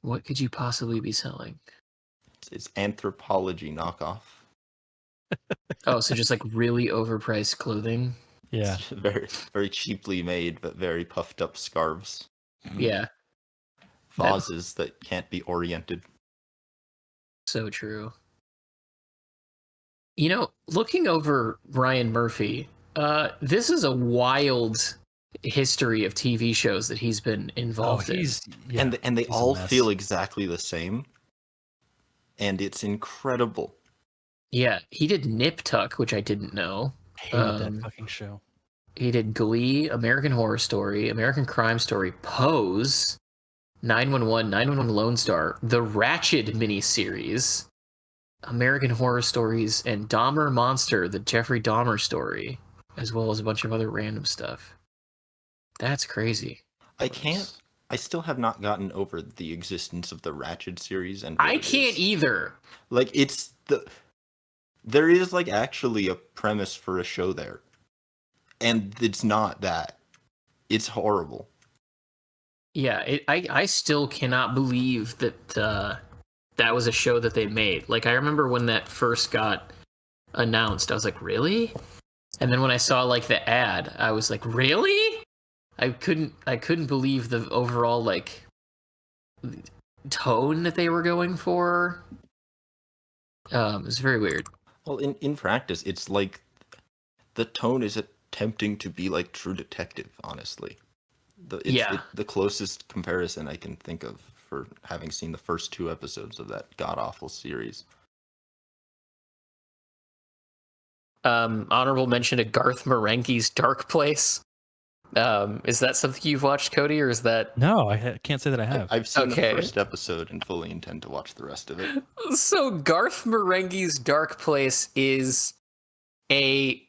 What could you possibly be selling? It's anthropology knockoff. Oh, so just like really overpriced clothing? Yeah. Very, very cheaply made, but very puffed up scarves. Yeah. Vases that can't be oriented. So true. Looking over Ryan Murphy, this is a wild history of TV shows that he's been involved in. And they all feel exactly the same. And it's incredible. Yeah, he did Nip Tuck, which I didn't know. Hated that fucking show. He did Glee, American Horror Story, American Crime Story, Pose, 911, 911 Lone Star, the Ratched miniseries, American Horror Stories, and Dahmer Monster, the Jeffrey Dahmer story, as well as a bunch of other random stuff. That's crazy. I still have not gotten over the existence of the Ratched series. And I can't either. Like, there is, like, actually a premise for a show there. And it's not that. It's horrible. Yeah, I still cannot believe that that was a show that they made. Like, I remember when that first got announced, I was like, really? And then when I saw, like, the ad, I was like, really? I couldn't believe the overall, like, tone that they were going for. It was very weird. Well, in practice, it's like the tone is attempting to be like True Detective, honestly. The closest comparison I can think of for having seen the first 2 episodes of that god-awful series. Honorable mention to Garth Marenghi's Dark Place. Is that something you've watched, Cody, or is that... No, I can't say that I have. I've seen the first episode and fully intend to watch the rest of it. So Garth Marenghi's Dark Place is a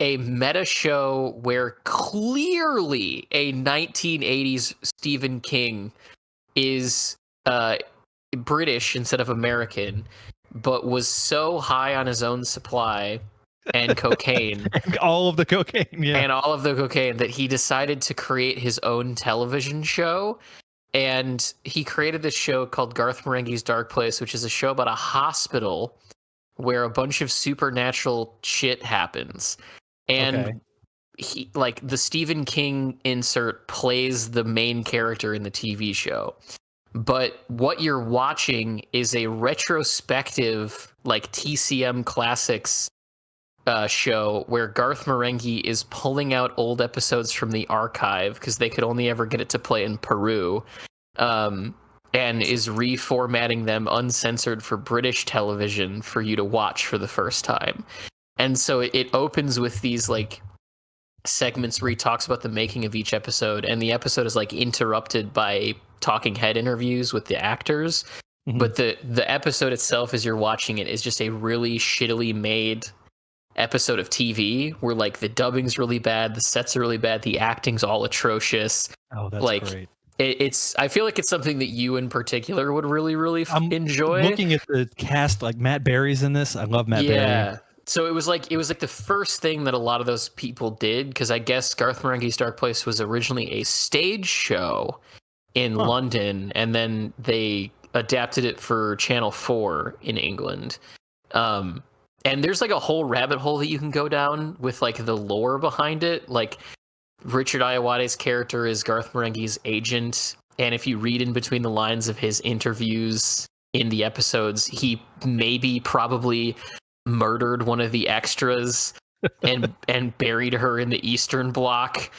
meta show where clearly a 1980s Stephen King is British instead of American, but was so high on his own supply and cocaine all of the cocaine that he decided to create his own television show. And he created this show called Garth Marenghi's Dark Place, which is a show about a hospital where a bunch of supernatural shit happens. And he, like, the Stephen King insert plays the main character in the TV show. But what you're watching is a retrospective, like, TCM Classics show where Garth Marenghi is pulling out old episodes from the archive because they could only ever get it to play in Peru, and is reformatting them uncensored for British television for you to watch for the first time. And so it opens with these, like, segments where he talks about the making of each episode, and the episode is, like, interrupted by talking head interviews with the actors. Mm-hmm. But the episode itself, as you're watching it, is just a really shittily made episode of TV where, like, the dubbing's really bad, the sets are really bad, the acting's all atrocious. Oh, that's like, great. It's I feel like it's something that you in particular would really, really enjoy. Looking at the cast, like, Matt Berry's in this. I love Matt Berry. Yeah. So it was like the first thing that a lot of those people did, because I guess Garth Marenghi's Dark Place was originally a stage show in London, and then they adapted it for Channel 4 in England. And there's, like, a whole rabbit hole that you can go down with, like, the lore behind it. Like, Richard Ayoade's character is Garth Marenghi's agent, and if you read in between the lines of his interviews in the episodes, he probably murdered one of the extras and buried her in the Eastern Bloc.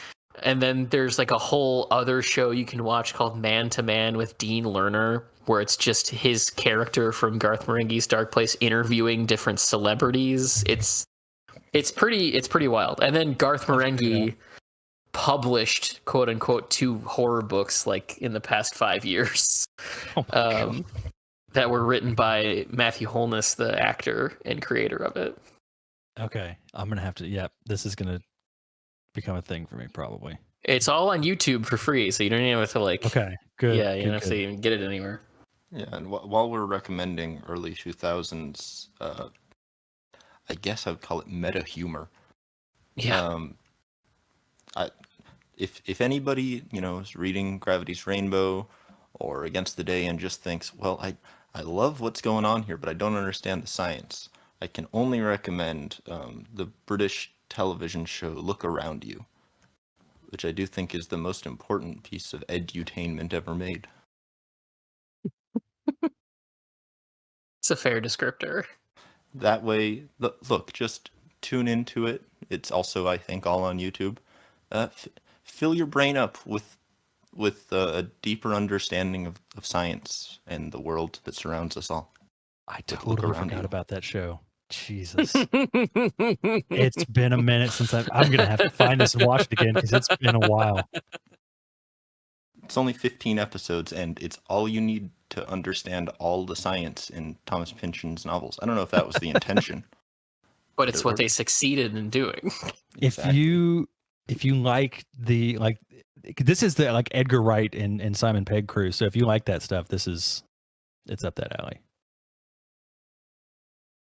And then there's like a whole other show you can watch called Man to Man with Dean Lerner, where it's just his character from Garth Marenghi's Dark Place interviewing different celebrities. It's pretty wild. And then Garth Marenghi published quote unquote 2 horror books like in the past 5 years. That were written by Matthew Holness, the actor and creator of it. Okay, I'm gonna have to. This is gonna become a thing for me probably. It's all on YouTube for free, so you don't even have to like. Okay, good. Yeah, you good, don't have to even get it anywhere. Yeah, and while we're recommending early 2000s, I guess I would call it meta humor. Yeah. If anybody is reading Gravity's Rainbow or Against the Day and just thinks, well, I love what's going on here, but I don't understand the science, I can only recommend the British television show Look Around You, which I do think is the most important piece of edutainment ever made. It's a fair descriptor. That way, look, just tune into it. It's also, I think, all on YouTube. Fill your brain up with a deeper understanding of science and the world that surrounds us all. I totally forgot you. about that show. Jesus. It's been a minute since I'm going to have to find this and watch it again because it's been a while. It's only 15 episodes, and it's all you need to understand all the science in Thomas Pynchon's novels. I don't know if that was the intention. But it's what they succeeded in doing. Exactly. If you like this is the like Edgar Wright and Simon Pegg crew. So if you like that stuff, it's up that alley.